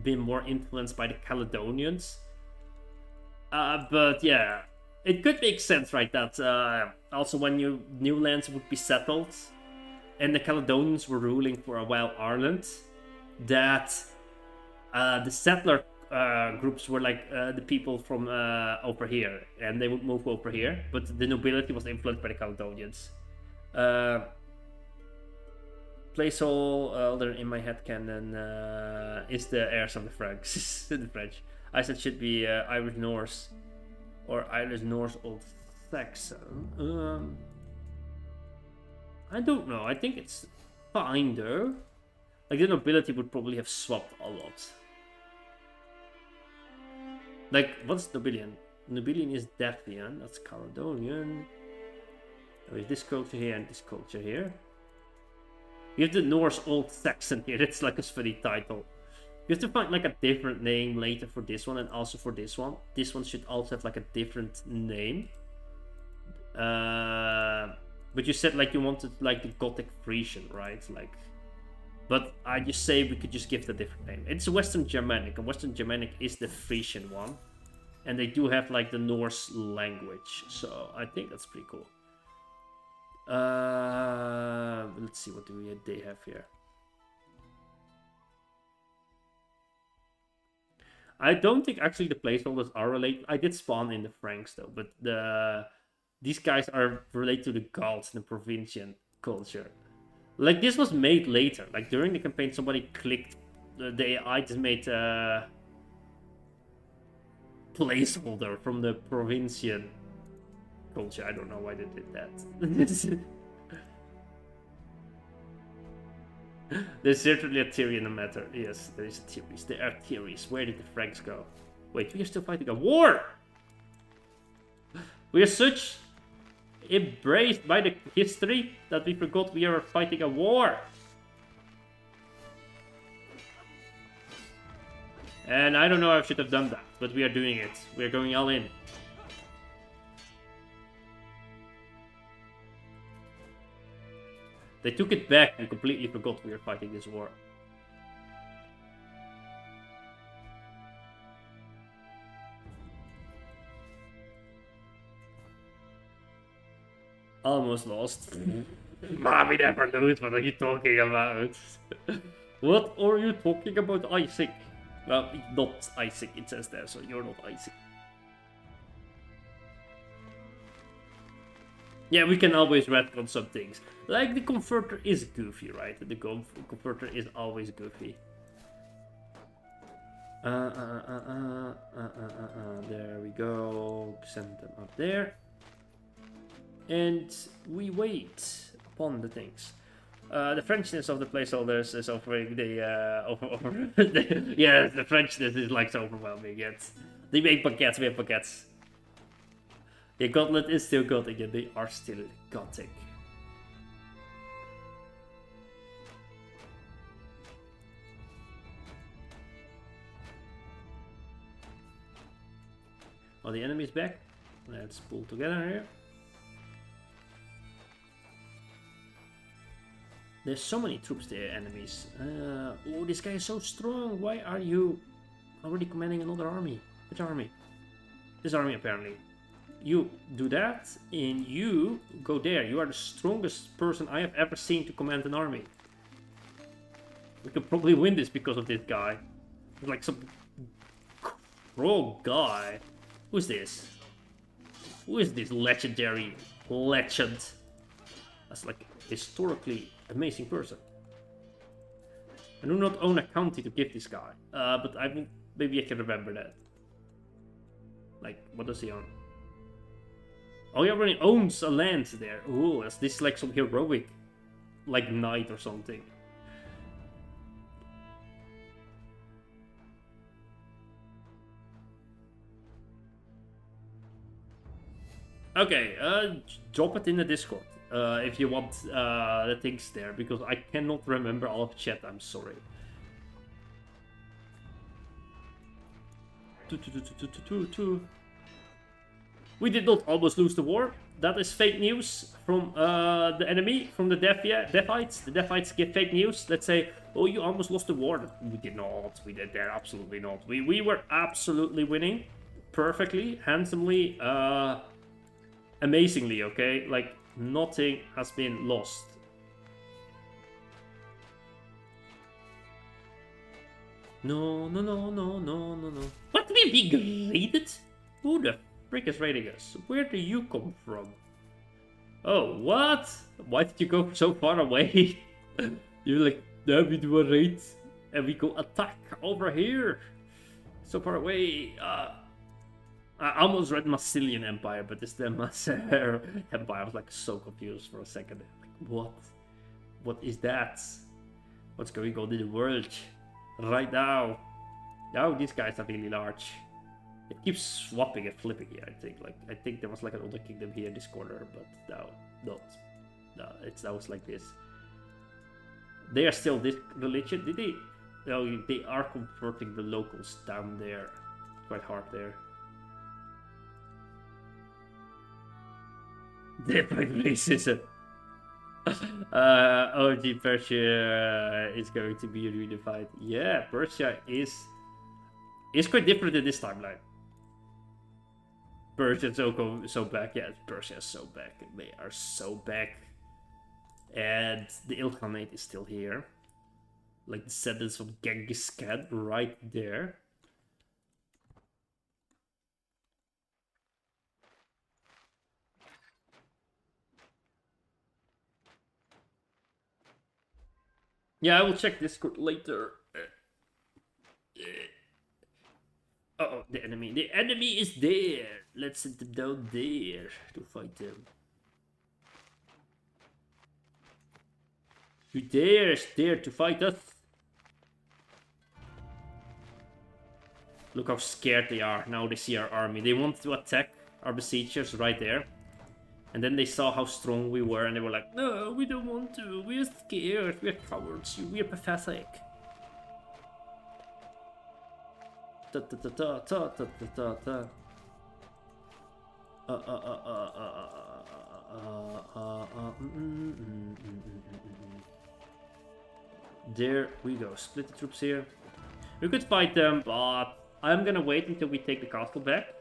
been more influenced by the Caledonians. But yeah, it could make sense, right? That also when new lands would be settled, and the Caledonians were ruling for a while Ireland, that the settler groups were like the people from over here, and they would move over here, but the nobility was influenced by the Caledonians. Placeholder in my headcanon is the heirs of the Franks. The French. I said should be Irish Norse or Irish Norse Old Saxon. I don't know. I think it's fine though. Like the nobility would probably have swapped a lot. Like what's Nobilian? Nobilian is Deathian. That's Caledonian. There is this culture here and this culture here. You have the Norse Old Saxon here. That's like a funny title. You have to find like a different name later for this one and also for this one. This one should also have like a different name. But you said like you wanted like the Gothic Frisian, right? Like, but I just say we could just give it a different name. It's Western Germanic, and Western Germanic is the Frisian one, and they do have like the Norse language. So I think that's pretty cool. Let's see, what do they have here? I don't think actually the placeholders are related. I did spawn in the Franks though, but these guys are related to the Gauls and the Provincian culture. Like this was made later. Like during the campaign, somebody clicked the AI just made a placeholder from the Provincian culture. I don't know why they did that. There's certainly a theory in the matter. Yes, there is theories. There are theories. Where did the Franks go? Wait, we are still fighting a war! We are such embraced by the history that we forgot we are fighting a war! And I don't know if I should have done that, but we are doing it. We are going all in. They took it back and completely forgot we were fighting this war. Almost lost. We never lose. What are you talking about? What are you talking about, Isaac? Well, not Isaac, it says there, so you're not Isaac. Yeah, we can always retcon some things. Like the converter is goofy, right? The converter is always goofy. There we go. Send them up there. And we wait upon the things. The Frenchness of the placeholders is offering the yeah, the Frenchness is like so overwhelming. Yet they make baguettes, we have baguettes. Yeah, Gauntlet is still Gothic, and they are still Gothic. Are the enemies back? Let's pull together here. There's so many troops there, enemies. Oh, this guy is so strong. Why are you already commanding another army? Which army? This army, apparently. You do that, and you go there. You are the strongest person I have ever seen to command an army. We could probably win this because of this guy. Like some crow guy. Who's this? Who is this legendary legend? That's like historically amazing person. I do not own a county to give this guy, but maybe I can remember that. Like, what does he own? Oh, he already owns a land there. Oh, is this like some heroic, like knight or something? Okay, drop it in the Discord if you want the things there, because I cannot remember all of chat. I'm sorry. We did not almost lose the war. That is fake news from the enemy, from the Defites. The Defites give fake news. Let's say, oh, you almost lost the war. We did not. We did that. Absolutely not. We were absolutely winning. Perfectly, handsomely, amazingly, okay? Like, nothing has been lost. No, no, no, no, no, no, no. What, we being raided? Who the frick is raiding us? Where do you come from? Oh, what? Why did you go so far away? You're like, yeah, we do a raid and we go attack over here. So far away. I almost read Massilian Empire, but it's the Masser Empire. I was like so confused for a second. Like, what? What is that? What's going on in the world right now? Now these guys are really large. It keeps swapping and flipping here, I think. Like, I think there was like another kingdom here in this corner, but no, not. No, it's always like this. They are still this religion. Did they? No, they are converting the locals down there. Quite hard there. They're like racism. OG Persia is going to be reunified. Yeah, Persia is quite different in this timeline. Persia's so back. Yeah, Persia is so back. They are so back. And the Ilkhanate is still here. Like descendants of Genghis Khan right there. Yeah, I will check Discord later. Uh-oh, the enemy. The enemy is there. Let's send them down there to fight them. Who dares dare to fight us? Look how scared they are. Now they see our army. They want to attack our besiegers right there. And then they saw how strong we were and they were like, no, we don't want to. We're scared. We're cowards. We're pathetic. Ta ta ta ta ta ta ta ta. There we go. Split the troops here. We could fight them, but I'm gonna wait until we take the castle back.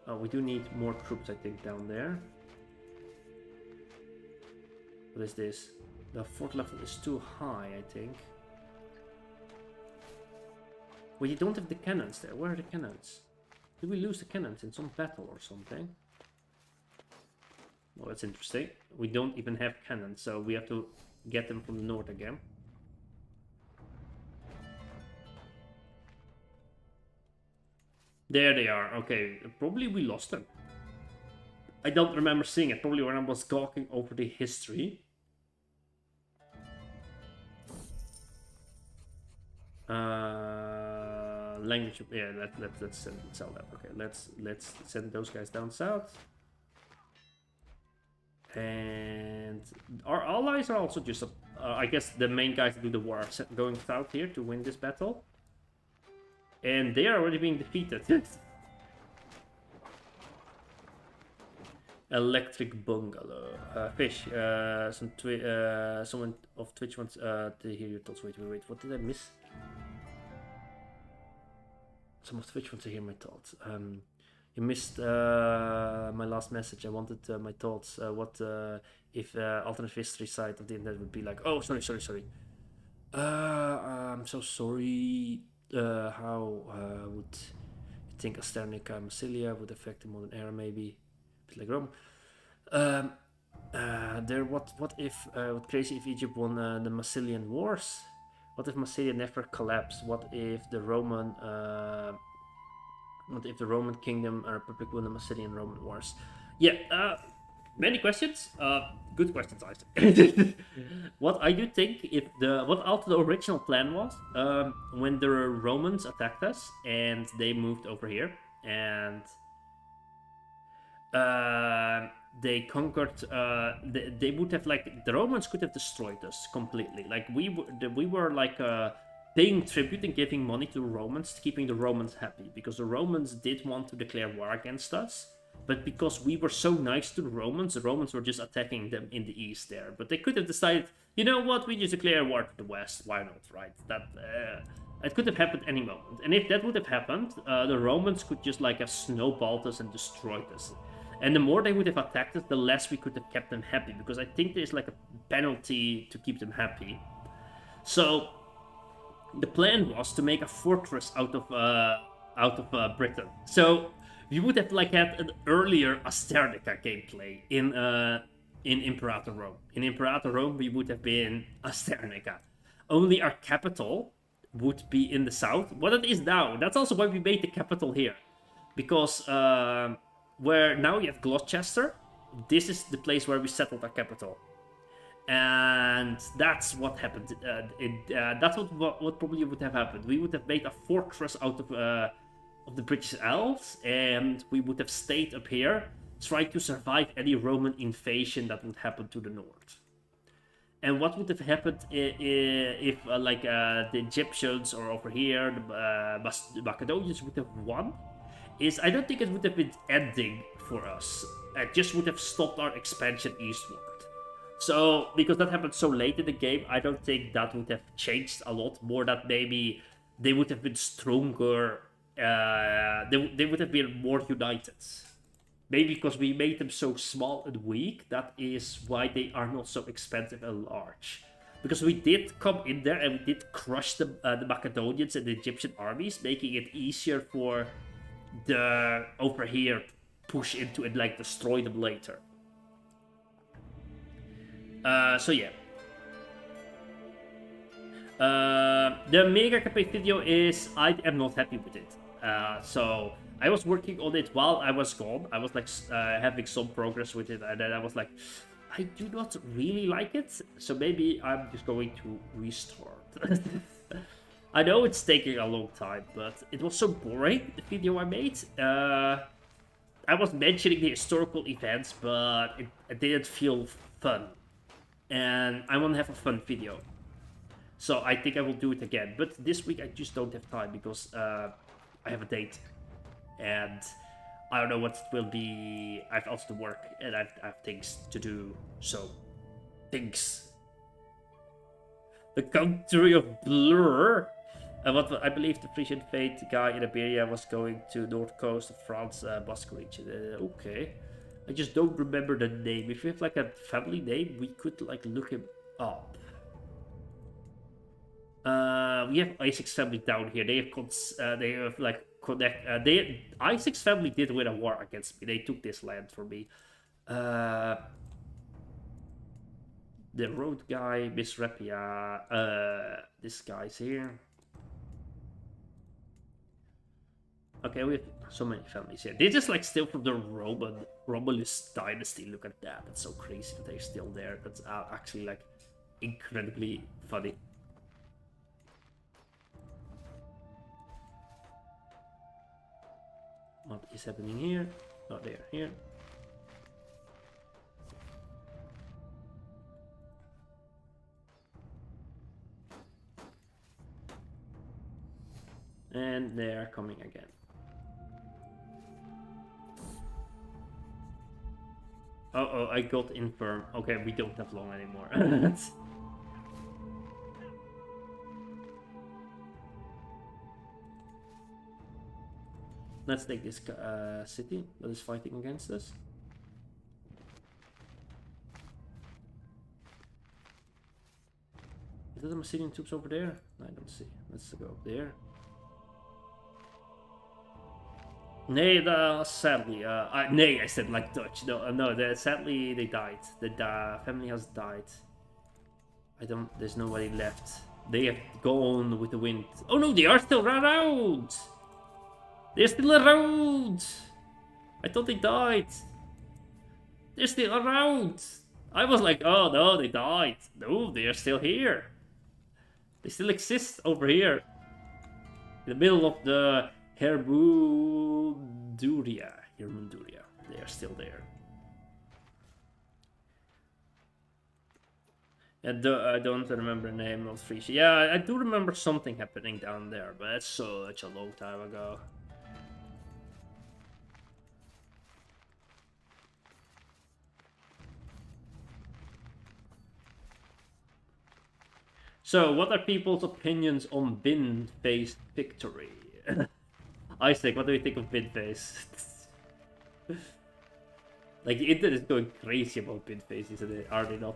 Oh, we do need more troops, I think, down there. What is this? The fort level is too high, I think. Well, you don't have the cannons there. Where are the cannons? Did we lose the cannons in some battle or something? Well, that's interesting. We don't even have cannons, so we have to get them from the north again. There they are. Okay, probably we lost them. I don't remember seeing it. Probably when I was talking over the history. Language. Yeah, let's sell that. Okay, let's send those guys down south. And our allies are also just, I guess, the main guys that do the war are going south here to win this battle. And they are already being defeated. Electric bungalow. Fish. Someone of Twitch wants to hear your thoughts. Wait. What did I miss? Someone of Twitch wants to hear my thoughts. You missed my last message. I wanted my thoughts. What if alternate history side of the internet would be like? Oh, sorry. I'm so sorry. How would you think Asternica Massilia would affect the modern era? Maybe a bit like Rome. What if crazy if Egypt won the Massilian Wars? What if Massilia never collapsed? What if the Roman Kingdom or Republic won the Massilian Roman Wars? Yeah, many questions. Good questions, Isaac. What I do think, what after the original plan was, when the Romans attacked us and they moved over here and they conquered, they would have the Romans could have destroyed us completely. Like we were like paying tribute and giving money to the Romans, keeping the Romans happy because the Romans did want to declare war against us. But because we were so nice to the Romans were just attacking them in the east there. But they could have decided, you know what, we just declare war to the west. Why not, right? That it could have happened any moment. And if that would have happened, the Romans could just have snowballed us and destroyed us. And the more they would have attacked us, the less we could have kept them happy. Because I think there's a penalty to keep them happy. So the plan was to make a fortress out of Britain. So we would have like had an earlier Asternica gameplay in Imperator Rome. In Imperator Rome, we would have been Asternica. Only our capital would be in the south. What it is now. That's also why we made the capital here, because where now you have Gloucester, this is the place where we settled our capital. And that's what happened. That's what probably would have happened. We would have made a fortress out of the British Isles, and we would have stayed up here, trying to survive any Roman invasion that would happen to the north. And what would have happened if the Egyptians or over here, the Macedonians would have won, is I don't think it would have been ending for us. It just would have stopped our expansion eastward. So, because that happened so late in the game, I don't think that would have changed a lot. More that maybe they would have been stronger. They would have been more united. Maybe because we made them so small and weak, that is why they are not so expensive and large. Because we did come in there and we did crush the Macedonians and the Egyptian armies, making it easier for the over here push into and like destroy them later. So yeah. The Mega Campaign video is, I am not happy with it. So I was working on it while I was gone. I was like having some progress with it, and then I was like, I do not really like it. So maybe I'm just going to restart. I know it's taking a long time, but it was so boring, the video I made. I was mentioning the historical events, but it didn't feel fun. And I want to have a fun video. So I think I will do it again. But this week I just don't have time because I have a date. And I don't know what it will be. I have also to work and I have things to do. So, things. The country of Blur. And what I believe the Frisian Fate guy in Iberia was going to north coast of France, Basque region. Okay. I just don't remember the name. If we have like a family name, we could like look him up. We have Isaac's family down here. They have like connect. Isaac's family did win a war against me. They took this land for me. The road guy, Miss Repia. This guy's here. Okay, we have so many families here. They're just like still from the Romulus dynasty. Look at that. That's so crazy that they're still there. That's actually like incredibly funny. What is happening here? Oh, they are here. And they are coming again. Uh-oh, I got infirm. Okay, we don't have long anymore. Let's take this city that is fighting against us. Is that the Macedonian troops over there? I don't see. Let's go up there. Nee, sadly, nee, I said like Dutch. No, sadly they died. The family has died. There's nobody left. They have gone with the wind. Oh no, they are still around! They're still around! I thought they died. They're still around! I was like, oh no, they died. No, they are still here. They still exist over here. In the middle of the Hermunduria. They are still there. And I don't remember the name of Frisia. Yeah, I do remember something happening down there, but that's such a long time ago. So, what are people's opinions on Bin-Face victory? Isaac, what do you think of Bin-Face? Like, the internet is going crazy about Bin-Face, isn't it? Are they not?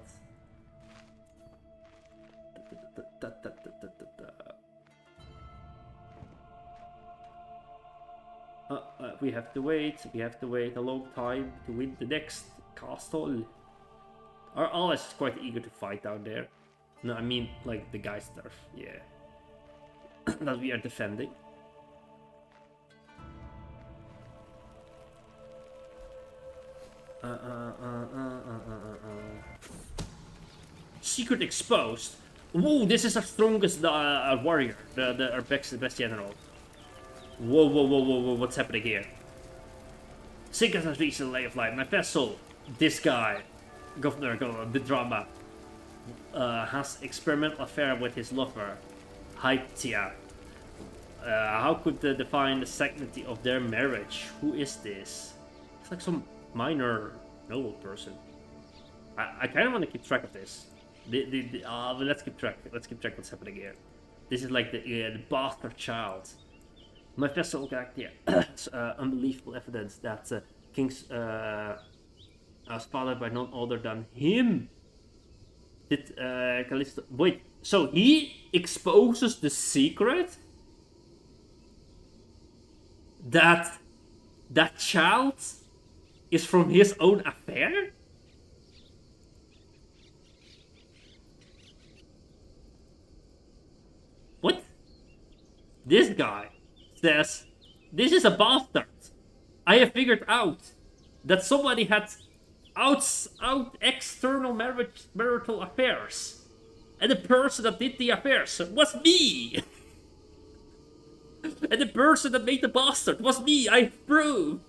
we have to wait a long time to win the next castle. Our allies is quite eager to fight down there. No, I mean, like, the guys there, yeah. That we are defending. Secret exposed. Whoa, this is our strongest warrior, our best general. Whoa, whoa, whoa, whoa, whoa, what's happening here? Secret has reached the lay of light. My vessel, this guy, Governor, the drama, has experimental affair with his lover, Haitia. How could they define the sanctity of their marriage? Who is this? It's like some minor noble person. I kind of want to keep track of this. Let's keep track. Let's keep track what's happening here. This is like the bastard child. My vessel got unbelievable evidence that King's was fathered by none other than him. Did Callisto... Wait, so he exposes the secret? That child is from his own affair? What? This guy says, this is a bastard. I have figured out that somebody had external marital affairs. And the person that did the affairs was me. And the person that made the bastard was me. I proved.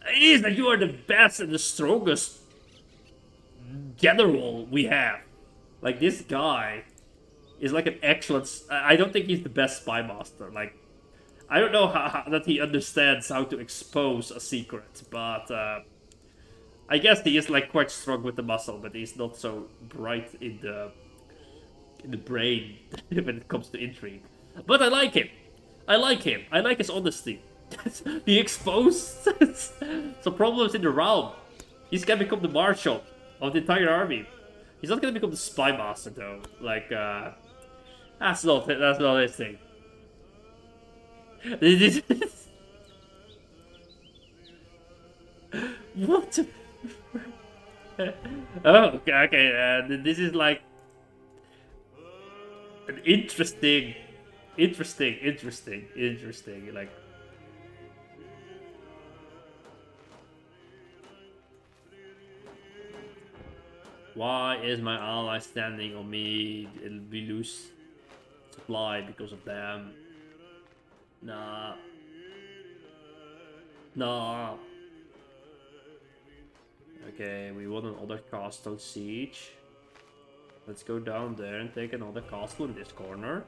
It is that you are the best and the strongest general we have. Like, this guy is like an excellent... I don't think he's the best spy master. Like, I don't know how that he understands how to expose a secret, but I guess he is like quite strong with the muscle, but he's not so bright in the brain when it comes to intrigue. But I like him. I like him. I like his honesty. He exposed some problems in the realm. He's gonna become the marshal of the entire army. He's not gonna become the spy master though. Like, that's not his thing. What? Oh, okay. This is like an interesting. Like, why is my ally standing on me? We lose supply because of them. Nah. Okay, we won another castle siege. Let's go down there and take another castle in this corner.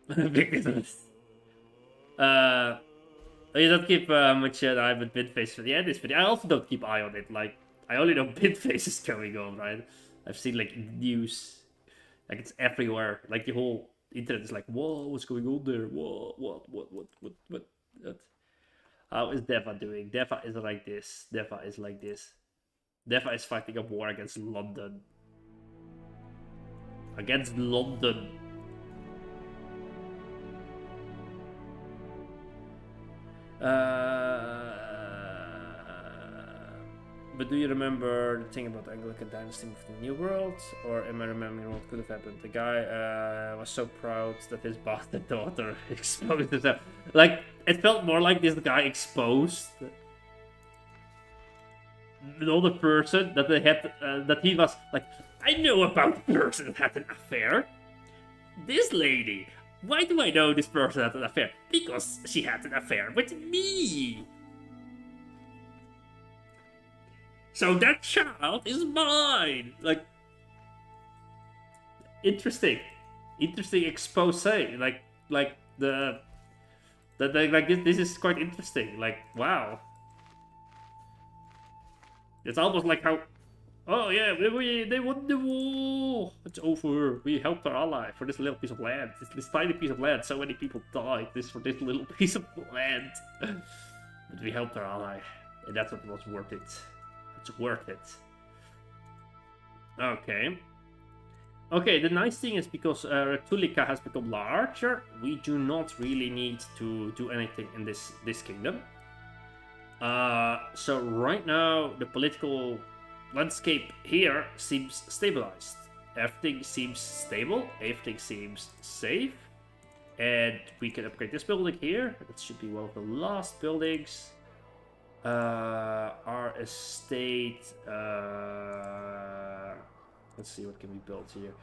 Because you don't keep much eye with Bitface for the end of this video. I also don't keep eye on it. Like, I only know Bitface is going on, right? I've seen like news, like it's everywhere. Like the whole internet is like, whoa, what's going on there? Whoa, what? How is Deva doing? Deva is like this. Deva is like this. Deva is fighting a war against London. Against London. But do you remember the thing about the Anglican dynasty of the New World? Or am I remembering what could have happened? The guy was so proud that his bastard daughter exposed herself. Like, it felt more like this guy exposed another person that they had, that he was like, I know about the person that had an affair. This lady. Why do I know this person had an affair? Because she had an affair with me. So that child is mine. Like, interesting expose. Like this is quite interesting. Like, wow. It's almost like how. Oh yeah, they won the war. It's over. We helped our ally for this little piece of land. This tiny piece of land. So many people died for this little piece of land. But we helped our ally, and that's what was worth it. It's worth it. Okay. Okay, the nice thing is because Retulika has become larger, we do not really need to do anything in this kingdom. So right now, the political landscape here seems stabilized. Everything seems stable, everything seems safe. And we can upgrade this building here. That should be one of the last buildings. Our estate. Let's see what can be built here.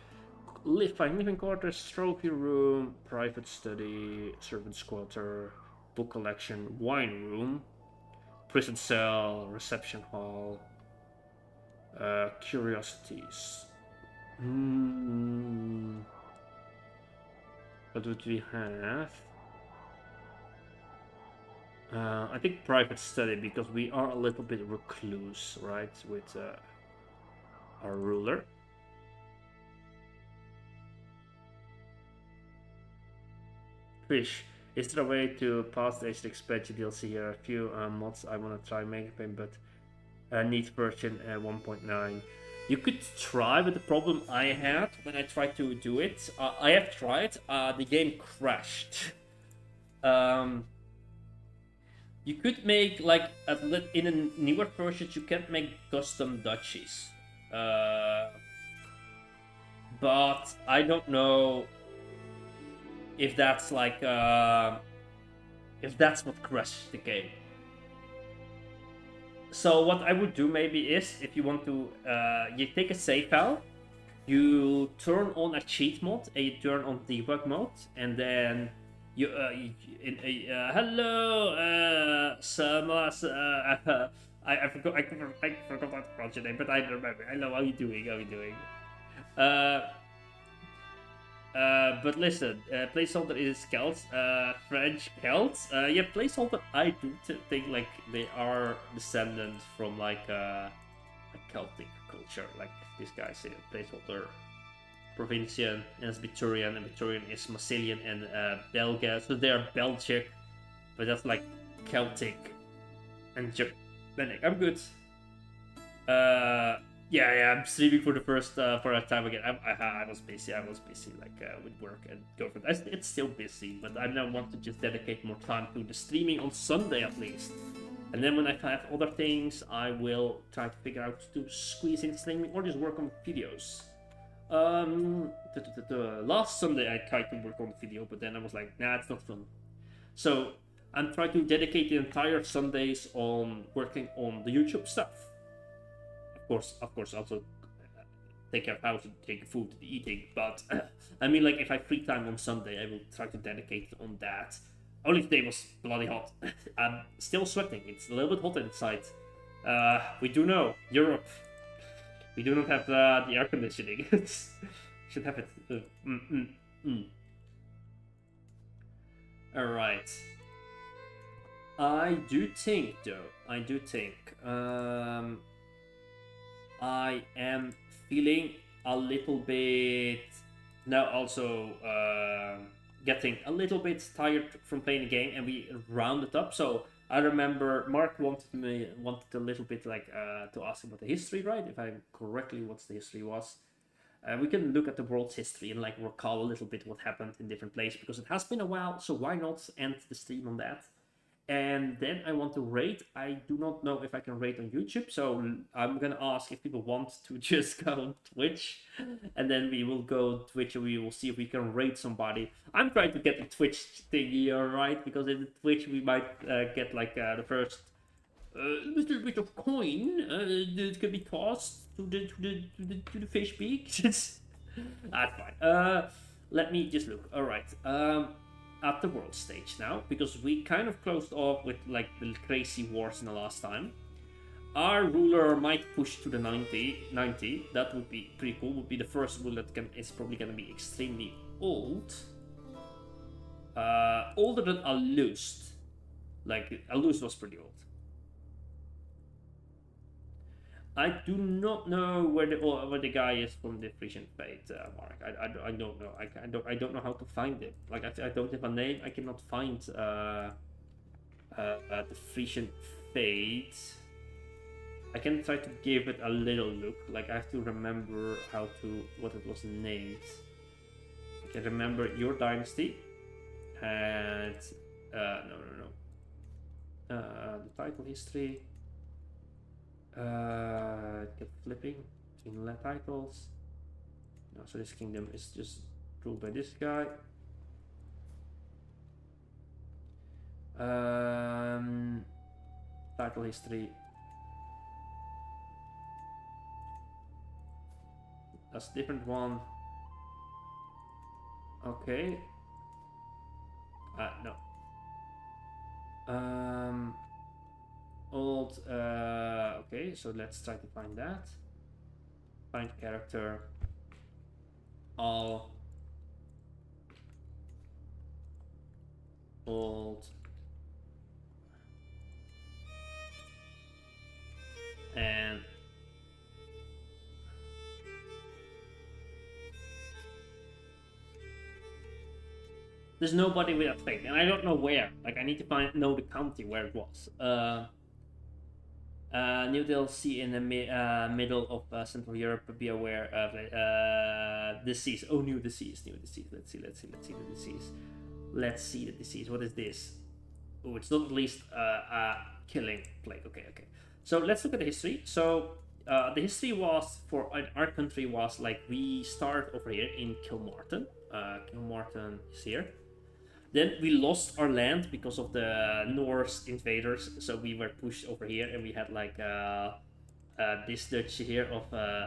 Fine living quarters, trophy room, private study, servants' quarter, book collection, wine room, prison cell, reception hall, curiosities. What would we have? I think private study, because we are a little bit recluse, right, with our ruler. Fish. Is there a way to pass the Age expansion DLC here? A few mods I want to try making, but need version 1.9. You could try, but the problem I had when I tried to do it, I have tried, the game crashed. You could make, like, in a newer version, you can make custom duchies. But I don't know if that's like, if that's what crashed the game. So what I would do maybe is, if you want to, you take a save file, you turn on a cheat mod, and you turn on debug mode, and then you, hello, Samas, I forgot how to pronounce your name, but I don't remember. Hello, how are you doing? How are you doing? But listen, placeholder is Celts, French Celts. Yeah, placeholder, I do think like they are descendants from like a Celtic culture. Like this guy said, placeholder, Provincian, and it's Biturian, and Biturian is Massilian and Belga. So they are Belgic, but that's like Celtic and Germanic. I'm good. Yeah, I'm streaming for the first for a time again. I was busy. Like with work and girlfriend. It's still busy, but I now want to just dedicate more time to the streaming on Sunday at least. And then when I have other things, I will try to figure out to squeeze in streaming or just work on videos. Last Sunday I tried to work on the video, but then I was like, nah, it's not fun. So I'm trying to dedicate the entire Sundays on working on the YouTube stuff. Of course, also take care of house and take food and eating. But I mean, like, if I have free time on Sunday, I will try to dedicate on that. Only today was bloody hot. I'm still sweating. It's a little bit hot inside. We do know Europe. We do not have the air conditioning. Should have it. All right. I do think, I am feeling a little bit now, also getting a little bit tired from playing the game, and we rounded up. So I remember Mark wanted a little bit like to ask about the history, right? If I correctly, what the history was. We can look at the world's history and like recall a little bit what happened in different places, because it has been a while. So why not end the stream on that? And then I want to rate. I do not know if I can rate on YouTube, so I'm gonna ask if people want to just go on Twitch, and then we will go Twitch and we will see if we can rate somebody. I'm trying to get the Twitch thingy alright, because in the Twitch we might get like the first little bit of coin that can be tossed to the fish beak. That's fine. Let me just look. Alright. At the world stage now, because we kind of closed off with like the crazy wars in the last time. Our ruler might push to the 90. That would be pretty cool. Would be the first ruler that is probably gonna be extremely old. Older than Alust. Like Alust was pretty old. I do not know where the guy is from the Frisian Fate, Mark. I don't know. I don't know how to find him. Like I don't have a name. I cannot find the Frisian Fate. I can try to give it a little look. Like I have to remember what it was named. I can remember your dynasty, and the title history. Kept flipping between the titles. No, so this kingdom is just ruled by this guy. Title history. That's a different one. Okay. No. Old. Okay, so let's try to find that. Find character. All. Old. And there's nobody with that thing, and I don't know where. Like I need to know the county where it was. New Delhi in the middle of Central Europe. Be aware of disease. Oh, new disease. Let's see the disease. Let's see the disease. What is this? Oh, it's not at least a killing plague. Okay. So let's look at the history. So the history was for our country was like we start over here in Kilmartin. Kilmartin is here. Then we lost our land because of the Norse invaders, so we were pushed over here, and we had like this duchy here of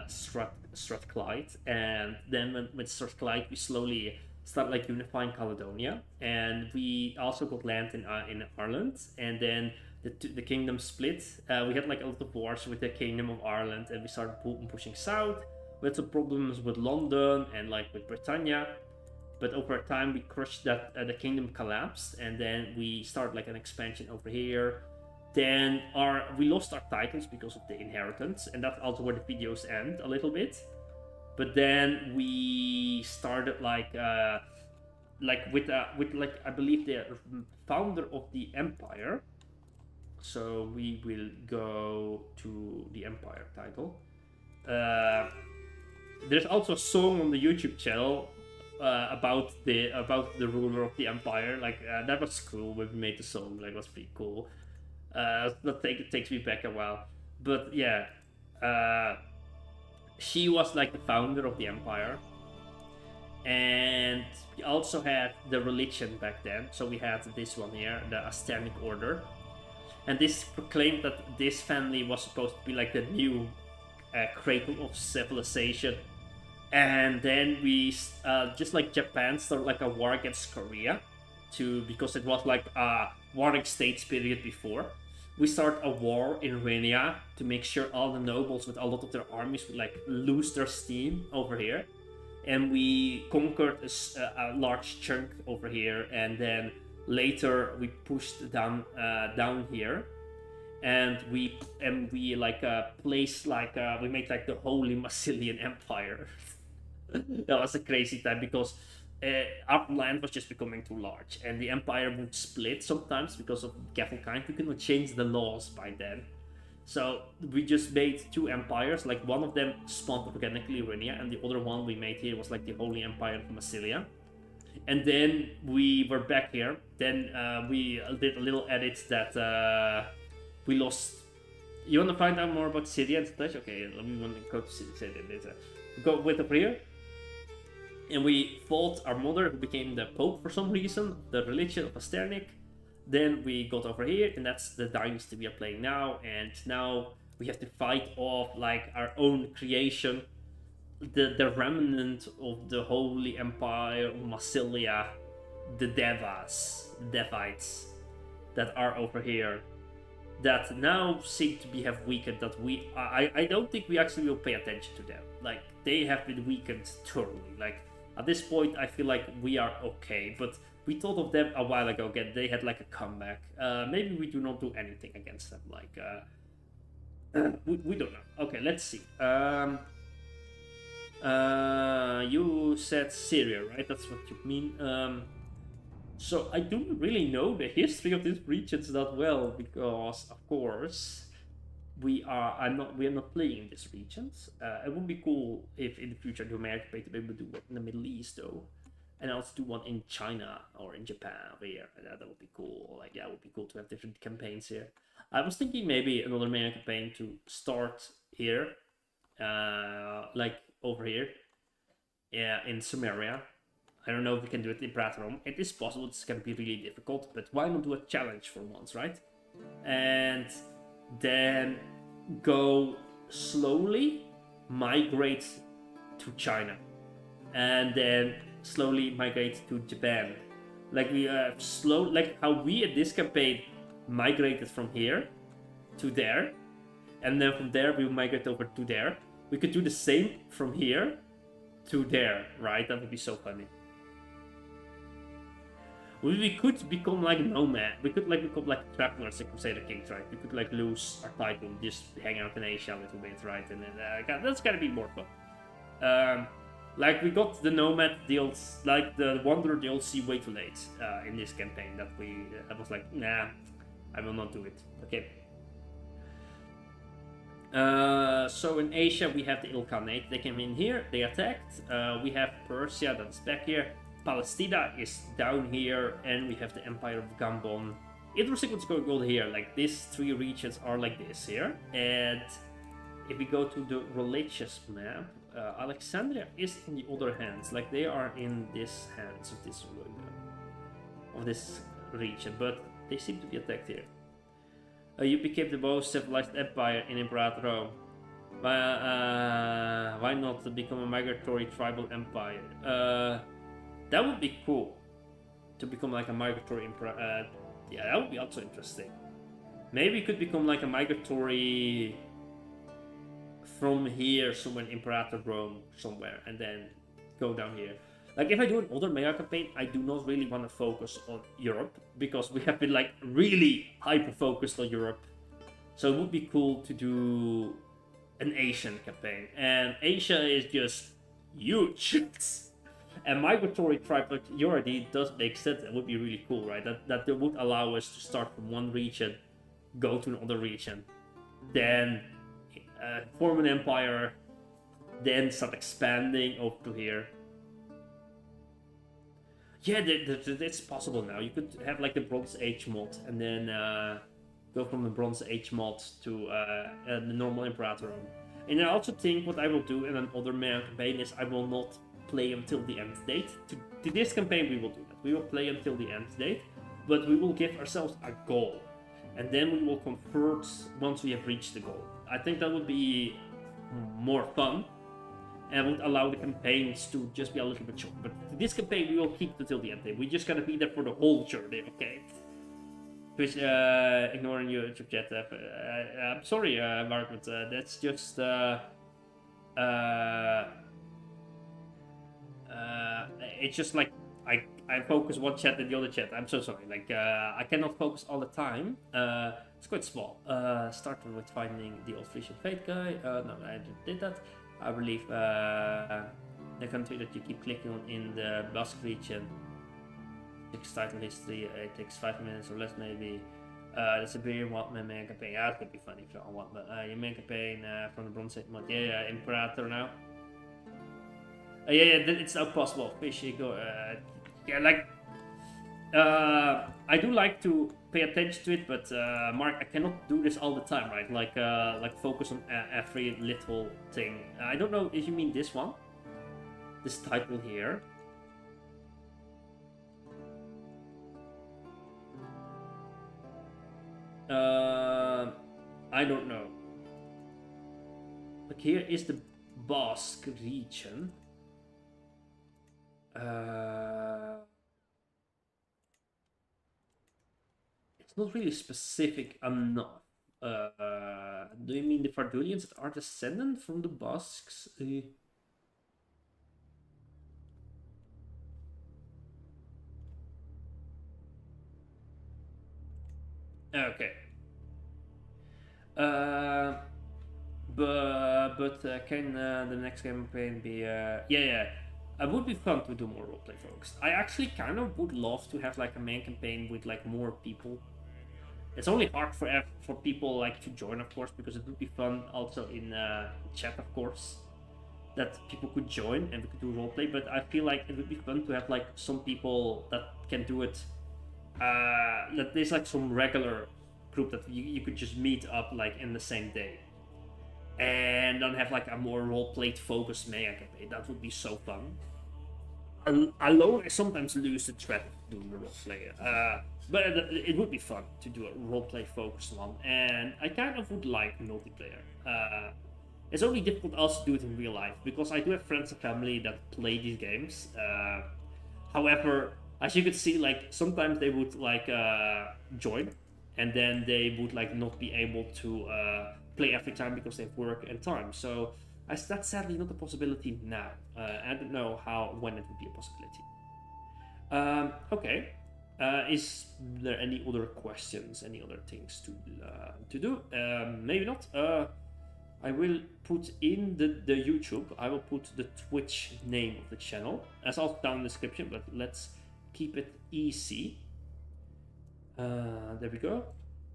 Strathclyde, and then with Strathclyde we slowly started like unifying Caledonia, and we also got land in Ireland, and then the kingdom split. We had like a lot of wars with the Kingdom of Ireland, and we started pushing south. We had some problems with London and like with Britannia. But over time, we crushed that. The kingdom collapsed, and then we started like an expansion over here. Then we lost our titles because of the inheritance, and that's also where the videos end a little bit. But then we started with I believe the founder of the empire. So we will go to the empire title. There's also a song on the YouTube channel. About the ruler of the empire, that was cool when we made the song. Like, it was pretty cool. It takes me back a while, but yeah, she was like the founder of the empire, and we also had the religion back then. So we had this one here, the Asternic Order, and this proclaimed that this family was supposed to be like the new cradle of civilization. And then we, just like Japan, started like a war against Korea, because it was like a warring states period before. We started a war in Renia to make sure all the nobles with a lot of their armies would like lose their steam over here, and we conquered a large chunk over here, and then later we pushed down here, and we like placed like we made like the Holy Massilian Empire. That was a crazy time because our land was just becoming too large, and the empire would split sometimes because of Gavelkind. We couldn't change the laws by then, so we just made two empires. Like one of them spawned organically Renia, and the other one we made here was like the Holy Empire of Massilia. And then we were back here. Then we did a little edit that we lost. You want to find out more about Syria and such? Okay, let me go to Syria later. Go with over here. And we fought our mother, who became the Pope for some reason, the religion of Asternic. Then we got over here, and that's the dynasty we are playing now. And now we have to fight off like our own creation, the remnant of the Holy Empire of Massilia, the Devites that are over here, that now seem to have weakened. That I don't think we actually will pay attention to them. Like, they have been weakened thoroughly. Like, at this point, I feel like we are okay, but we thought of them a while ago. Again, they had like a comeback. Maybe we do not do anything against them. Like, we don't know. Okay, let's see. You said Syria, right? That's what you mean. So I don't really know the history of these regions that well, because of course we are not playing these regions. It would be cool if in the future the American campaign to be able to do one in the Middle East though, and also do one in China or in Japan over here. That would be cool. Like yeah, it would be cool to have different campaigns here. I was thinking maybe another American campaign to start here, like over here, yeah, in Samaria. I don't know if we can do it in Praterom. It is possible. It's gonna be really difficult, but why not do a challenge for once, right? And then go slowly migrate to China, and then slowly migrate to Japan. Like we like how we at this campaign migrated from here to there, and then from there we migrate over to there. We could do the same from here to there, right? That would be so funny. We could become like nomad. We could like become like travelers, like Crusader Kings, right? We could like lose our title, just hang out in Asia a little bit, right? And then that's gotta be more fun. Like we got the nomad deals, like the Wanderer DLC way too late in this campaign. That I was like, nah, I will not do it. Okay. So in Asia we have the Ilkhanate. They came in here, they attacked. We have Persia that's back here. Palestina is down here, and we have the Empire of Gambon. Interesting what's going on here. Like these three regions are like this here, and if we go to the religious map, Alexandria is in the other hands. Like they are in this hands of this region, but they seem to be attacked here. You became the most civilized empire in Imperator Rome. Why not become a migratory tribal empire? That would be cool to become like a migratory empire. Yeah, that would be also interesting. Maybe it could become like a migratory from here somewhere in Imperator Rome somewhere, and then go down here. Like if I do another mega campaign, I do not really want to focus on Europe because we have been like really hyper focused on Europe. So it would be cool to do an Asian campaign, and Asia is just huge. And migratory priority does make sense. It would be really cool, right? That would allow us to start from one region, go to another region, then form an empire, then start expanding over to here. Yeah, it's possible now. You could have like the Bronze Age mod, and then go from the Bronze Age mod to the normal Imperator Rome. And I also think what I will do in another mega campaign is I will not play until the end date. To this campaign we will do that. We will play until the end date, but we will give ourselves a goal, and then we will convert once we have reached the goal. I think that would be more fun and would allow the campaigns to just be a little bit short. But this campaign we will keep until the end date. We just gotta be there for the whole journey, okay? Which ignoring your chat. I'm sorry, Margaret. That's just it's just like I focus one chat and the other chat. I'm so sorry. Like I cannot focus all the time. It's quite small. Starting with finding the old Frisian Fate guy. No, I did that. I believe the country that you keep clicking on in the Basque region. Takes title history. It takes 5 minutes or less maybe. That's a very wild main campaign. Yeah, it could be funny if you want. But your main campaign from the Bronze Age mod. Yeah, Imperator now. Yeah, it's now possible. Fishy go. Yeah, like I do like to pay attention to it, but Mark, I cannot do this all the time, right? Like focus on every little thing. I don't know if you mean this one, this title here. I don't know. Like here is the Basque region. It's not really specific enough. Do you mean the Fardulians that are descendant from the Basques? Okay. But can the next campaign be? Yeah. It would be fun to do more roleplay, folks. I actually kind of would love to have like a main campaign with like more people. It's only hard for people like to join, of course, because it would be fun also in chat, of course, that people could join and we could do roleplay. But I feel like it would be fun to have like some people that can do it. That there's like some regular group that you could just meet up like in the same day, and then have like a more role-played focused mega campaign. That would be so fun. Alone, I sometimes lose the thread of doing the roleplay. But it would be fun to do a roleplay focused one, and I kind of would like multiplayer. It's only difficult also to do it in real life because I do have friends and family that play these games. However, as you could see, like sometimes they would like join, and then they would like not be able to play every time because they have work and time. So that's sadly not a possibility now. I don't know when it would be a possibility. Okay. Is there any other questions? Any other things to do? Maybe not. I will put in the YouTube. I will put the Twitch name of the channel as also down in the description. But let's keep it easy. There we go.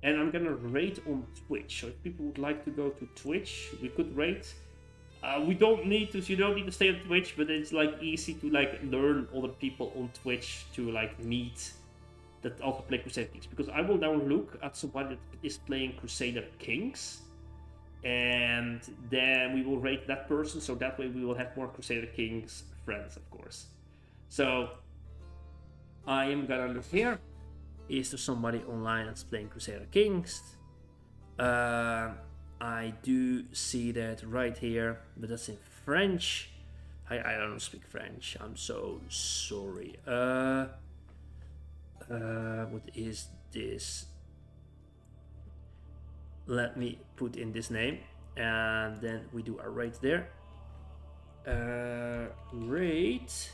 And I'm gonna rate on Twitch. So if people would like to go to Twitch, we could rate. We don't need to. You don't need to stay on Twitch, but it's like easy to like learn other people on Twitch to like meet that also play Crusader Kings. Because I will now look at somebody that is playing Crusader Kings, and then we will rate that person. So that way we will have more Crusader Kings friends, of course. So I am gonna look here. Is there somebody online that's playing Crusader Kings? I do see that right here, but that's in French. I don't speak French. I'm so sorry. What is this? Let me put in this name, and then we do a rate there. Rate.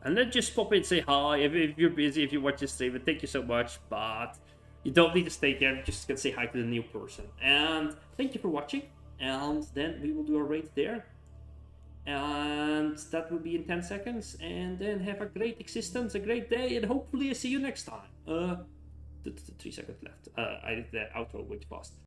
And then just pop in and say hi if you're busy, if you watch this stream. Thank you so much, but you don't need to stay there. You just can say hi to the new person. And thank you for watching. And then we will do a rate there. And that will be in 10 seconds. And then have a great existence, a great day, and hopefully I see you next time. 3 seconds left. I did the outro way too fast.